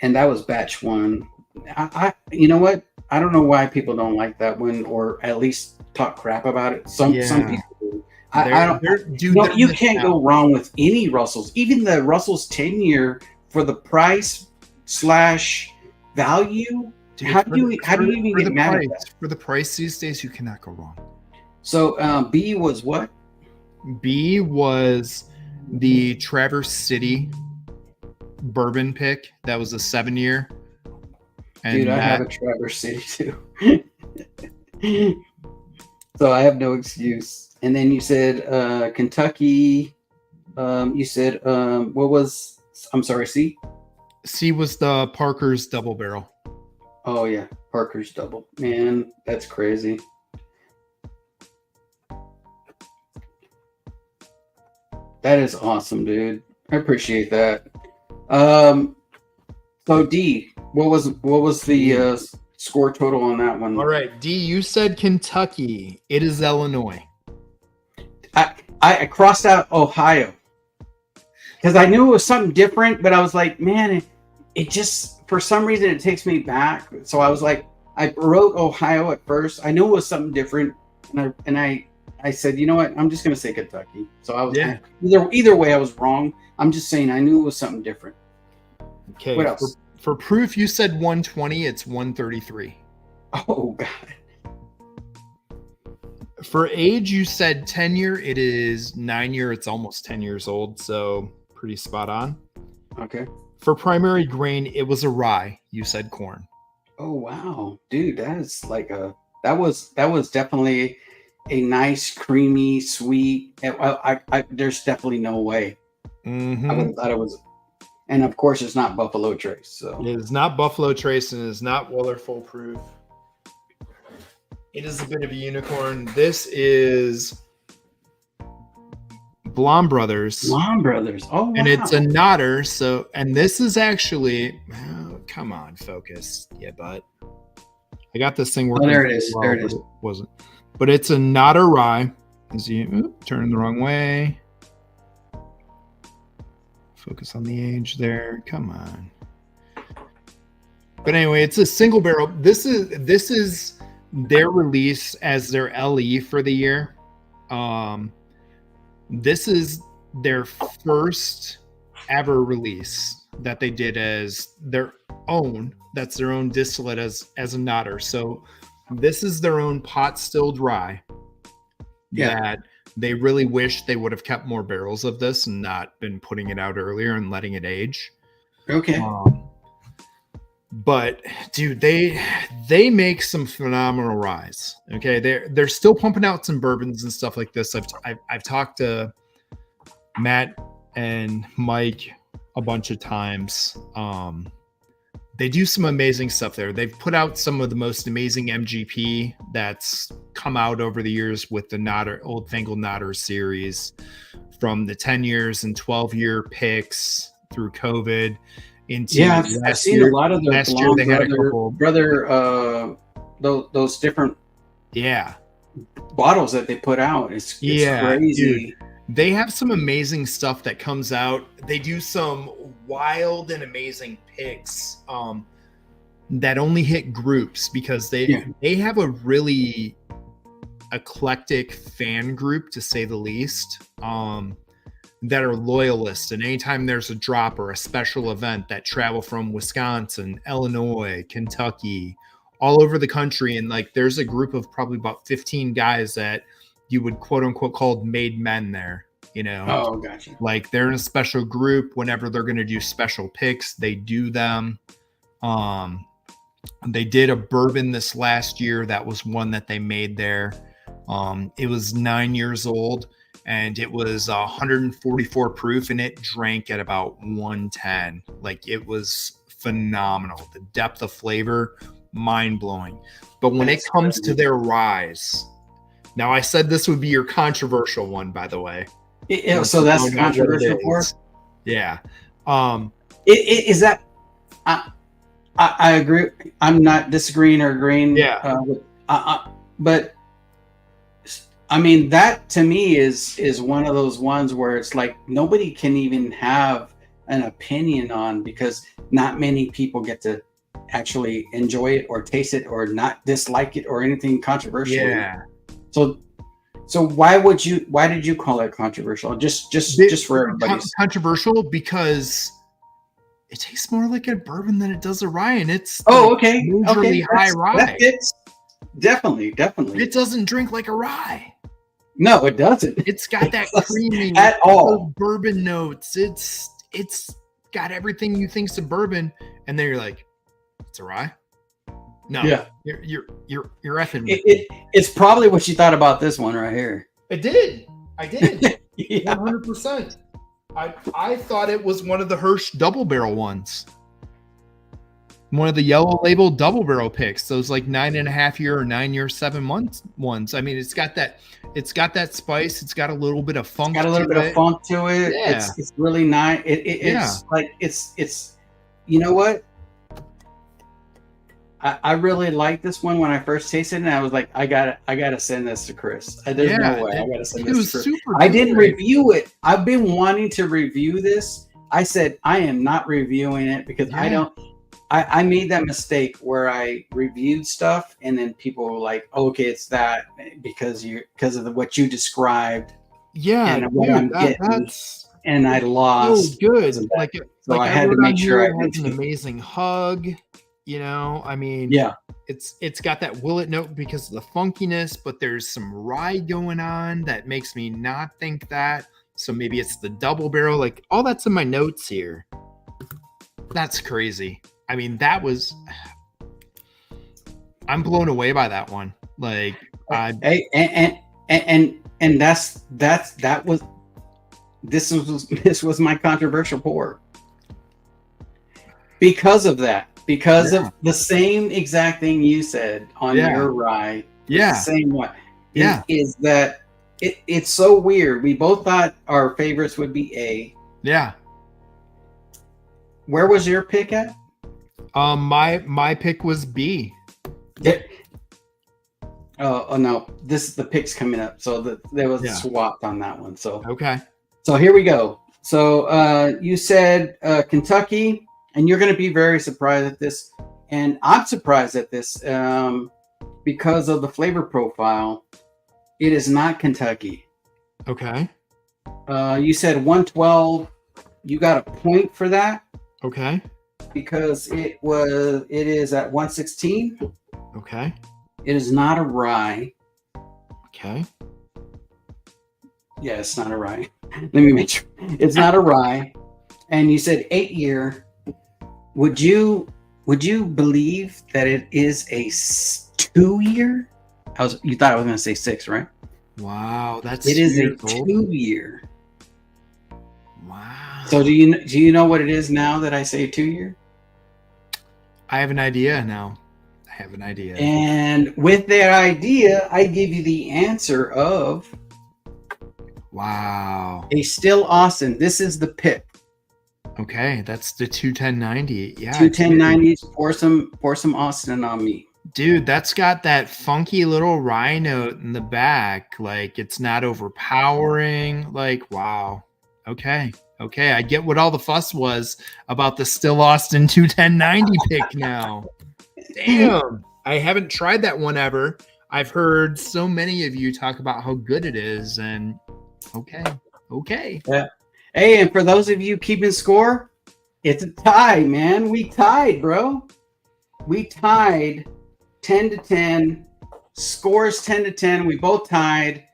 and that was batch 1. I you know what? I don't know why people don't like that one, or at least talk crap about it. Some people do. I don't. Dude, No, you can't go wrong with any Russells. Even the Russell's 10-year for the price / value. Dude, how do you even get mad at that? For the price these days, you cannot go wrong. So B was what? B was the Traverse City bourbon pick. That was a 7-year. Dude, I have a Traverse City too. So I have no excuse. And then you said Kentucky. You said what was? I'm sorry, C. C was the Parker's double barrel. Oh yeah, Parker's double. Man, that's crazy. That is awesome, dude. I appreciate that. So D, what was the score total on that one? All right, D, you said Kentucky. It is Illinois. I crossed out Ohio because I knew it was something different, but I was like, man, it just for some reason it takes me back. So I was like, I wrote Ohio at first. I knew it was something different, and I said, you know what? I'm just gonna say Kentucky. So I was either way, I was wrong. I'm just saying I knew it was something different. Okay. What else? For proof, you said 120. It's 133. Oh God. For age, you said 10-year. It is 9-year. It's almost 10 years old, so pretty spot on. Okay. For primary grain, it was a rye. You said corn. Oh wow, dude, that is like that was definitely a nice, creamy, sweet. There's definitely no way. Mm-hmm. I would have thought it was, and of course, it's not Buffalo Trace. So it is not Buffalo Trace, and it is not Weller Full Proof. It is a bit of a unicorn. This is Blom Brothers. Blom Brothers. Oh, wow. And it's a nodder. So, and this is actually, come on, focus. Yeah, but I got this thing working. Oh, there it is. There it is. It wasn't. But it's a nodder rye. As you turn the wrong way. Focus on the age there. Come on. But anyway, it's a single barrel. This is their release as their LE for the year. This is their first ever release that they did as their own. That's their own distillate as a nodder. So this is their own pot stilled rye. Yeah. That they really wish they would have kept more barrels of this and not been putting it out earlier and letting it age. Okay. But dude, they make some phenomenal ryes. Okay, they're still pumping out some bourbons and stuff like this. I've talked to Matt and Mike a bunch of times. They do some amazing stuff there. They've put out some of the most amazing MGP that's come out over the years with the Nodder, Old Fangled Nodder series, from the 10 years and 12-year picks through COVID. I've seen a lot of the last year they had a couple those different bottles that they put out. It's crazy. Dude, they have some amazing stuff that comes out. They do some wild and amazing picks that only hit groups because they have a really eclectic fan group, to say the least. That are loyalists, and anytime there's a drop or a special event, that travel from Wisconsin, Illinois, Kentucky, all over the country, and like there's a group of probably about 15 guys that you would quote unquote called made men there, you know. Oh, gotcha. Like they're in a special group. Whenever they're going to do special picks, they do them. They did a bourbon this last year. That was one that they made there. It was 9 years old. And it was 144 proof, and it drank at about 110. Like, it was phenomenal. The depth of flavor, mind blowing. But when it comes to their ryes, Now, I said this would be your controversial one, by the way. So that's the controversial part. Yeah. Is that? I agree. I'm not disagreeing or agreeing. Yeah. But I mean, that to me is one of those ones where it's like nobody can even have an opinion on, because not many people get to actually enjoy it or taste it or not dislike it or anything controversial. Yeah. So why did you call it controversial? Just for everybody. Controversial because it tastes more like a bourbon than it does a rye, and it's okay. High rye. It's definitely. It doesn't drink like a rye. No, it doesn't. It's got that creamy at all bourbon notes. It's got everything you think's a bourbon, and then you're like, it's a rye. No, yeah, you're effing. It's probably what you thought about this one right here. I did. Yeah. 100%. I thought it was one of the Hirsch double barrel ones. One of the yellow label double barrel picks. Those like 9.5 year or 9 year, 7 months ones. I mean, it's got that spice. It's got a little bit of funk. Got a little bit of funk to it. Yeah. It's really nice. It's like it's you know what? I really liked this one when I first tasted it, and I was like, I gotta send this to Chris. There's no way I gotta send this to Chris. I didn't review it. I've been wanting to review this. I said I am not reviewing it because I made that mistake where I reviewed stuff and then people were like, okay, it's that because of what you described. Yeah, and what I'm getting, and I lost. Oh, good. So I had to make sure it has an amazing hug. You know, I mean, yeah, it's got that willet note because of the funkiness, but there's some rye going on that makes me not think that. So maybe it's the double barrel, like all that's in my notes here. That's crazy. I mean, I'm blown away by that one. Like, this was my controversial pour because of that. Because of the same exact thing you said on your rye. Yeah. The same one. Is that it's so weird. We both thought our favorites would be A. Yeah. Where was your pick at? My pick was B. Oh no. The pick's coming up. So there was swapped on that one. So okay. So here we go. So you said Kentucky. And you're going to be very surprised at this. And I'm surprised at this because of the flavor profile. It is not Kentucky. Okay. You said 112. You got a point for that. Okay. Because it is at 116. Okay. It is not a rye. Okay. Yeah, it's not a rye. Let me make sure. It's not a rye. And you said 8 year. Would you believe that it is a 2 year? You thought I was going to say 6, right? Wow, it is a 2 year. Wow. So do you know what it is now that I say 2 year? I have an idea now. And with that idea, I give you the answer of wow. A Still Austin. This is the pick. Okay, that's the 21090. Yeah, 21090s. Pour some Austin on me, dude. That's got that funky little rye note in the back. Like it's not overpowering. Like wow. Okay. I get what all the fuss was about the Still Austin 21090 pick now. Damn, I haven't tried that one ever. I've heard so many of you talk about how good it is, and okay. Yeah. Hey, and for those of you keeping score, it's a tie, man. We tied, bro. We tied 10-10. Scores 10-10. We both tied.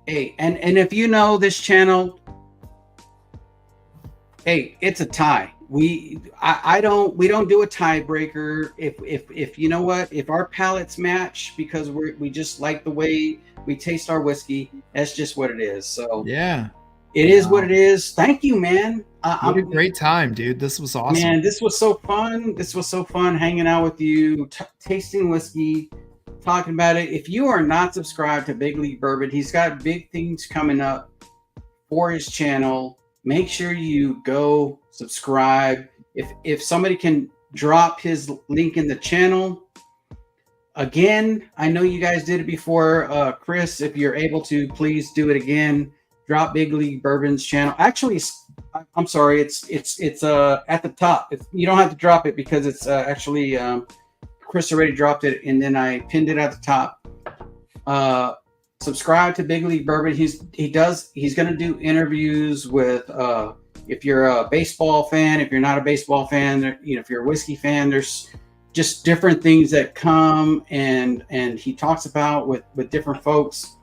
Hey, and if you know this channel, hey, it's a tie. We don't do a tiebreaker. If you know what, if our palates match because we just like the way we taste our whiskey, that's just what it is. So yeah. It is what it is. Thank you, man. What a great time, dude. This was awesome. Man, this was so fun. Hanging out with you, tasting whiskey. talking about it. If you are not subscribed to Big League Bourbon, he's got big things coming up for his channel. Make sure you go subscribe. If somebody can drop his link in the channel. Again, I know you guys did it before. Chris, if you're able to, please do it again. Drop Big League Bourbon's channel. Actually, I'm sorry, it's at the top. You don't have to drop it because it's actually Chris already dropped it, and then I pinned it at the top. Subscribe to Big League Bourbon. He's going to do interviews with if you're a baseball fan, if you're not a baseball fan, if you're a whiskey fan, there's just different things that come and he talks about with different folks,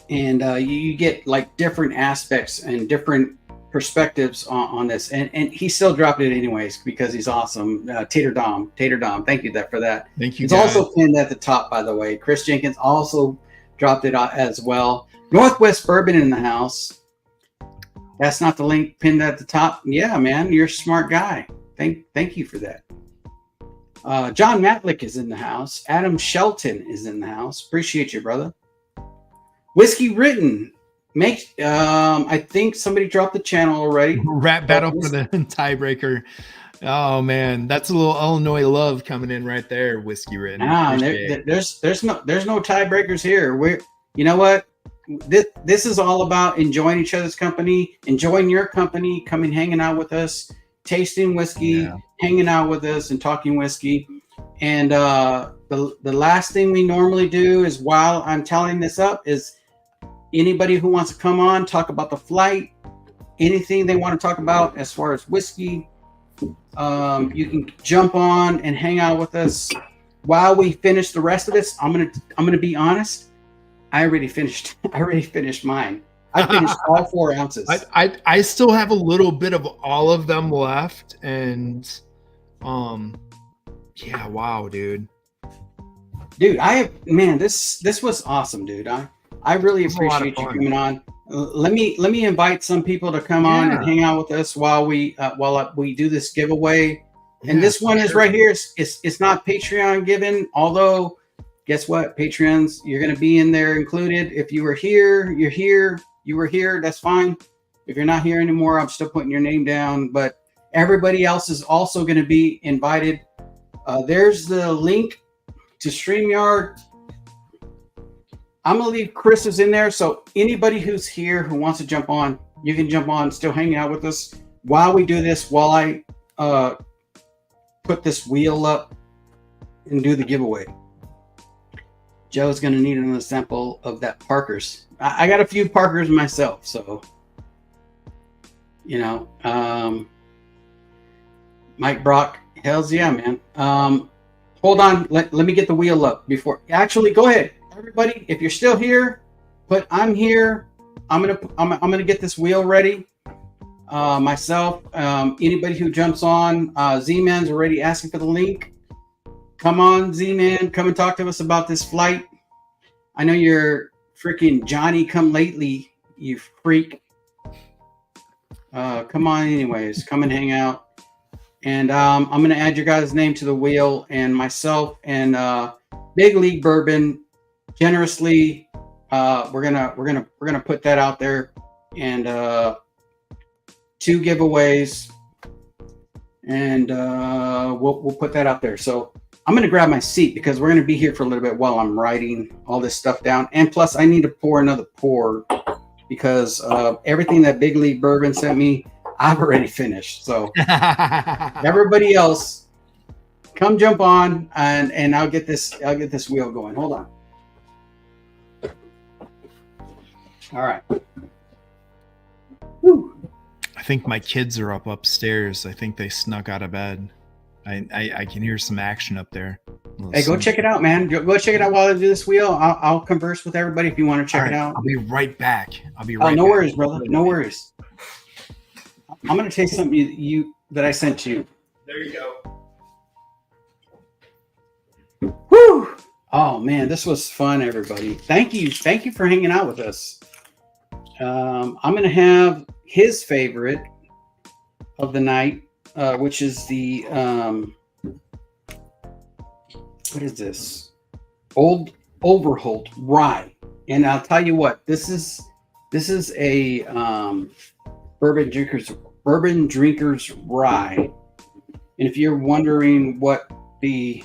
and you get like different aspects and different perspectives on this, and he still dropped it anyways because he's awesome. Tater Dom, thank you for that. Thank you. It's guys. Also pinned at the top, by the way. Chris Jenkins also dropped it as well. Northwest Bourbon in the house. That's not the link pinned at the top. Yeah, man, you're a smart guy. Thank you for that. John Matlick is in the house. Adam Shelton is in the house. Appreciate you, brother. Whiskey Written. I think somebody dropped the channel already. Rap battle for the tiebreaker. Oh man, that's a little Illinois love coming in right there. Whiskey Written. There's no tiebreakers here. You know what? This is all about enjoying each other's company, enjoying your company, coming hanging out with us, tasting whiskey, hanging out with us, and talking whiskey. And the last thing we normally do is, while I'm tallying this up, is anybody who wants to come on, talk about the flight, anything they want to talk about as far as whiskey, you can jump on and hang out with us while we finish the rest of this. I'm gonna be honest. I already finished mine. I finished all 4 ounces. I still have a little bit of all of them left, and yeah, wow, dude, this was awesome, dude. I really appreciate you coming on. Let me invite some people to come on and hang out with us while we do this giveaway. And this one is right here. It's not Patreon given, although guess what? Patreons, you're going to be in there included. If you were here, you're here. You were here, that's fine. If you're not here anymore, I'm still putting your name down. But everybody else is also going to be invited. There's the link to StreamYard. I'm going to leave Chris's in there. So anybody who's here who wants to jump on, you can jump on, still hang out with us while we do this, while I put this wheel up and do the giveaway. Joe's going to need another sample of that Parker's. I got a few Parker's myself, so, Mike Brock, hells yeah, man. Hold on, let me get the wheel up before. Actually, go ahead, everybody. If you're still here, put I'm here. I'm gonna get this wheel ready myself. Anybody who jumps on, Z-Man's already asking for the link. Come on, Z-Man, come and talk to us about this flight. I know you're freaking Johnny come lately, you freak. Come on anyways, come and hang out. And I'm going to add your guys' name to the wheel, and myself and Big League Bourbon generously we're gonna put that out there, and 2 giveaways, and we'll put that out there. So I'm going to grab my seat because we're going to be here for a little bit while I'm writing all this stuff down. And plus, I need to pour another pour because everything that Big League Bourbon sent me, I've already finished. So everybody else, come jump on, and I'll get this wheel going. Hold on. All right. Whew. I think my kids are upstairs. I think they snuck out of bed. I can hear some action up there. Hey, go check it out, man. Go check it out while I do this wheel. I'll converse with everybody if you want to check it out. I'll be right back. No worries, brother. No worries. I'm gonna taste something you that I sent you. There you go. Whew! Oh man, this was fun, everybody. Thank you for hanging out with us. I'm gonna have his favorite of the night, which is the what is this? Old Overholt rye. And I'll tell you what, this is a bourbon drinkers rye. And if you're wondering what the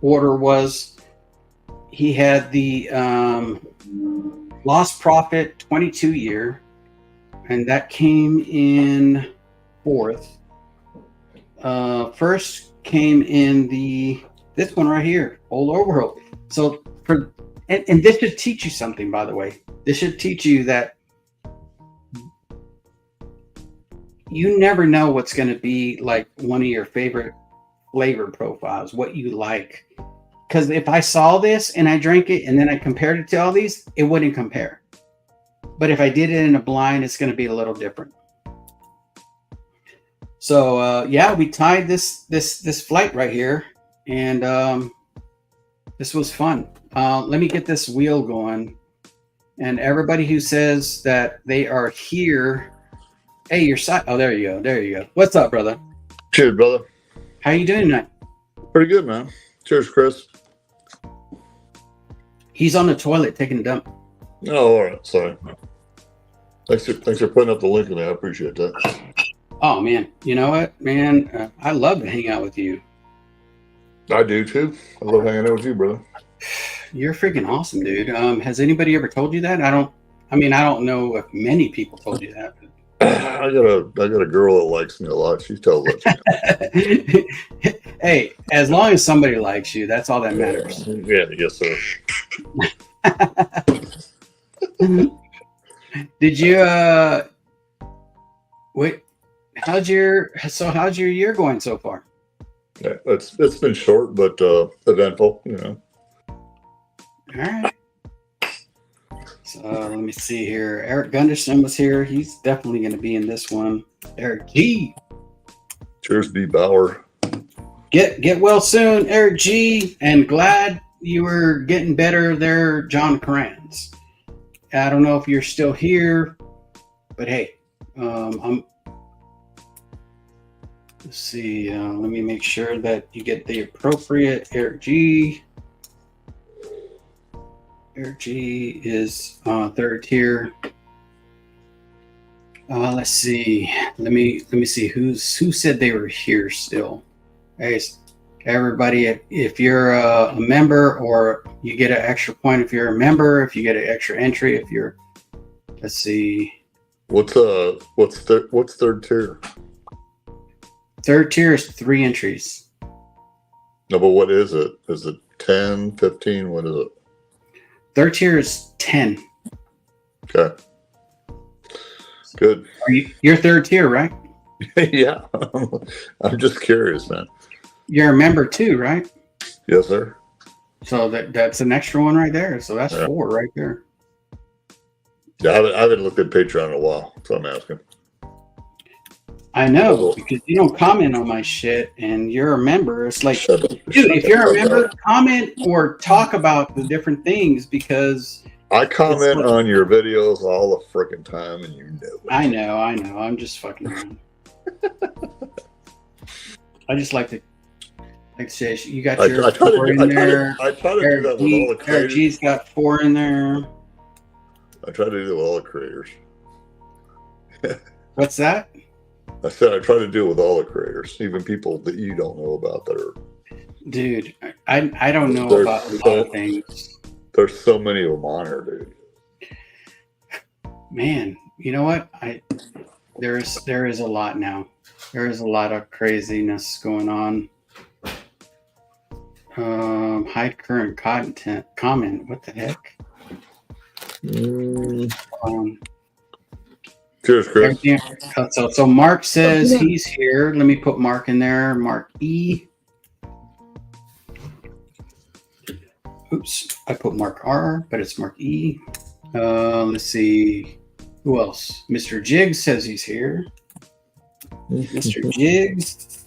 order was, he had the lost profit 22 year, and that came in fourth. First came in this one right here, Old Overholt. So and this should teach you something, by the way. This should teach you that you never know what's going to be like one of your favorite flavor profiles, what you like. Because if I saw this and I drank it and then I compared it to all these, it wouldn't compare. But if I did it in a blind, it's going to be a little different. So yeah, we tied this flight right here, and this was fun. Let me get this wheel going, and everybody who says that they are here. Hey, your side. Oh, there you go. What's up, brother? Cheers, brother. How you doing tonight? Pretty good, man. Cheers, Chris. He's on the toilet taking a dump. Oh, all right. Sorry. Thanks for putting up the link in there. I appreciate that. Oh man, you know what, man? I love to hang out with you. I do too. I love hanging out with you, brother. You're freaking awesome, dude. Has anybody ever told you that? I don't know if many people told you that. I got a girl that likes me a lot. She tells that to me. Hey, as long as somebody likes you, that's all that matters. Yeah, yes, sir. Did you wait? How's your year going so far? Yeah, it's been short but eventful, you know. All right. So let me see here. Eric Gunderson was here. He's definitely going to be in this one. Eric G. Cheers, B. Bauer. Get well soon, Eric G. And glad you were getting better there, John Kranz. I don't know if you're still here, but hey, let's see. Let me make sure that you get the appropriate Eric G. Eric G is third tier. Let's see. Let me see who said they were here still. Hey, everybody, if you're a member, or you get an extra point if you're a member, if you get an extra entry if you're. Let's see. What's third tier? Third tier is 3 entries. No, but what is it? Is it 10, 15? What is it? Third tier is 10. Okay. Good. You're third tier, right? Yeah. I'm just curious, man. You're a member too, right? Yes, sir. So that's an extra one right there. So that's 4 right there. Yeah, I haven't looked at Patreon in a while, so I'm asking. I know, because you don't comment on my shit and you're a member. It's like, dude, if you're a member, comment or talk about the different things, because I comment on your videos all the freaking time, and you know it. I know. I'm just fucking around. I just like to say, you got your 4 in there. I try to do that with all the creators. Eric G's got 4 in there. I try to do that with all the creators. What's that? I said I try to do it with all the creators, even people that you don't know about that are. Dude, I don't know about a lot of things. There's so many of them on here, dude. Man, you know what? There is a lot now. There is a lot of craziness going on. Hide current content. Comment. What the heck? Cheers, Chris. So Mark says he's here. Let me put Mark in there. Mark E. Oops, I put Mark R, but it's Mark E. Let's see. Who else? Mr. Jiggs says he's here. Mr. Jiggs.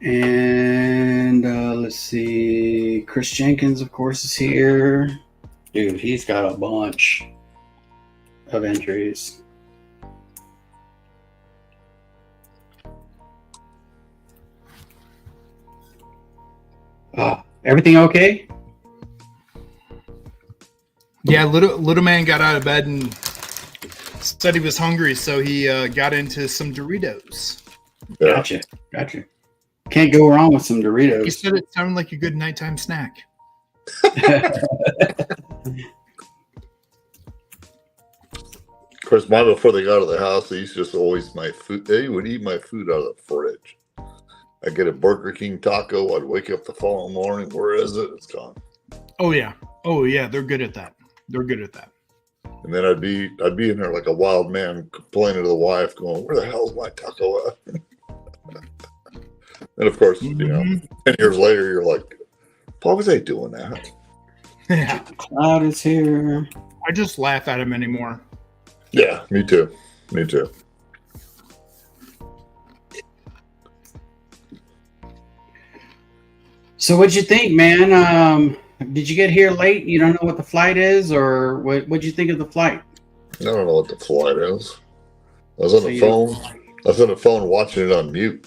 And let's see. Chris Jenkins, of course, is here. Dude, he's got a bunch of entries. Everything okay? Yeah, little man got out of bed and said he was hungry, so he got into some Doritos. Yeah. Gotcha. Can't go wrong with some Doritos. He said it sounded like a good nighttime snack. Of course, mine before they got out of the house, they used to just always my food. They would eat my food out of the fridge. I'd get a Burger King taco. I'd wake up the following morning. Where is it? It's gone. Oh yeah. They're good at that. And then I'd be in there like a wild man, complaining to the wife, going, "Where the hell's my taco at?" And of course, 10 years later, you're like, "Why was I doing that?" Yeah. Cloud is here. I just laugh at him anymore. Yeah, me too. So what'd you think, man? Did you get here late? You don't know what the flight is, or what'd you think of the flight? I don't know what the flight is. I was on the phone. I was on the phone watching it on mute.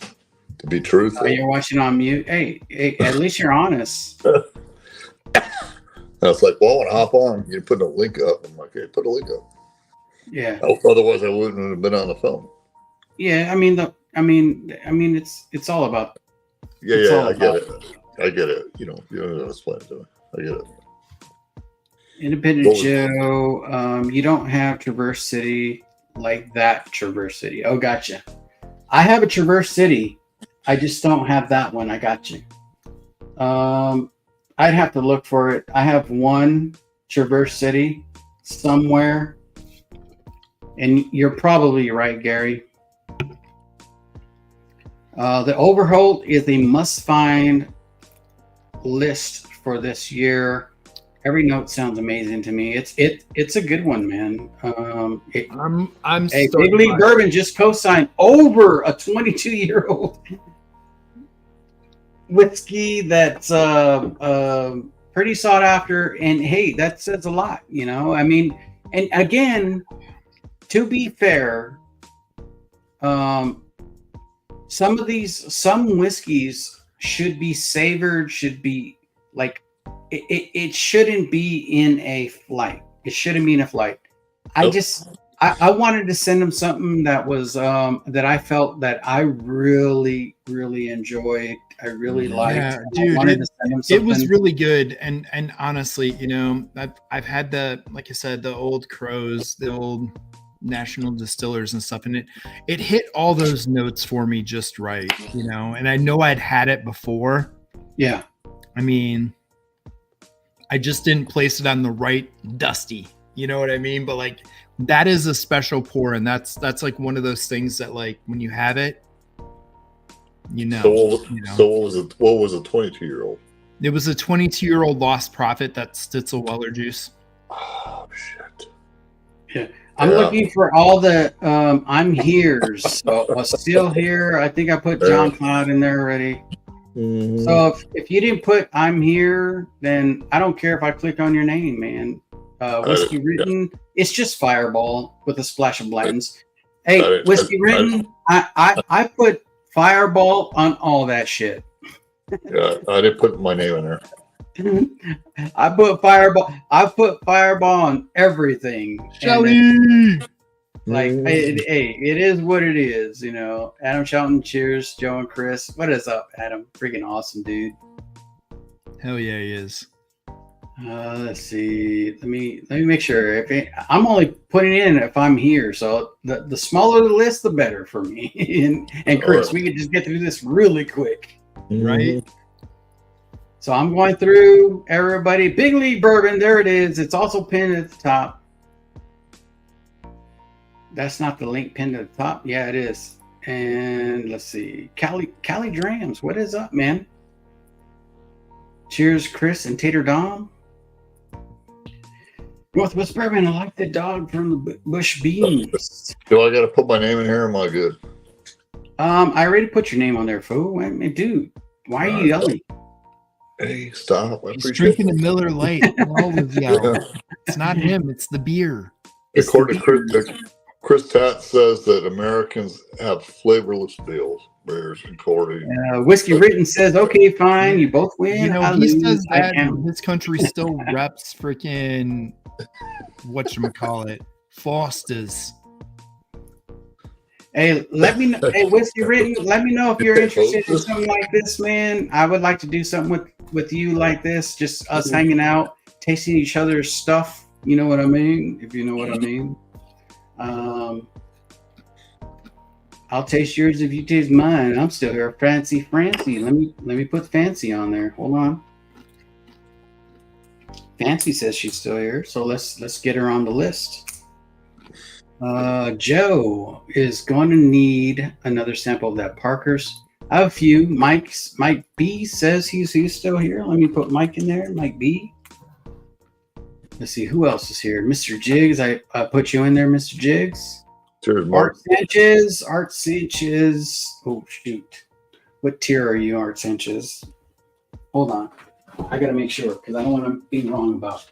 To be truthful, You're watching on mute. Hey, at least you're honest. I was like, "Well, I want to hop on. You put a link up." I'm like, "Hey, put a link up." Yeah. Otherwise, I wouldn't have been on the phone. Yeah. I mean, it's all about. Yeah. I get it. You don't have to explain it to me. I get it. Independent Joe. You don't have Traverse City like that. Traverse City. Oh, gotcha. I have a Traverse City. I just don't have that one. I got you. I'd have to look for it. I have one Traverse City somewhere, and you're probably right, Gary. The Overholt is a must-find list for this year. Every note sounds amazing to me. It's a good one, man. I'm Big League Bourbon just co-signed over a 22-year-old whiskey that's pretty sought after, and hey, that says a lot, I mean, and again, to be fair, some whiskeys should be savored, should be like it shouldn't be in a flight. It shouldn't be in a flight. Nope. I wanted to send him something that was that I felt that I really, really enjoyed. I really liked. Yeah, dude, it was really good. And honestly, I've had like I said, the old Crows, the old National Distillers and stuff, and it hit all those notes for me just right, and I know I'd had it before. Yeah. I mean, I just didn't place it on the right dusty. You know what I mean? But like, that is a special pour, and that's like one of those things that, like, when you have it, So what was a 22-year-old? It was a 22-year-old Lost Prophet. That's Stitzel Weller juice. Oh shit! Yeah, I'm looking for all the I'm here's. So was still here. I think I put John Cloud in there already. Mm-hmm. So if you didn't put I'm here, then I don't care if I click on your name, man. Whiskey Written, it's just Fireball with a splash of Blanton's. Hey, Whiskey Written, I put Fireball on all that shit. Yeah, I didn't put my name in there. I put Fireball on everything. Shelly! Like, hey, it is what it is, Adam Shelton, cheers, Joe and Chris. What is up, Adam? Freaking awesome, dude. Hell yeah, he is. Let's see. Let me make sure. I'm only putting in if I'm here, so the smaller the list, the better for me. and Chris, we could just get through this really quick, right? So I'm going through everybody. Big League Bourbon, there it is. It's also pinned at the top. That's not the link pinned at the top. Yeah, it is. And let's see. Cali Drams, what is up, man? Cheers, Chris and Tater Dom. Northwest Bourbon, I like the dog from the Bush Beans. Do I got to put my name in here? Am I good? I already put your name on there, fool. I mean, dude, why are you yelling? Hey, stop. He's drinking a Miller Light. It's not him. It's the beer. According to Chris Tat says that Americans have flavorless beers. Bears recording. Whiskey Written says, okay, fine. You both win. You know, I he lose. says I that count. this country still reps freaking whatchamacallit, Foster's. Hey, let me know. Hey, Whiskey Written, let me know if you're interested in something like this, man. I would like to do something with you like this. Just us hanging out, tasting each other's stuff. You know what I mean? If you know what I mean. I'll taste yours if you taste mine. I'm still here. Fancy Francie. Let me put Fancy on there. Hold on. Fancy says she's still here, so let's get her on the list. Joe is going to need another sample of that Parker's. I have a few. Mike B says he's still here. Let me put Mike in there. Mike B. Let's see who else is here. Mr. Jiggs. I put you in there, Mr. Jiggs. Cheers, Mark. Art Sanchez. Oh shoot. What tier are you, Art Sanchez? Hold on. I gotta make sure because I don't want to be wrong about it.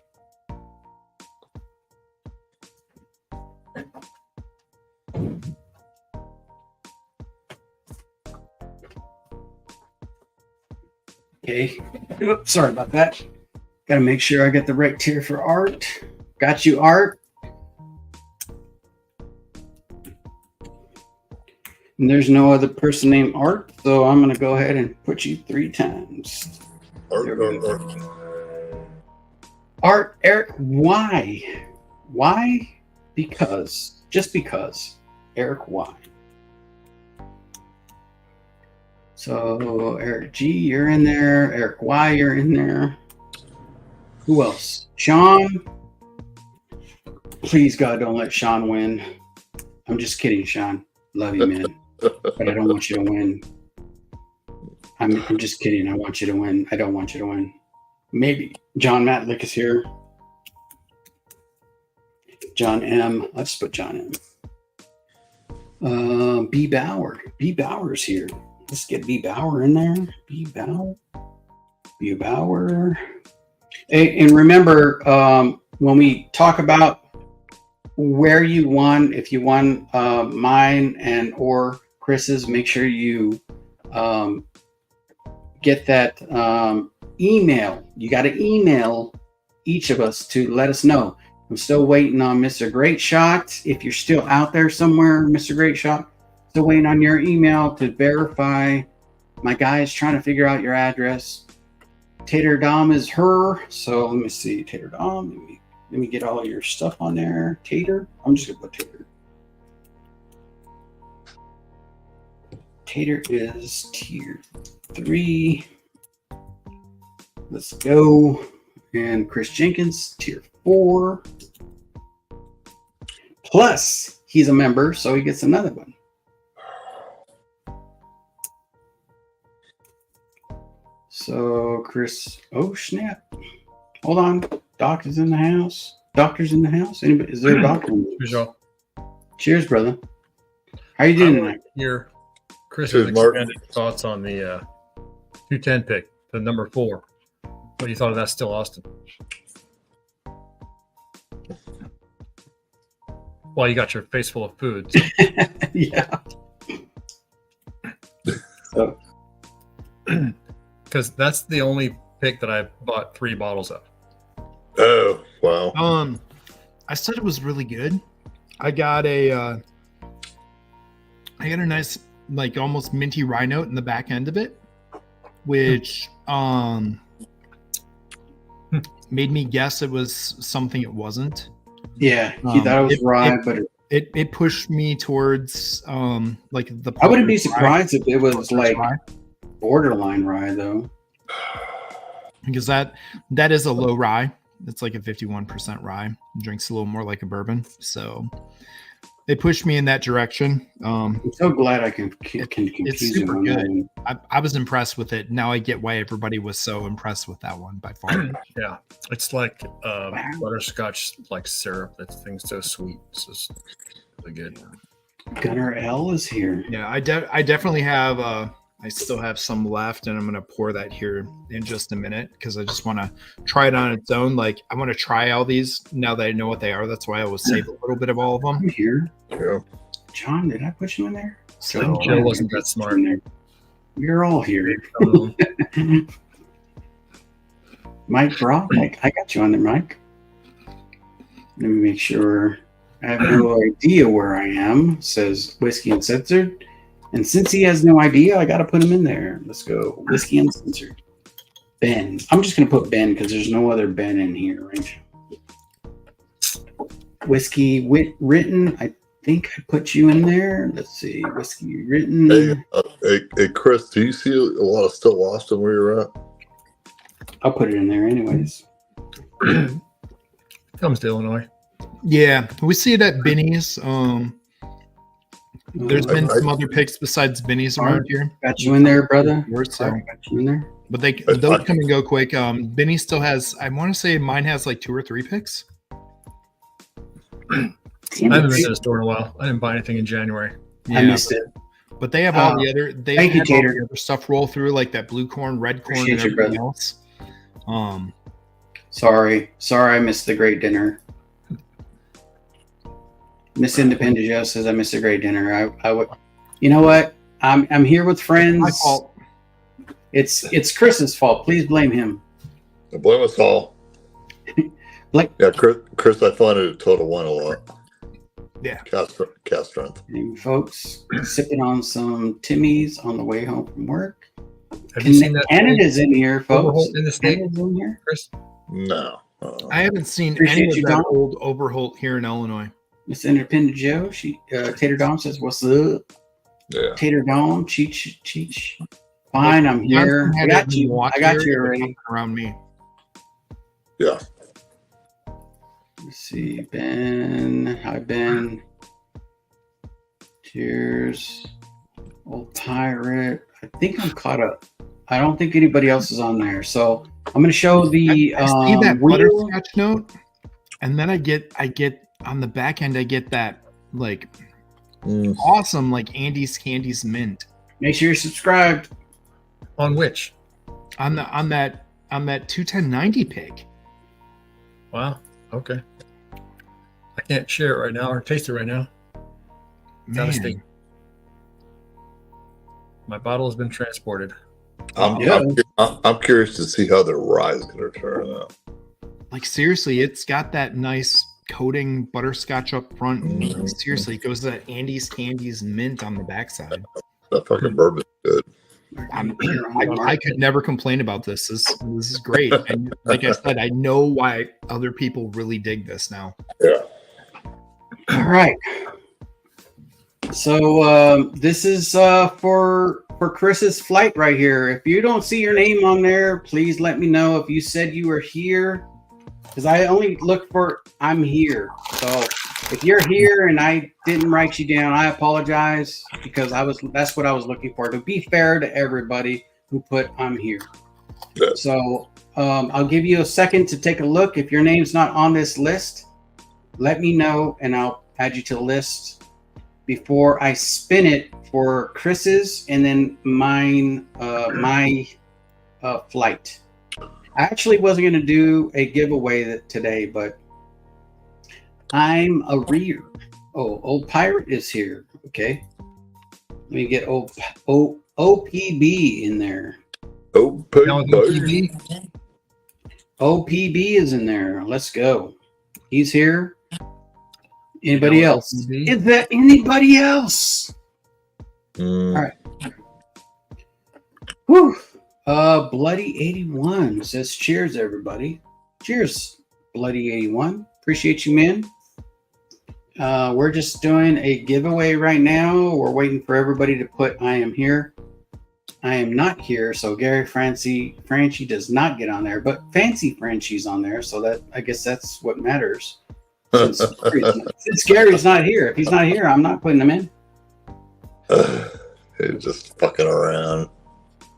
Okay. Oops, sorry about that. Gotta make sure I get the right tier for Art. Got you, Art. And there's no other person named Art, so I'm going to go ahead and put you 3 times. Art, Eric, why? Why? Because. Just because. Eric, why? So, Eric G, you're in there. Eric Y, you're in there. Who else? Sean. Please, God, don't let Sean win. I'm just kidding, Sean. Love you, man. But I don't want you to win. I'm just kidding. I want you to win. I don't want you to win. Maybe. John Matlick is here. John M. Let's put John M. B. Bauer. B. Bauer's here. Let's get B. Bauer in there. B. Bauer. B. Bauer. And remember, when we talk about where you won, if you won mine and or Chris's, make sure you get that email. You got to email each of us to let us know. I'm still waiting on Mr. Great Shot. If you're still out there somewhere, Mr. Great Shot, still waiting on your email to verify. My guy is trying to figure out your address. Tater Dom is her. So let me see, Tater Dom. Let me get all your stuff on there. Tater. I'm just gonna put Tater. Tater is tier 3. Let's go. And Chris Jenkins, tier 4. Plus, he's a member, so he gets another one. So, Chris, oh snap. Hold on. Doc is in the house. Doctor's in the house. Anybody? Is there a doctor? Cheers, brother. How you doing tonight? Here, Chris's expanded thoughts on the 210 pick, the number 4. What you thought of that still, Austin? Well, you got your face full of food. So. Yeah. So. Because that's the only pick that I bought 3 bottles of. Oh, wow. I said it was really good. I got a nice, like, almost minty rye note in the back end of it, which made me guess it was something it wasn't. Yeah, he thought it was rye, but it pushed me towards like the. I wouldn't be surprised if it was like rye. Borderline rye, though, because that is a low rye. It's like a 51% rye. It drinks a little more like a bourbon, so it pushed me in that direction. I'm so glad I can confuse it's super you. Good. I was impressed with it. Now I get why everybody was so impressed with that one by far. Yeah, it's like butterscotch, like syrup. That thing's so sweet. It's just really good. Gunnar L is here. Yeah, I definitely have. I still have some left, and I'm going to pour that here in just a minute because I just want to try it on its own. Like, I want to try all these now that I know what they are. That's why I always save a little bit of all of them. I'm here. Yeah. John, did I push him in there? So Joe wasn't that smart. You're all here. Mike Brock, I got you on there, Mike. Let me make sure. I have no idea where I am, says Whiskey Uncensored. And since he has no idea, I got to put him in there. Let's go. Whiskey Uncensored. Ben. I'm just going to put Ben because there's no other Ben in here right now. Whiskey Written. I think I put you in there. Let's see. Whiskey Written. Hey, Chris, do you see a lot of still Austin where you're at? I'll put it in there anyways. Comes to Illinois. Yeah, we see it at Benny's. There's been some other picks besides Benny's around here. Got you in there, brother. So, got you in there. but those come and go quick. Benny still has. I want to say mine has like 2 or 3 picks. I haven't been to the store in a while. I didn't buy anything in January. Yeah, I missed it. But they have all the other. They thank you, have all Tater. the other stuff roll through, like that blue corn, red corn, Appreciate and you, everything brother. else. Sorry, I missed the great dinner. Miss Independent Joe says I missed a great dinner. I would, you know what? I'm here with friends. My fault. It's Chris's fault. Please blame him. Blame us all. Yeah, Chris, I find it a total win a lot. Yeah. Cast strength. And folks, sipping on some Timmy's on the way home from work. Have you seen that? Canada's in here, folks. Overholt in the state, Canada's in here. Chris? No. I haven't seen Appreciate any of you, that Don. old Overholt here in Illinois. Miss Independent Joe, Tater Dom says, "What's up?" Yeah. Tater Dom, Cheech. Fine, I'm here. I got you. I got you already. Around me. Yeah. Let's see, Ben. Hi, Ben. Cheers. Old Pirate. I think I'm caught up. I don't think anybody else is on there. So I'm going to show the I see that wheel. butterscotch note, and then I get on the back end. I get that like awesome like Andy's Candies mint. Make sure you're subscribed. On which? On that 21090 pick. Wow. Okay. I can't share it right now or taste it right now. It's out of state. My bottle has been transported. I'm curious to see how the rye is going to turn out. Like seriously, it's got that nice coating butterscotch up front. Seriously, it goes to that Andy's Candies mint on the backside. That fucking bourbon's good. I could never complain about this. This is great. And like I said, I know why other people really dig this now. Yeah. All right. So this is for Chris's flight right here. If you don't see your name on there, please let me know. If you said you were here, because I only look for I'm here. So if you're here and I didn't write you down, I apologize because that's what I was looking for, to be fair to everybody who put I'm here. Yeah. So I'll give you a second to take a look. If your name's not on this list, let me know and I'll add you to the list before I spin it for Chris's and then mine, my flight. I actually wasn't going to do a giveaway today, but I'm a reader. Oh, Old Pirate is here. Okay. Let me get OPB in there. OPB. OPB is in there. Let's go. He's here. Anybody else? OPB? Is that anybody else? All right. Whew. Bloody 81 says cheers, everybody. Cheers, Bloody 81. Appreciate you, man. We're just doing a giveaway right now. We're waiting for everybody to put I am here. I am not here, so Gary Francie does not get on there, but Fancy Francie's on there, so that I guess that's what matters. Since Gary's not here. If he's not here, I'm not putting him in. He's just fucking around.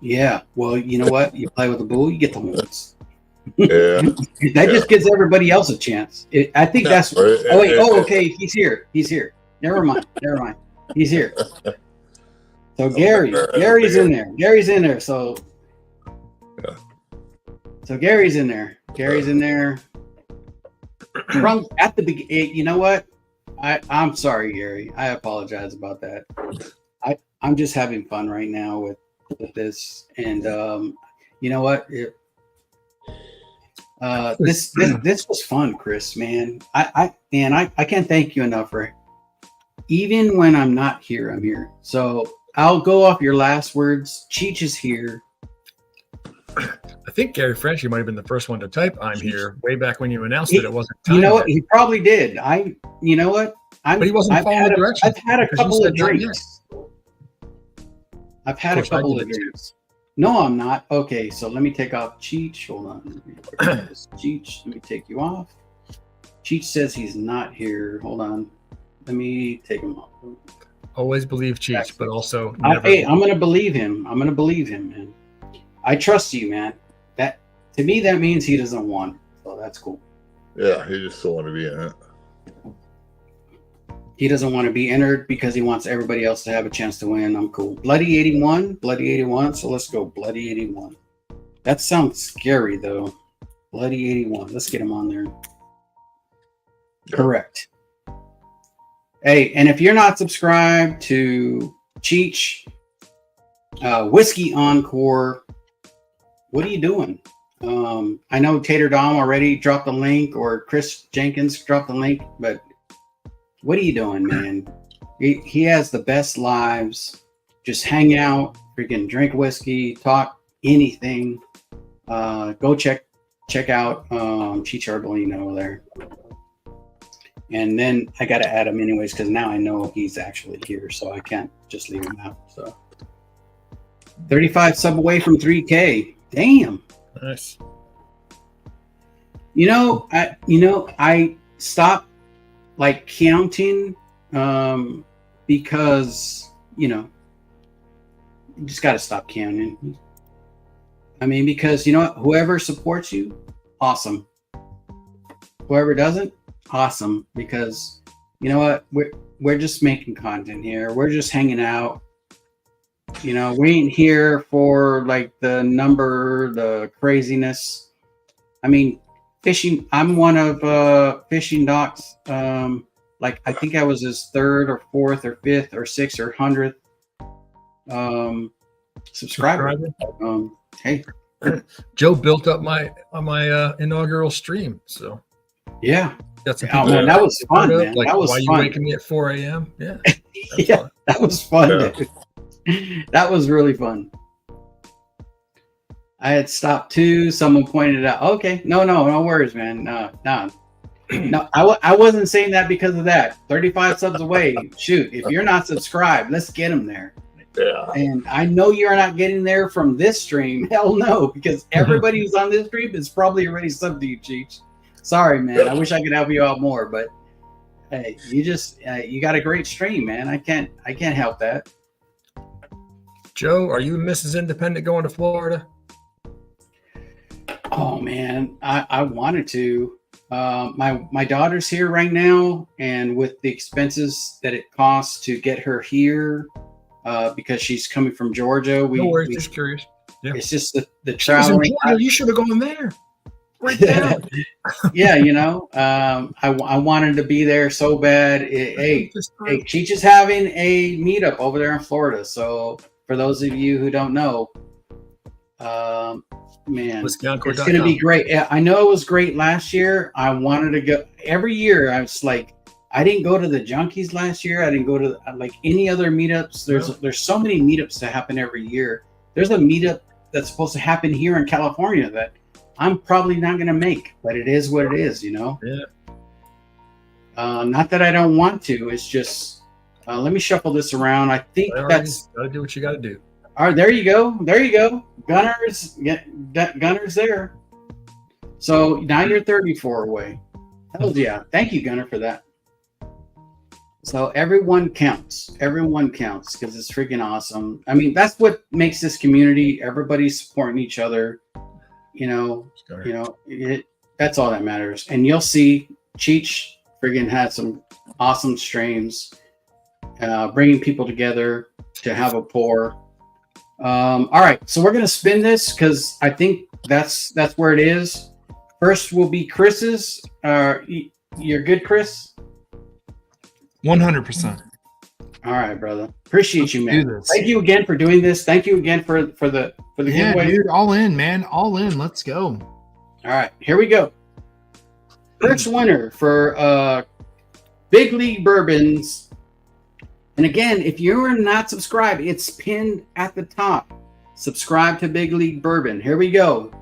Yeah, well, you know what? You play with the bull, you get the horns. Yeah. That just gives everybody else a chance. I think that's. Oh wait. Oh, okay. He's here. Never mind. He's here. So Gary's in there. Gary's in there. So Gary's in there. From at the beginning. You know what? I'm sorry, Gary. I apologize about that. I'm just having fun right now with this, and you know what? This was fun, Chris. Man, I can't thank you enough for. Even when I'm not here, I'm here. So I'll go off your last words. Cheech is here. I think Gary Frenchie might have been the first one to type "I'm here" way back when you announced that it wasn't time. You know what? Yet. He probably did. You know what? But he wasn't following the directions. I've had a couple of drinks. I've had a couple of drinks. No, I'm not. Okay, so let me take off Cheech. Hold on. Cheech, let me take you off. Cheech says he's not here. Hold on. Let me take him off. Always believe Cheech, but also never. Hey, I'm gonna believe him. I'm gonna believe him, man. I trust you, man. That to me that means he doesn't want it. So that's cool. Yeah, he just don't want to be in it. He doesn't want to be entered because he wants everybody else to have a chance to win. I'm cool. Bloody 81. So let's go. Bloody 81. That sounds scary though. Bloody 81. Let's get him on there. Yeah. Correct. Hey, and if you're not subscribed to Cheech Whiskey Encore, what are you doing? I know Tater Dom already dropped the link, or Chris Jenkins dropped the link, but what are you doing, man? He has the best lives. Just hang out, freaking drink whiskey, talk anything. Go check out Cheech Arbolino over there. And then I got to add him anyways, because now I know he's actually here, so I can't just leave him out. So 35 sub away from 3K. Damn. Nice. I stopped like counting because you just got to stop counting. I mean, because whoever supports you, awesome. Whoever doesn't, awesome. Because you know what, we're just making content here. We're just hanging out. We ain't here for like the number, the craziness. I mean, fishing. I'm one of Fishing Doc's. Like I think I was his 3rd or 4th or 5th or 6th or 100th subscriber. Hey, Joe built up my inaugural stream. So yeah, that's man, that was fun, man. Like, that was why fun. You waking me at 4 a.m.? Yeah, yeah, that was fun. Yeah. Dude. That was really fun. I had stopped too. Someone pointed out. Okay, no worries, man. No. I wasn't saying that because of that. 35 subs away. Shoot, if you're not subscribed, let's get them there. Yeah. And I know you're not getting there from this stream. Hell no, because everybody who's on this stream is probably already subbed to you, Cheech. Sorry, man. I wish I could help you out more, but hey, you got a great stream, man. I can't help that. Joe, are you and Mrs. Independent going to Florida? Oh man, I wanted to. My daughter's here right now, and with the expenses that it costs to get her here, because she's coming from Georgia. No worries, just curious. Yeah. It's just the traveling. You should have gone there. Right down. Yeah, I wanted to be there so bad. Hey, Cheech is having a meetup over there in Florida. So for those of you who don't know, man, it's going to be great. I know it was great last year. I wanted to go every year. I was like, I didn't go to the Junkies last year. I didn't go to like any other meetups. There's so many meetups that happen every year. There's a meetup that's supposed to happen here in California that I'm probably not going to make, but it is what it is, Yeah. Not that I don't want to. It's just, let me shuffle this around. I think that's got to do what you got to do. All right, there you go. Gunner's there. So now you're 34 away. Hell yeah. Thank you, Gunner, for that. So everyone counts because it's freaking awesome. I mean, that's what makes this community. Everybody's supporting each other. That's all that matters. And you'll see Cheech friggin' had some awesome streams, bringing people together to have a pour. All right, so we're gonna spin this because I think that's where it is. First will be Chris's. You're good, Chris? 100%. All right, brother. Appreciate you, man. do this. Thank you again for doing this. Thank you again for the Yeah, giveaway. dude, all in, man. All in. Let's go. All right, here we go. First winner for Big League Bourbons. And again, if you're not subscribed, it's pinned at the top. Subscribe to Big League Bourbon. Here we go.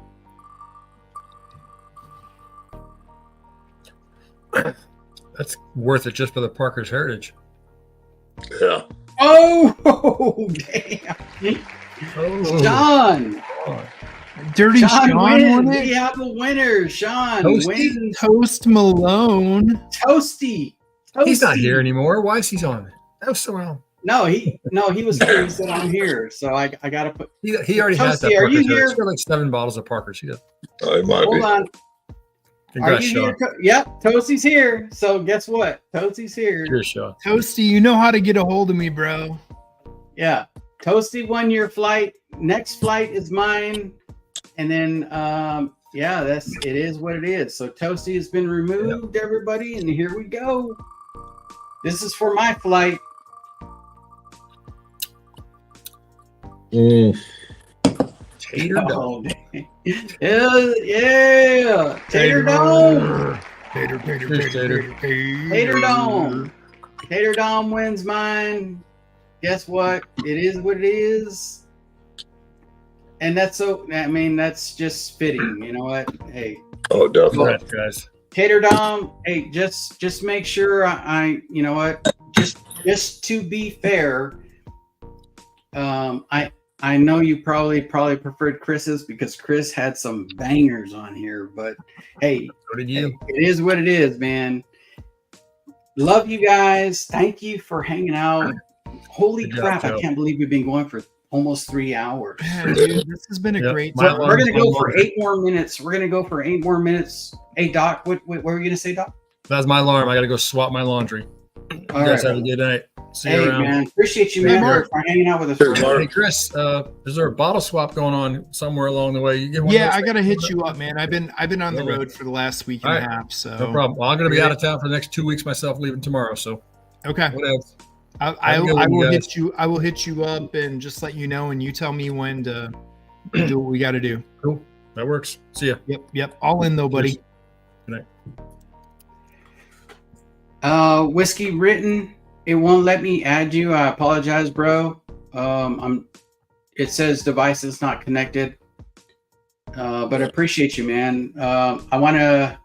That's worth it just for the Parker's heritage. Yeah. Oh, damn. Oh, Sean. Dirty Sean wins. won We it. have a winner. Sean Toasty? wins. Toast Malone. Toasty. he's not Toasty. here anymore. Why is he on? That was so wrong. No, he was here. He said I'm here. So I gotta put He already has that. Toasty, are you Parker's here? heritage. He's got like 7 bottles of Parker's. He does. It might hold be. on. Are Congrats, you Sean. here? Yep, Toasty's here. So guess what? Toasty's here. Cheers, Sean. Toasty, you know how to get a hold of me, bro. Yeah. Toasty won your flight. Next flight is mine. And then yeah, it is what it is. So Toasty has been removed, everybody, and here we go. This is for my flight. Tater dog. Yeah. Tater Dome. Tater, tater, Cheers, tater, Tater. tater. Tater Dome. Tater Dome wins mine. Guess what? It is what it is. And that's that's just fitting. You know what? Hey, Oh, definitely. Congrats, guys. Tater Dome. Hey, just make sure you know what? Just to be fair, I know you probably preferred Chris's because Chris had some bangers on here, but hey, So did you? it is what it is, man. Love you guys. Thank you for hanging out. Holy Good job, crap, Joe. I can't believe we've been going for almost 3 hours. Yeah, dude, this has been a Yep. great My time. We're gonna go alarm's for going 8 more minutes. We're gonna go for 8 more minutes. Hey Doc, what were you gonna say, Doc? That's my alarm. I got to go swap my laundry. All You guys right. have a good night. See Hey you around. man, appreciate you, Hey, man, Mark. for hanging out with us. Cheers, Mark. Hey, Chris, is there a bottle swap going on somewhere along the way? You get one Yeah, of those I gotta things? hit you up, man. I've been on the Yeah. road for the last week and All a right. half, so No problem. Well, I'm going to be out of town for the next 2 weeks myself, leaving tomorrow. So okay. whatever. I Have a good will one, hit you. I will hit you up and just let you know, and you tell me when to do what we got to do. Cool. That works. See ya. Yep. All in though, buddy. Cheers. Good night. Whiskey Written, it won't let me add you. I apologize, bro. It says device is not connected. But I appreciate you, man. I want to,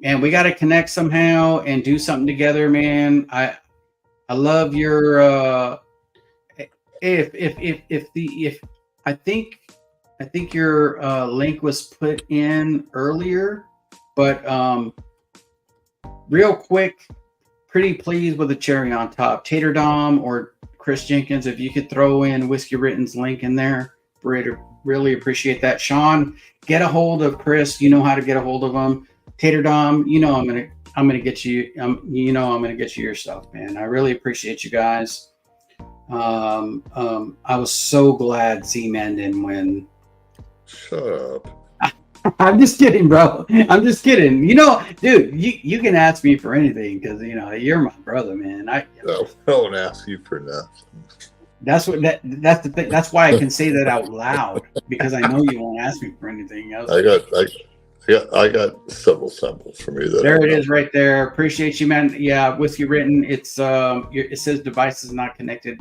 and we got to connect somehow and do something together, man. I love your. I think your link was put in earlier, but real quick, pretty pleased with the cherry on top. Tater Dom or Chris Jenkins, if you could throw in Whiskey Written's link in there, really appreciate that. Sean, get a hold of Chris. You know how to get a hold of him. Tater Dom, you know I'm gonna get you. I'm gonna get you your stuff, man. I really appreciate you guys. I was so glad Z-Man didn't win. Shut up. I'm just kidding, bro. I'm just kidding. You know, dude, you can ask me for anything because you're my brother, man. No, don't ask you for nothing. That's the thing. That's why I can say that out loud because I know you won't ask me for anything else. I got several samples from you. There it is, right there. Appreciate you, man. Yeah, Whiskey Written. It says device is not connected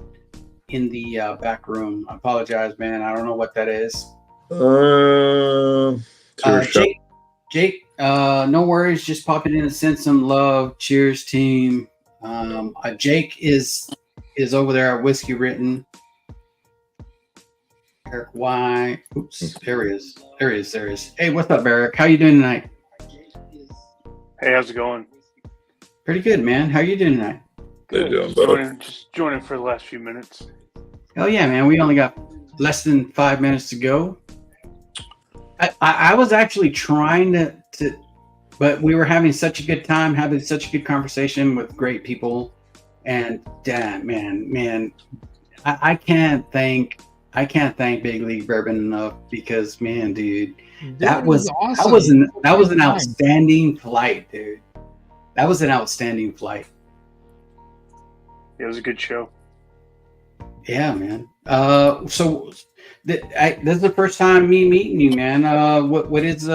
in the back room. I apologize, man. I don't know what that is. Jake, no worries. Just pop it in and send some love. Cheers, team. Jake is over there at Whiskey Written. Eric Y. Oops, there he is. Hey, what's up, Eric? How you doing tonight? Hey, how's it going? Pretty good, man. How you doing tonight? They're doing Just better. joining for the last few minutes. Oh yeah, man. We only got less than 5 minutes to go. I was actually trying to, but we were having such a good time, having such a good conversation with great people, and damn, man, I can't thank Big League Bourbon enough because, man, dude, that was awesome. that was an outstanding flight, dude. That was an outstanding flight. It was a good show. Yeah, man. So this is the first time me meeting you, man. What is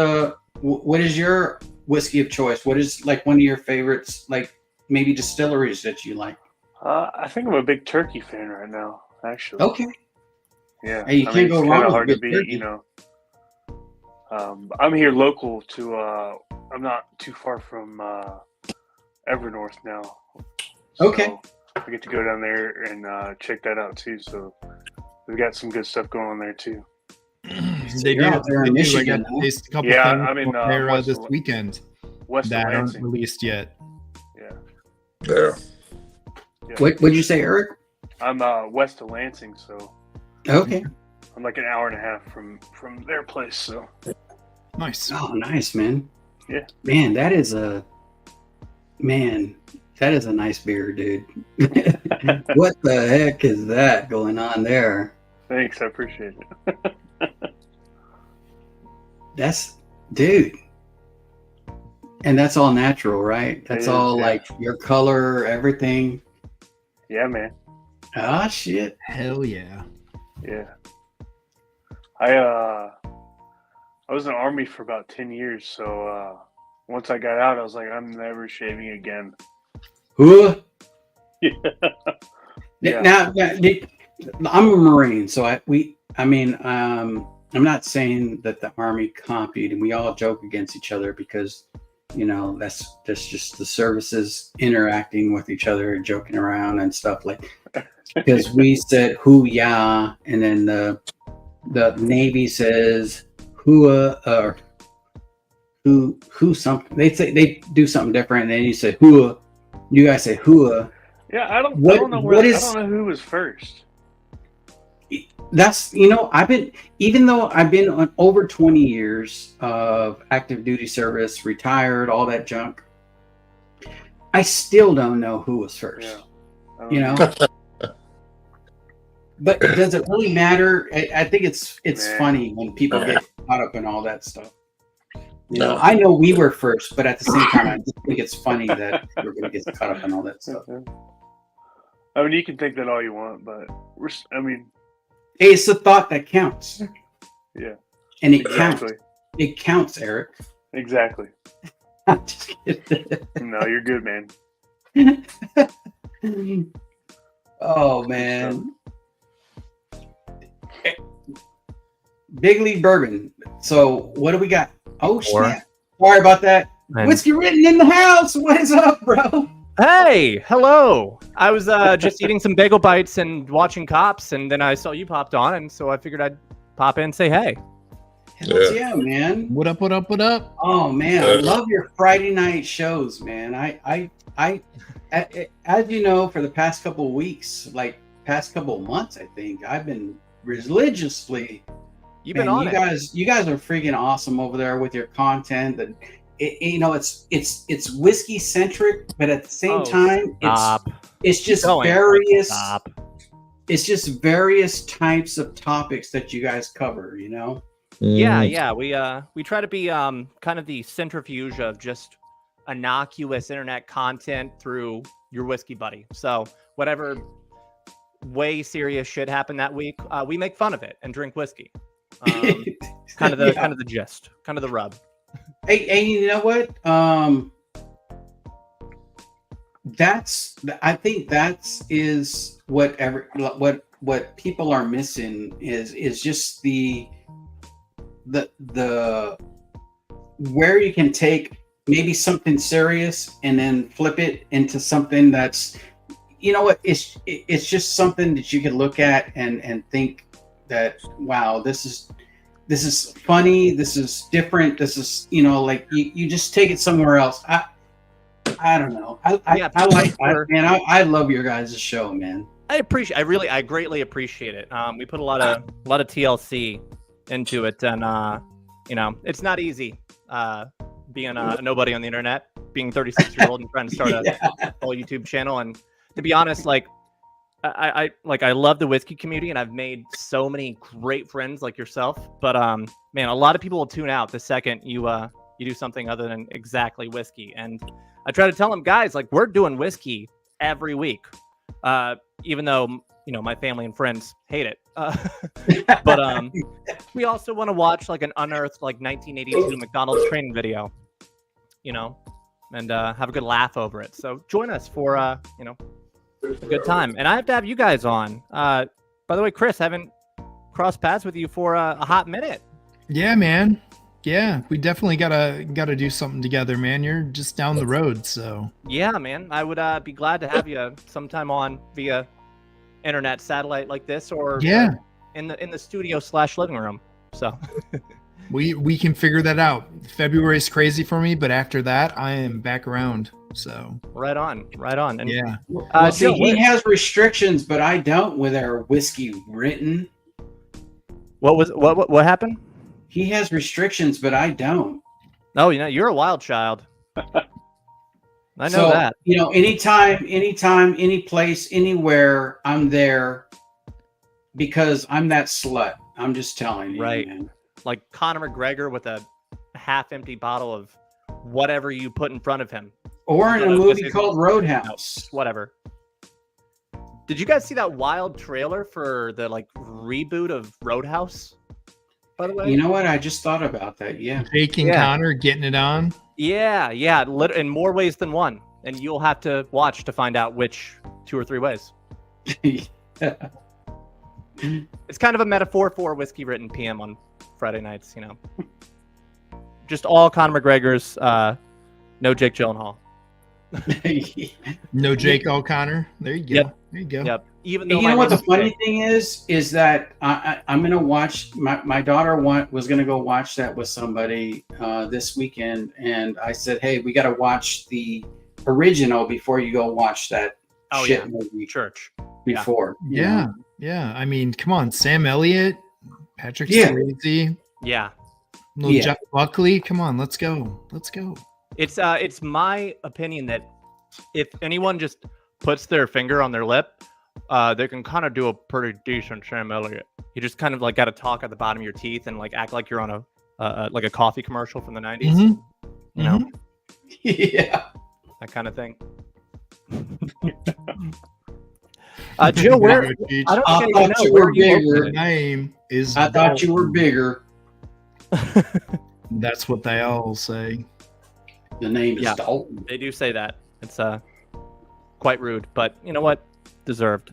your whiskey of choice? What is like one of your favorites, like maybe distilleries that you like? I think I'm a big turkey fan right now, actually. Okay. Yeah. Hey, you can't go it's wrong kind of with hard to good beat, turkey. you know. I'm here local to. I'm not too far from Evernorth now. Okay. So I get to go down there and check that out too. So we've got some good stuff going on there too. They you're do. out there in They do. I Michigan, got huh? to taste a couple Yeah, things I'm in, over there West this of- weekend West that of aren't Lansing. released yet. Yeah. There. What'd you say, Eric? I'm west of Lansing, so Okay. I'm like an hour and a half from their place. So Nice. Oh, nice, man. Yeah. Man, that is a nice beer, dude. What the heck is that going on there? thanks, I appreciate it. That's, dude. And that's all natural, right? That's It is, all yeah. like your color, everything. Yeah, man. Ah, shit. Hell yeah. Yeah. I was in the Army for about 10 years, so once I got out, I was like, I'm never shaving again. Ooh. Yeah. Yeah. Now, I'm a Marine, so I'm not saying that the Army copied, and we all joke against each other because, you know, that's just the services interacting with each other and joking around and stuff like. Because we said "hoo ya," and then the Navy says "hua" or "who" something. They do something different, and then you say "hua." You guys say "hua." Yeah, I don't know What I don't know who was first. That's, you know, even though I've been on over 20 years of active duty service, retired, all that junk, I still don't know who was first. Yeah. I don't You know. But does it really matter? I think it's Man. funny when people get caught up in all that stuff. You know, No. I know we were first, but at the same time, I just think it's funny that we're going to get caught up in all that stuff. I mean, you can think that all you want, but Hey, it's the thought that counts. Yeah. And it Exactly. counts. It counts, Eric. Exactly. I'm just kidding. No, you're good, man. Oh, man. Big League Bourbon. So, what do we got? Oh, snap. Sorry about that. Whiskey Written in the house. What is up, bro? Hey, hello. I was just eating some bagel bites and watching Cops, and then I saw you popped on, and so I figured I'd pop in and say hey. Hells yeah, man. What up? What up? What up? Oh, man. I love your Friday night shows, man. I as you know, for the past couple of weeks, like past couple of months, I think I've been religiously. You've been on it. You guys are freaking awesome over there with your content. And you know, it's whiskey centric, but at the same time, it's just various. It's just various types of topics that you guys cover. You know. Yeah. We try to be kind of the centrifuge of just innocuous internet content through your whiskey buddy. So whatever way serious shit happened that week, we make fun of it and drink whiskey. Kind of the gist, kind of the rub. Hey, you know what? I think is what people are missing is just the where you can take maybe something serious and then flip it into something that's, you know what, it's just something that you can look at and think that, wow, this is funny, this is different, this is, you know, like you just take it somewhere else. I don't know. I love your guys' show, man. I greatly appreciate it. We put a lot of TLC into it, and you know, it's not easy being a nobody on the internet, being 36-year-old and trying to start a whole YouTube channel. And to be honest, like I love the whiskey community, and I've made so many great friends like yourself. But man, a lot of people will tune out the second you do something other than exactly whiskey. And I try to tell them, guys, like, we're doing whiskey every week. even though my family and friends hate it. But we also want to watch like an unearthed like 1982 McDonald's training video, and have a good laugh over it. So join us for a good time. And I have to have you guys on. By the way, Chris, haven't crossed paths with you for a hot minute. Yeah, man. Yeah, we definitely gotta do something together, man. You're just down the road, so. Yeah, man. I would be glad to have you sometime on via internet satellite like this, or in the studio / living room. So we can figure that out. February's crazy for me, but after that, I am back around. So right on. And yeah. See, he has restrictions, but I don't with our whiskey written. What happened? He has restrictions, but I don't. No, you're a wild child. I know that. Anytime, any place, anywhere, I'm there because I'm that slut. I'm just telling you. Right. Man. Like Conor McGregor with a half-empty bottle of whatever you put in front of him. Or in a movie called Roadhouse. Whatever. Did you guys see that wild trailer for the reboot of Roadhouse? By the way, you know what? I just thought about that. Yeah, Jake and Connor getting it on. Yeah, in more ways than one, and you'll have to watch to find out which 2 or 3 ways. Yeah. It's kind of a metaphor for whiskey written PM on Friday nights. Just all Conor McGregor's, no Jake Gyllenhaal. No Jake O'Connor. There you go. Yep. There you go. Yep. Even though you know what the funny thing is that I'm gonna watch. My daughter was gonna go watch that with somebody this weekend, and I said, "Hey, we got to watch the original before you go watch that movie Church before." Yeah. I mean, come on, Sam Elliott, Patrick Swayze, little Jeff Buckley. Come on, let's go. It's my opinion that if anyone just puts their finger on their lip, they can kind of do a pretty decent Sam Elliott. You just kind of got to talk at the bottom of your teeth and act like you're on a coffee commercial from the 90s. Mm-hmm. Yeah, that kind of thing. Joe, where? I thought you were bigger. Name is. I thought you were bigger. That's what they all say. The name is Dalton. They do say that. It's quite rude, but you know what? Deserved.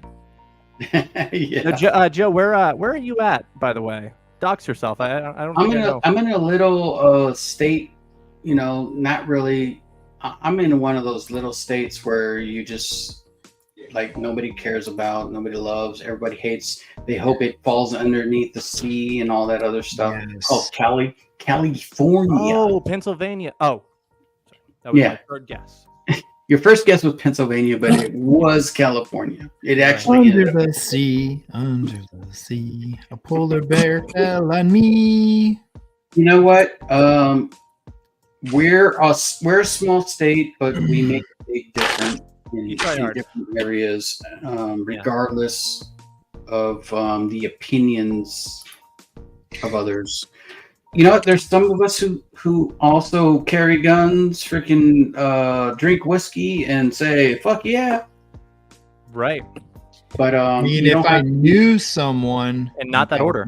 Yeah. No, Joe, where are you at, by the way? Dox yourself. I don't know. I'm in a little state, not really. I'm in one of those little states where you just nobody cares about, nobody loves, everybody hates. They hope it falls underneath the sea and all that other stuff. Yes. Oh, California. Oh, Pennsylvania. Oh, that was my third guess. Your first guess was Pennsylvania, but it was California. It actually under the sea, a polar bear fell on me. You know what? We're a small state, but we make a big difference in different areas, regardless of the opinions of others. There's some of us who also carry guns, freaking drink whiskey, and say "fuck yeah." Right. But I mean, if I knew someone, and not that order.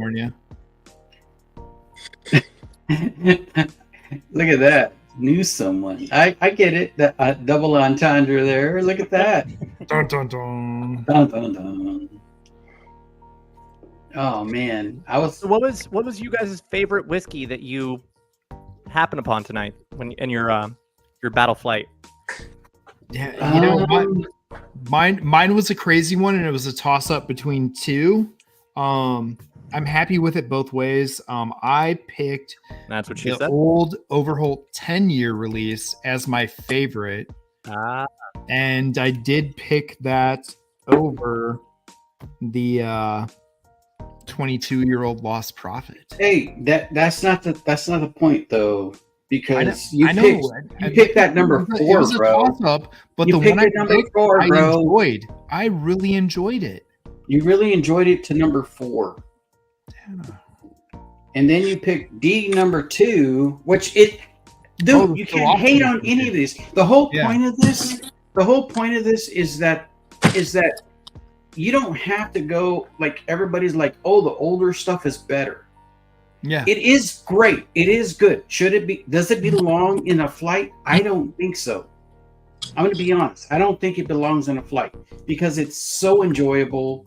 Look at that. Knew someone. I get it. That double entendre there. Look at that. Dun, dun, dun. Dun, dun, dun. Oh man, What was you guys' favorite whiskey that you happened upon tonight when in your battle flight? Yeah, mine was a crazy one, and it was a toss up between 2. I'm happy with it both ways. I picked That's what she the said. old Overholt 10-year release as my favorite. And I did pick that over the 22-year-old Lost Prophet. Hey, that's not the point though, because I know you picked that number 4, it was bro. A toss-up, but You the picked one I it number picked, 4, bro. I really enjoyed it. You really enjoyed it to number 4. Yeah. And then you pick D number 2, which you can't hate on any of these. The whole point of this is that is that you don't have to go like everybody's like, oh, the older stuff is better. Yeah. It is great. It is good. Should it be? Does it belong in a flight? I don't think so. I'm going to be honest. I don't think it belongs in a flight because it's so enjoyable.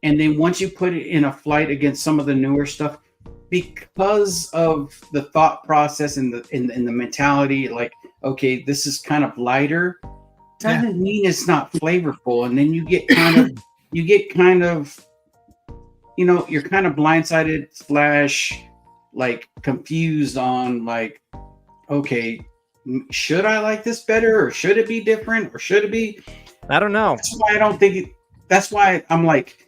And then once you put it in a flight against some of the newer stuff, because of the thought process and the mentality, like, okay, this is kind of lighter, doesn't mean it's not flavorful. And then you get kind of, you're kind of blindsided / like confused on like, okay, should I like this better or should it be different or should it be? I don't know. That's why I don't think it. That's why I'm like,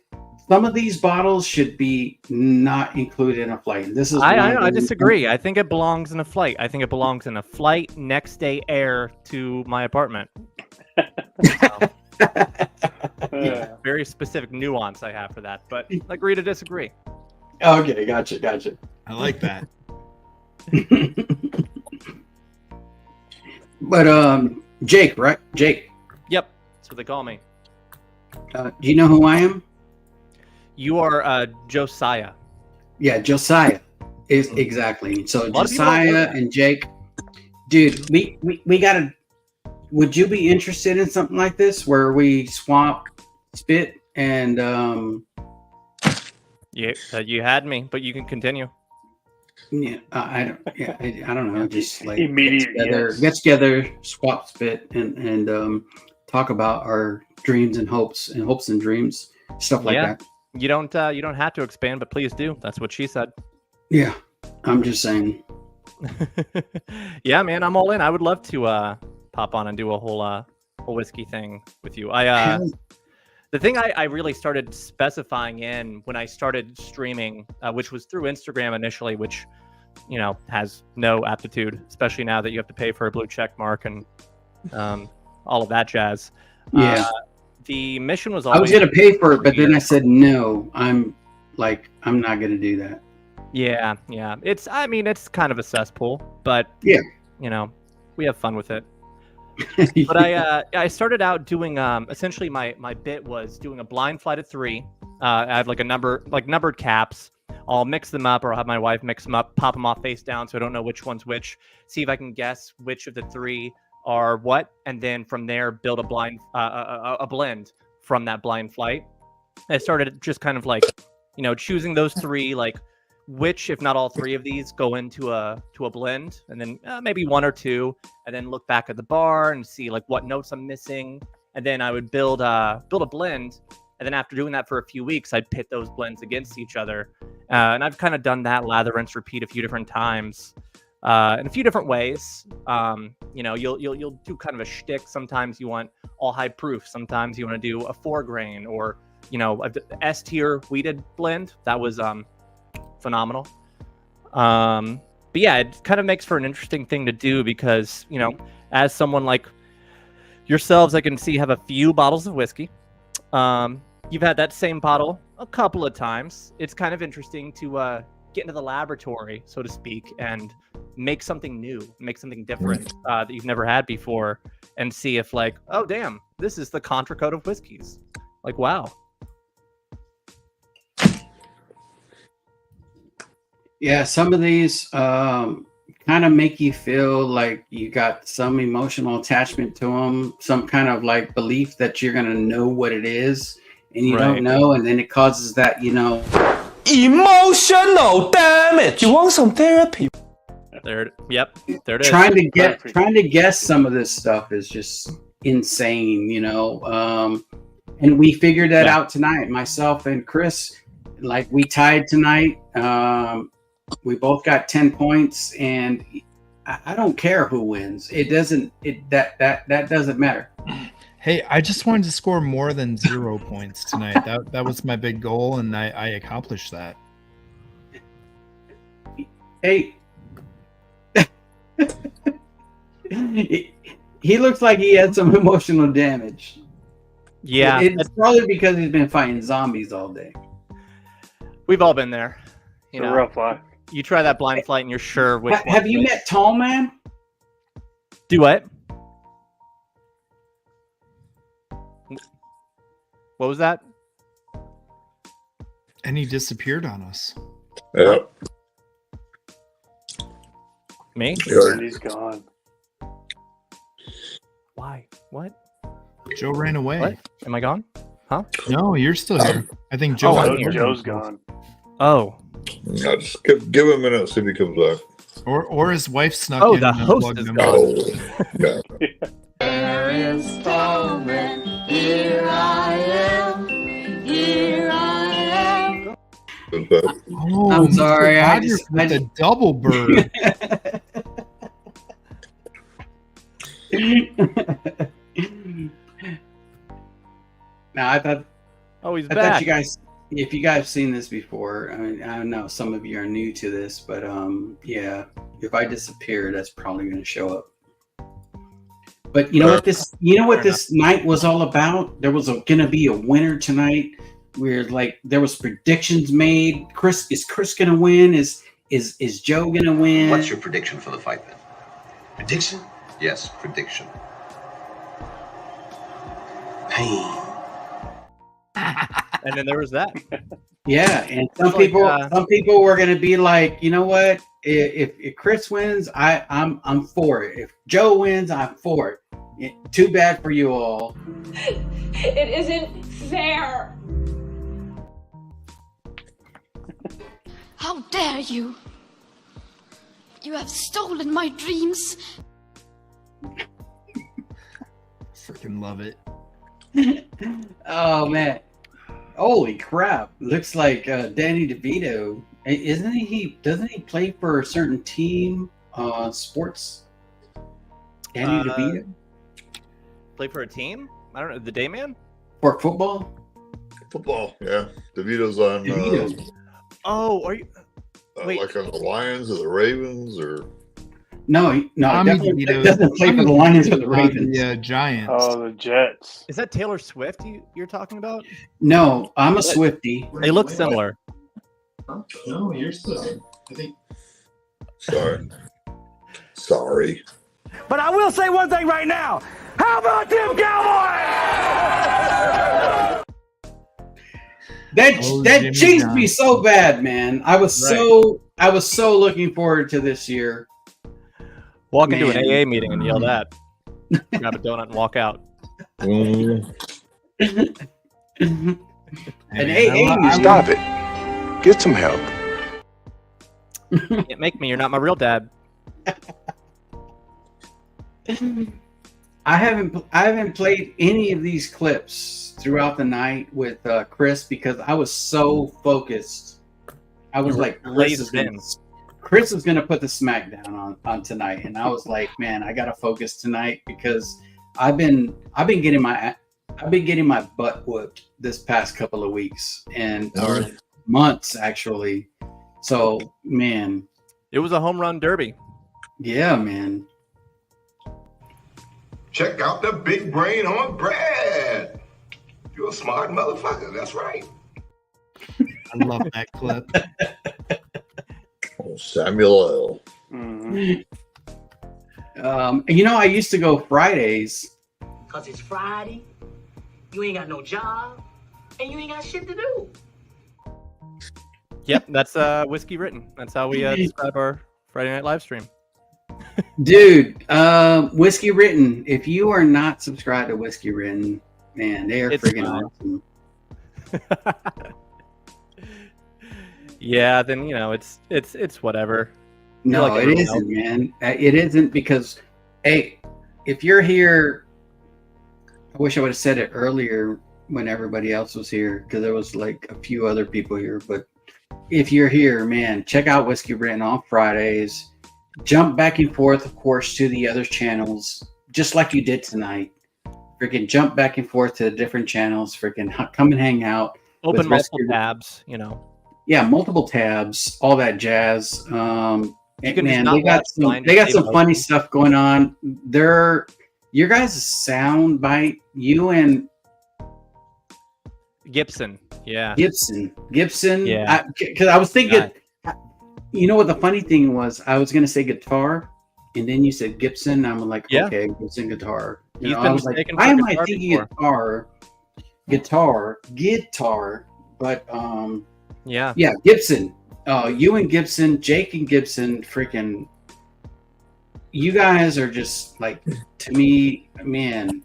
some of these bottles should be not included in a flight. This is I disagree. I think it belongs in a flight. I think it belongs in a flight next day air to my apartment. Very specific nuance I have for that, but agree to disagree. Okay, gotcha. I like that. But Jake, right? Jake. Yep, that's what they call me. Do you know who I am? You are Josiah. Yeah, Josiah is exactly. So lot of people don't know Josiah that. and Jake, dude, we gotta. Would you be interested in something like this where we swap spit and You had me, but you can continue. yeah, I don't know, just like Immediate get together, swap spit, and talk about our dreams and hopes and dreams, stuff like Yeah. that. You don't have to expand, but please do. That's what she said. Yeah, I'm just saying. Yeah, man, I'm all in. I would love to pop on and do a whole whiskey thing with you. The thing I really started specifying in when I started streaming, which was through Instagram initially, which has no aptitude, especially now that you have to pay for a blue check mark and all of that jazz. Yeah. The mission was always. I was gonna pay for it, but then I said no. I'm not gonna do that. Yeah. It's kind of a cesspool, but Yeah. we have fun with it. But I started out doing essentially my bit was doing a blind flight of 3. I have numbered caps. I'll mix them up, or I'll have my wife mix them up, pop them off face down, so I don't know which one's which. See if I can guess which of the 3 are what, and then from there build a blind a blend from that blind flight. I started just kind of like choosing those 3, like which, if not all 3 of these, go into a blend, and then maybe 1 or 2, and then look back at the bar and see like what notes I'm missing, and then I would build a blend, and then after doing that for a few weeks, I'd pit those blends against each other, and I've kind of done that lather, rinse, repeat a few different times, in a few different ways. You'll do kind of a shtick. Sometimes you want all high proof. Sometimes you want to do a 4 grain or a S tier wheated blend. That was phenomenal. But yeah, it kind of makes for an interesting thing to do because, as someone like yourselves, I can see have a few bottles of whiskey. You've had that same bottle a couple of times. It's kind of interesting to get into the laboratory, so to speak, and make something new, make something different that you've never had before, and see if like, oh damn, this is the Contra Code of whiskeys. Like, wow. Yeah, some of these kind of make you feel like you got some emotional attachment to them, some kind of like belief that you're going to know what it is, and you don't know, and then it causes that, emotional damage. You want some therapy? There it is. Trying to guess some of this stuff is just insane, and we figured that out tonight, myself and Chris. Like, we tied tonight. We both got 10 points, and I don't care who wins. It doesn't. That doesn't matter. Hey, I just wanted to score more than 0 points tonight. That was my big goal, and I accomplished that. Hey, he looks like he had some emotional damage. Yeah, it's probably because he's been fighting zombies all day. We've all been there. It's a rough life. You try that blind flight and you're sure which one. Have you met Tall Man? Do what? What was that? And he disappeared on us. Yeah. Me? Yeah. And he's gone. Why? What? Joe ran away. What? Am I gone? No, you're still here. I think Joe. Oh, Joe's gone. Oh. Yeah, just give him a minute, see if he comes back. Or his wife snuck Oh, in the and host unplugged is him. gone. Oh, yeah. Here I am. Here I am. Oh, I'm Mr. sorry, I Rogers just- with a double bird. Now I thought Oh, he's I back. thought you guys, if you guys seen this before, I mean, I know some of you are new to this, but yeah, if I disappear, that's probably going to show up. But you know what this night was all about? There was going to be a winner tonight, where like there was predictions made. Is Chris going to win? Is Joe going to win? What's your prediction for the fight then? Prediction? Yes, prediction. Pain. And then there was that. Yeah, and some It's like, people were going to be like, you know what? If Chris wins, I'm for it. If Joe wins, I'm for it. Too bad for you all. It isn't fair. How dare you? You have stolen my dreams. Freaking love it. Oh man, holy crap! Looks like Danny DeVito. Doesn't he play for a certain team? Sports. Danny DeVito Play for a team? I don't know. The Day Man? for football. Football, yeah. DeVito's on, DeVito. Oh, are you? Wait. like on the Lions or the Ravens or. No, Tommy definitely DeVito. doesn't play for the Lions or the Ravens. The Giants. Oh, the Jets. Is that Taylor Swift you're talking about? No, I'm a Swiftie. They look similar. No, you're still. I think. Sorry. But I will say one thing right now. How about them Cowboys? That Jimmy cheesed John. me so bad, man. I was so looking forward to this year. Walk into an Man. AA meeting and yell that. Grab a donut and walk out. An Hey, AA I Stop it. Get some help. Can't make me. You're not my real dad. I haven't played any of these clips throughout the night with Chris because I was so focused. I was like, Chris is gonna put the smackdown on tonight, and I was like, man, I gotta focus tonight because I've been getting my butt whooped this past couple of weeks or months actually. So man, It was a home run derby. yeah, man. Check out the big brain on Brad. You're a smart motherfucker. That's right. I love that clip. Oh, Samuel L. Mhm. I used to go Fridays. Cause it's Friday, you ain't got no job, and you ain't got shit to do. Yep, that's Whiskey Written. That's how we describe our Friday night live stream. Dude, Whiskey Written. If you are not subscribed to Whiskey Written, man, they are It's freaking fine. awesome. Yeah, then it's whatever. No, like it everyone isn't, man. It isn't because, hey, if you're here, I wish I would have said it earlier when everybody else was here because there was like a few other people here. But if you're here, man, check out Whiskey Written on Fridays. Jump back and forth, of course, to the other channels, just like you did tonight. Freaking jump back and forth to the different channels. Freaking come and hang out. Open with multiple Whiskey- tabs, Yeah, multiple tabs, all that jazz. You can Man, just not they got watch some. blind They got save some mode. funny stuff going on. Your guys' sound bite. You and Gibson. Yeah. Gibson. Yeah. Because I was thinking, you know what the funny thing was? I was gonna say guitar, and then you said Gibson. I'm like, Yeah. okay, Gibson guitar. He's I been was like, mistaken why for am I guitar thinking before. guitar? guitar, but Yeah. yeah, Gibson, you and Gibson, Jake and Gibson, freaking, you guys are just like, to me, man,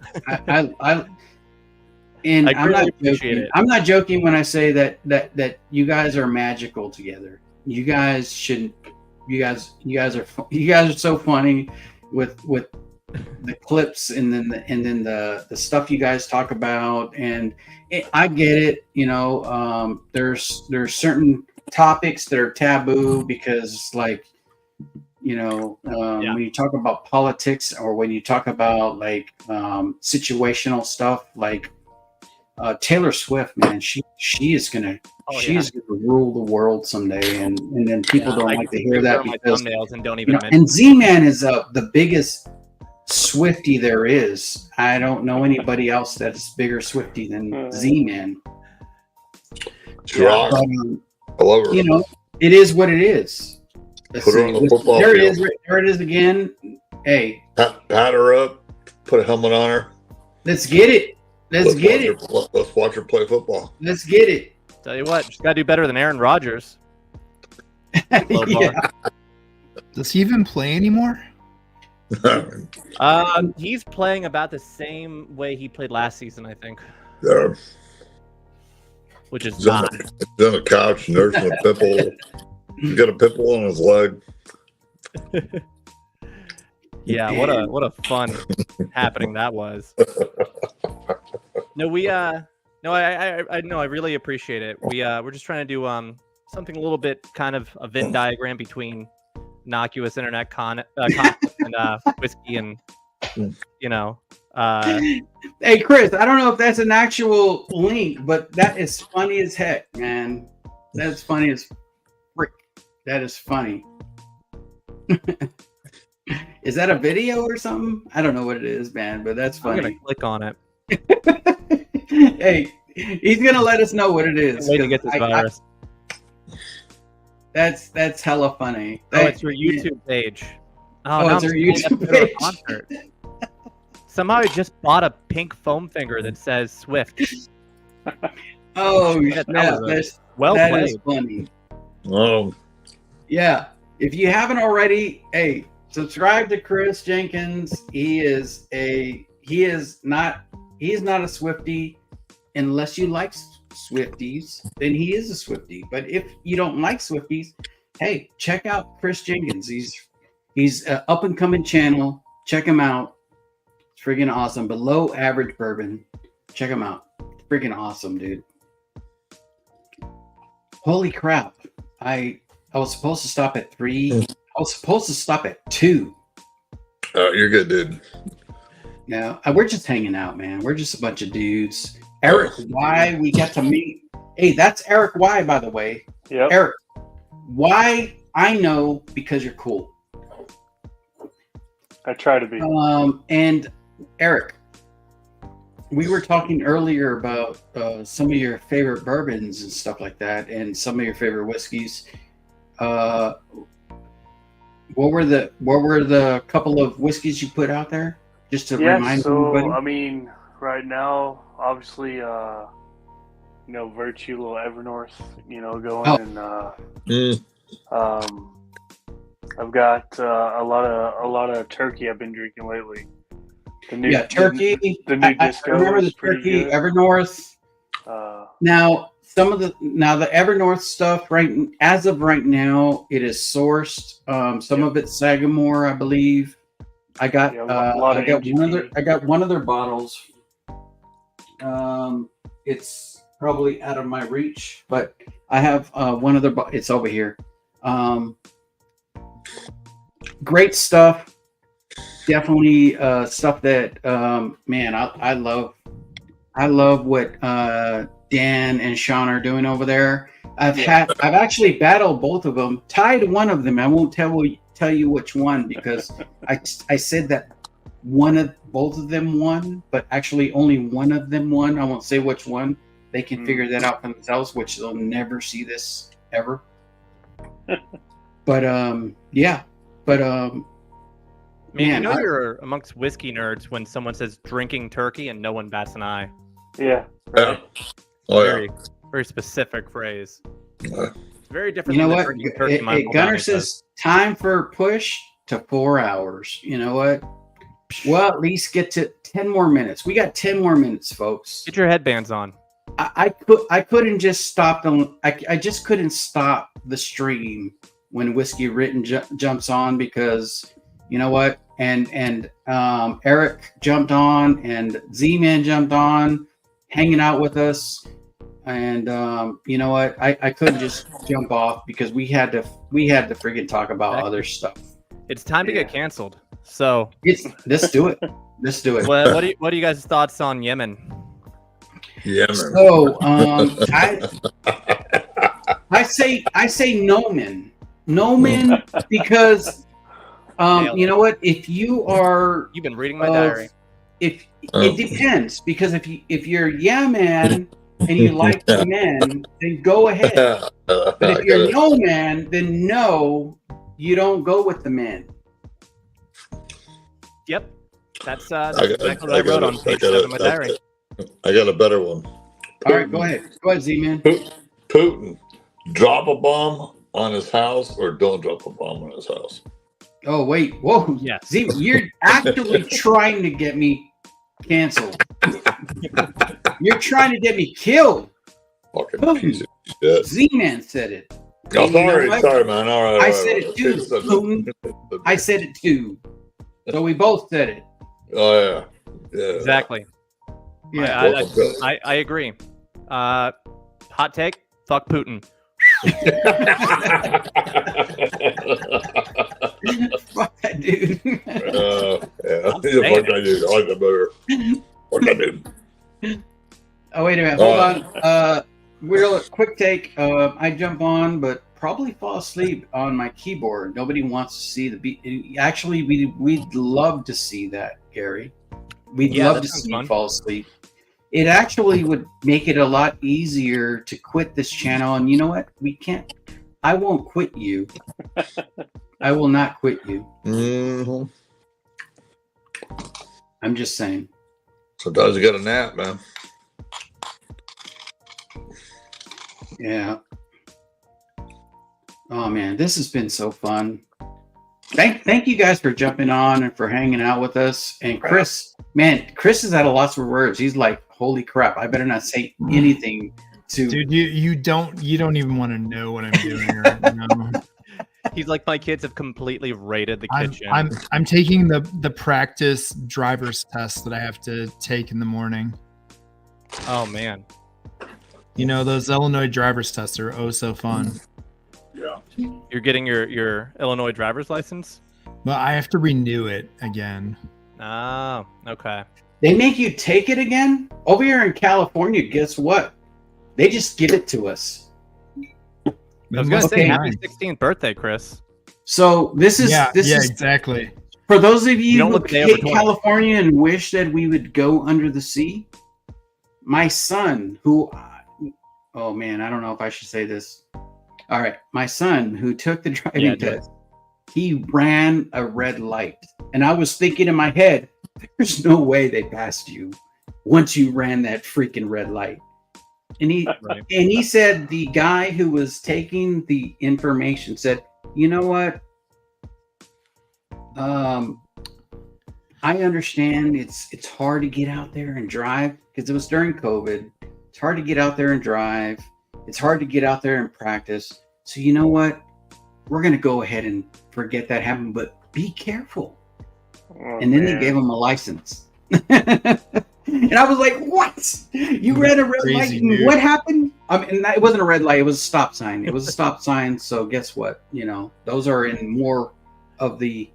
and I I'm greatly not appreciate joking. it. I'm not joking when I say that you guys are magical together. You guys shouldn't. You guys are so funny with the clips and then the stuff you guys talk about, and I get it. You know, there's certain topics that are taboo because, like, you know, when you talk about politics or when you talk about like situational stuff, like Taylor Swift, man, she is gonna rule the world someday, and then people don't like to hear that because thumbnails and don't you even know, mention. and Z-Man is the biggest Swiftie there is. I don't know anybody else that's bigger Swiftie than Z-Man. Sure. I love her. You know, it is what it is. Let's Put her see. on the football There it field. is. There it is again. Hey, pat her up. Put a helmet on her. let's get it. Let's watch her play football. Let's get it. Tell you what, just gotta do better than Aaron Rodgers. Yeah. Does he even play anymore? He's playing about the same way he played last season, I think. Yeah. Which is He's on a couch nursing a pit bull. He's got a pit bull on his leg. Yeah, what a fun happening that was. No, I know, I really appreciate it. We're just trying to do something a little bit kind of a Venn diagram between innocuous internet content and whiskey and you know. Hey Chris, I don't know if that's an actual link, but that is funny as heck, man. That's funny as frick. That is funny. Is that a video or something? I don't know what it is, man, but that's funny. I'm gonna click on it. Hey, he's gonna let us know what it is. Way to get this virus. That's hella funny. Oh, it's your YouTube page. Oh, it's our YouTube page. Concert. Somehow I just bought a pink foam finger that says Swift. Oh, yeah, that is funny. Oh. Yeah. If you haven't already, hey, subscribe to Chris Jenkins. He is not a Swiftie unless you like Swifties, then he is a Swiftie. But if you don't like Swifties, hey, check out Chris Jenkins. He's an up and coming channel. Check him out. It's freaking awesome. Below Average Bourbon. Check him out. It's freaking awesome, dude. Holy crap. I was supposed to stop at 3. I was supposed to stop at 2. You're good, dude. No, we're just hanging out, man. We're just a bunch of dudes. Eric Y, we got to meet. Hey, that's Eric Y, by the way. Yeah. Eric Y, I know because you're cool. I try to be. And Eric, we were talking earlier about some of your favorite bourbons and stuff like that, and some of your favorite whiskeys. What were the couple of whiskeys you put out there? Just to remind everybody. I mean, right now, obviously, Virtue, little Evernorth, going, and I've got a lot of turkey I've been drinking lately. Turkey. The new disco. I remember the turkey, good. Evernorth. Now the Evernorth stuff, as of right now, it is sourced. Some of it's Sagamore, I believe. I got one of their bottles. It's probably out of my reach, but I have one of their. It's over here. Great stuff. Definitely stuff that man, I love. I love what Dan and Sean are doing over there. I've actually battled both of them. Tied one of them. I won't tell you which one because I said that both of them won, but actually only one of them won. I won't say which one. They can figure that out for themselves, which they'll never see this ever. But yeah. But man, you're amongst whiskey nerds when someone says drinking turkey and no one bats an eye. Yeah. Yeah. Oh yeah. Very specific phrase. Yeah. It's very different. You know than what? the drinking turkey my Uncle Gunner Donnie says does. time for push to 4 hours. You know what? Well, at least get to 10 more minutes. We got 10 more minutes, folks. Get your headbands on. I couldn't just stop them. I just couldn't stop the stream when Whiskey Written jumps on, because you know what? And Eric jumped on, and Z-Man jumped on, hanging out with us. And you know what? I couldn't just jump off because we had to freaking talk about other stuff. It's time to get canceled. So let's do it. Let's do it. What are you guys' thoughts on Yemen? Yemen. So I say Nomen because you know what? If you've been reading my diary. If it depends, because if you're man and you like the men, then go ahead. But if you're no man, then no, you don't go with the men. Yep, that's exactly what I wrote on page 7 of my diary. I got a better one. All right, go ahead, Z-Man. Putin, drop a bomb on his house or don't drop a bomb on his house. Oh wait, whoa, yeah, Z, you're actually trying to get me canceled. You're trying to get me killed. Fucking piece of shit. Z-Man said it. Oh, sorry, man. All right. I said it too. Putin. I said it too. So we both said it. Oh yeah. Exactly. Yeah, I agree. Hot take: fuck Putin. Fuck that dude. Yeah. Fuck that dude. I like that better. Fuck that dude. Oh wait a minute. Hold on. Real quick take. I jump on, but probably fall asleep on my keyboard. Nobody wants to see the beat. Actually, we'd love to see that, Gary. We'd love to see you fall asleep. It actually would make it a lot easier to quit this channel. And you know what? We can't. I won't quit you. I will not quit you. Mm-hmm. I'm just saying. Sometimes you got a nap, man. Yeah. Oh man, this has been so fun. Thank you guys for jumping on and for hanging out with us. And Chris, man, Chris is at a loss for words. He's like, holy crap, I better not say anything to dude. You don't even want to know what I'm doing right now. He's like, my kids have completely raided the kitchen. I'm taking the practice driver's test that I have to take in the morning. Oh man. You know, those Illinois driver's tests are oh so fun. Yeah. You're getting your Illinois driver's license? Well, I have to renew it again. Oh, okay. They make you take it again? Over here in California, guess what? They just give it to us. I was gonna say happy 16th birthday, Chris. So this is exactly. For those of you who hate California and wish that we would go under the sea, my son, who, oh man, I don't know if I should say this. All right, my son who took the driving test, he ran a red light, and I was thinking in my head, there's no way they passed you once you ran that freaking red light. And he said the guy who was taking the information said, you know what? I understand it's hard to get out there and drive because it was during COVID. It's hard to get out there and drive. It's hard to get out there and practice. So you know what? We're going to go ahead and forget that happened, but be careful. Oh, and then they gave him a license. And I was like, what? You ran a red light and what happened? I mean, it wasn't a red light. It was a stop sign. It was a stop sign. So guess what? You know, those are in more of the,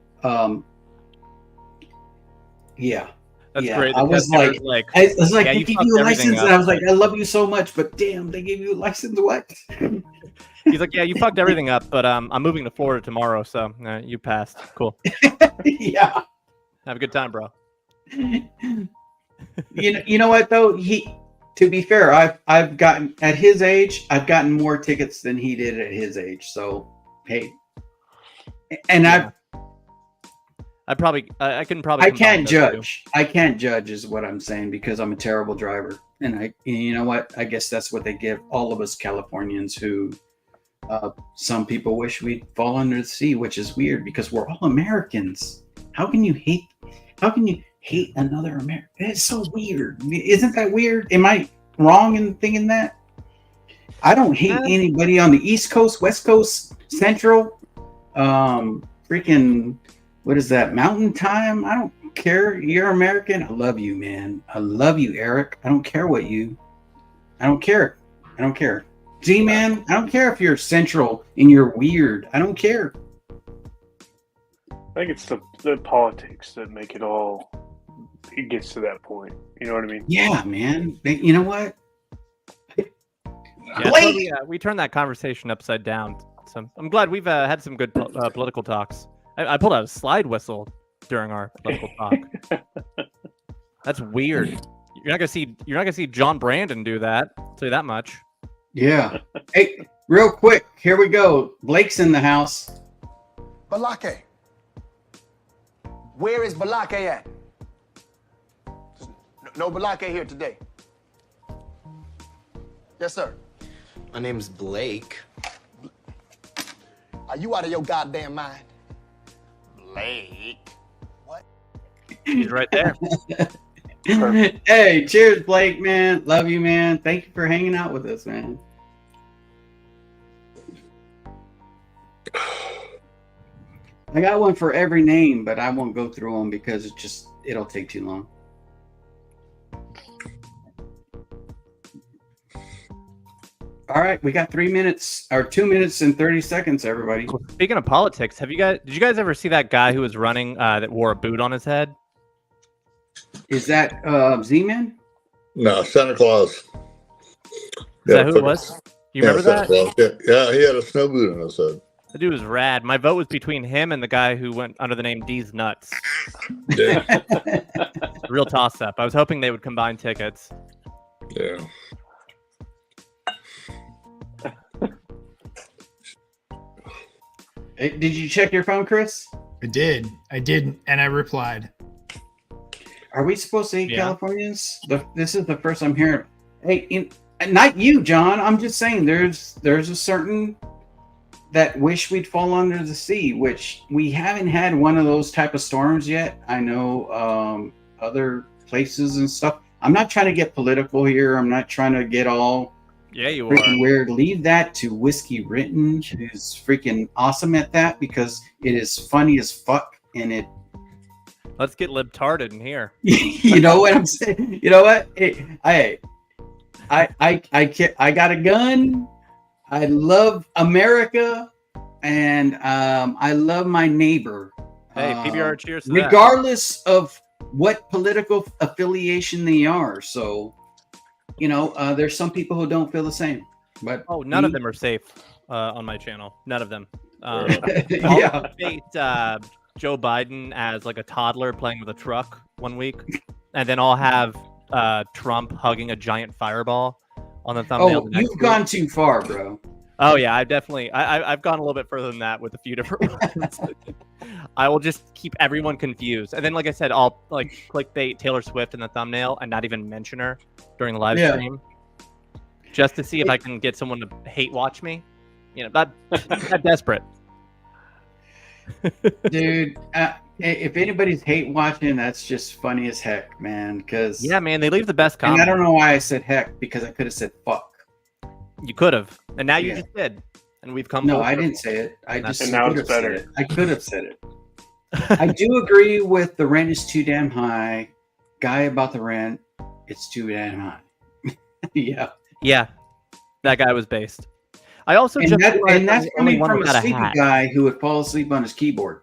yeah. That's yeah. great. I was like, they gave you a license. And I was like, I love you so much, but damn, they gave you a license. What? He's like, yeah, you fucked everything up, but I'm moving to Florida tomorrow. So you passed. Cool. Yeah. Have a good time, bro. You know what though? To be fair, I've gotten at his age, I've gotten more tickets than he did at his age. So hey, and yeah. I can't judge. I can't judge is what I'm saying because I'm a terrible driver And you know what? I guess that's what they give all of us Californians who some people wish we'd fall under the sea, which is weird because we're all Americans. How can you hate another American? It's so weird. Isn't that weird? Am I wrong in thinking that? I don't hate anybody on the East Coast, West Coast, Central, freaking, what is that, Mountain Time? I don't care. You're American. I love you, man. I love you, Eric. I don't care what you. I don't care. I don't care. Z-Man, I don't care if you're Central and you're weird. I don't care. I think it's the politics that make it all. It gets to that point. You know what I mean? Yeah, man. You know what? Yeah, so we turned that conversation upside down. So I'm glad we've had some good political talks. I pulled out a slide whistle during our political talk. That's weird. You're not gonna see John Brandon do that. I'll tell you that much. Yeah. Hey, real quick, here we go. Blake's in the house. Balake. Where is Balake at? No Balake here today. Yes, sir. My name's Blake. Are you out of your goddamn mind? Blake. What? He's right there. Hey, cheers, Blake, man. Love you, man. Thank you for hanging out with us, man. I got one for every name, but I won't go through them because it'll take too long. All right, we got 3 minutes or 2 minutes and 30 seconds, everybody. Speaking of politics, did you guys ever see that guy who was running that wore a boot on his head? Is that Z-Man? No, Santa Claus. Is that who it was? You remember that? Yeah, he had a snow boot on his head. The dude was rad. My vote was between him and the guy who went under the name D's Nuts. Yeah. Real toss-up. I was hoping they would combine tickets. Yeah. Hey, did you check your phone, Chris? I did, and I replied. Are we supposed to hate Californians? This is the first I'm hearing. Hey, not you, John. I'm just saying there's a certain that wish we'd fall under the sea, which we haven't had one of those type of storms yet. I know other places and stuff. I'm not trying to get political here. I'm not trying to get all freaking weird. Leave that to Whiskey Written, who's freaking awesome at that because it is funny as fuck and it. Let's get libtarded in here. You know what I'm saying? You know what? I got a gun. I love America, and I love my neighbor. Hey, PBR, cheers to regardless of what political affiliation they are. So, there's some people who don't feel the same. But none of them are safe on my channel. None of them. Yeah. Debate Joe Biden as like a toddler playing with a truck one week, and then I'll have Trump hugging a giant fireball on the thumbnail. Oh, you've gone too far, bro. Oh yeah, I've gone a little bit further than that with a few different ones. I will just keep everyone confused, and then like I said, I'll like clickbait Taylor Swift in the thumbnail and not even mention her during the live stream, just to see if I can get someone to hate watch me. Not desperate. Dude, if anybody's hate watching, that's just funny as heck, man. Because man, they leave the best comments. And I don't know why I said heck, because I could have said fuck. You could have, and now you just did, and we've come. No, I didn't say it. I just and now it's better. Said it. I could have said it. I do agree with the rent is too damn high. Guy about the rent, it's too damn high. Yeah, that guy was based. I also and that's coming from a sleepy guy who would fall asleep on his keyboard.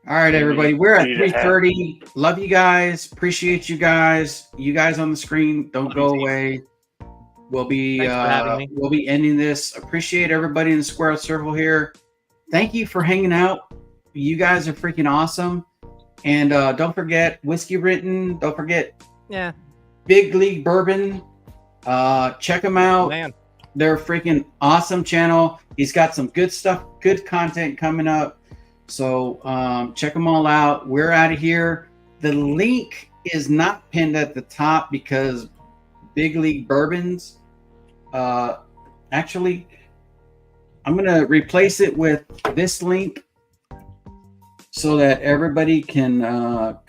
All right, everybody, we're at 3:30. Love you guys. Appreciate you guys. You guys on the screen, don't go away. We'll be ending this. Appreciate everybody in the square circle here. Thank you for hanging out. You guys are freaking awesome. And don't forget Whiskey Written. Don't forget Big League Bourbon. Check them out. Man. They're a freaking awesome channel. He's got some good stuff, good content coming up. So check them all out. We're out of here. The link is not pinned at the top because Big League Bourbons. Actually, I'm going to replace it with this link so that everybody can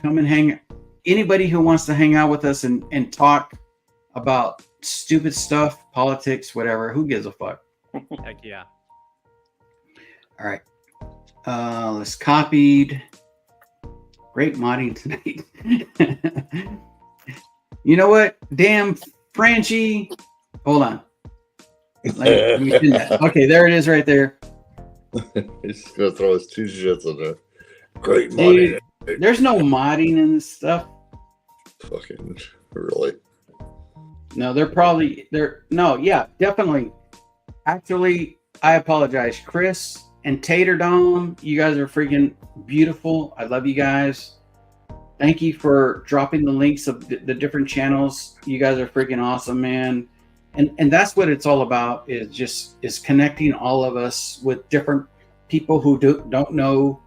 come and hang. Anybody who wants to hang out with us and talk about stupid stuff, politics, whatever. Who gives a fuck? Heck yeah. All right. Let's copied. Great modding tonight. You know what? Damn Franchi. Hold on. Let me pin that. Okay, there it is right there. He's just gonna throw his 2 shits in there. Great modding. Dude, there's no modding in this stuff. Fucking really. No, definitely. Actually, I apologize. Chris and Tater Dome, you guys are freaking beautiful. I love you guys. Thank you for dropping the links of the different channels. You guys are freaking awesome, man. And that's what it's all about, is connecting all of us with different people who don't know.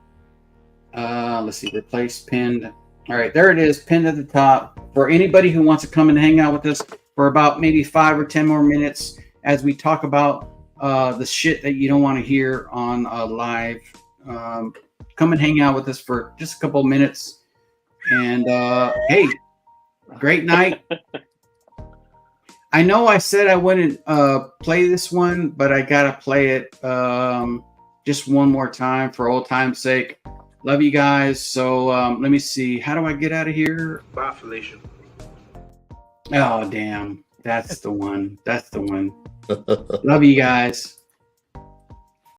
Let's see, replace pinned. All right, there it is, pinned at the top. For anybody who wants to come and hang out with us for about maybe 5 or 10 more minutes as we talk about the shit that you don't want to hear on live. Come and hang out with us for just a couple of minutes. And hey, great night. I know I said I wouldn't play this one, but I gotta play it just one more time for old time's sake. Love you guys. So let me see. How do I get out of here? Bye, Felicia. Oh, damn. That's the one. That's the one. Love you guys.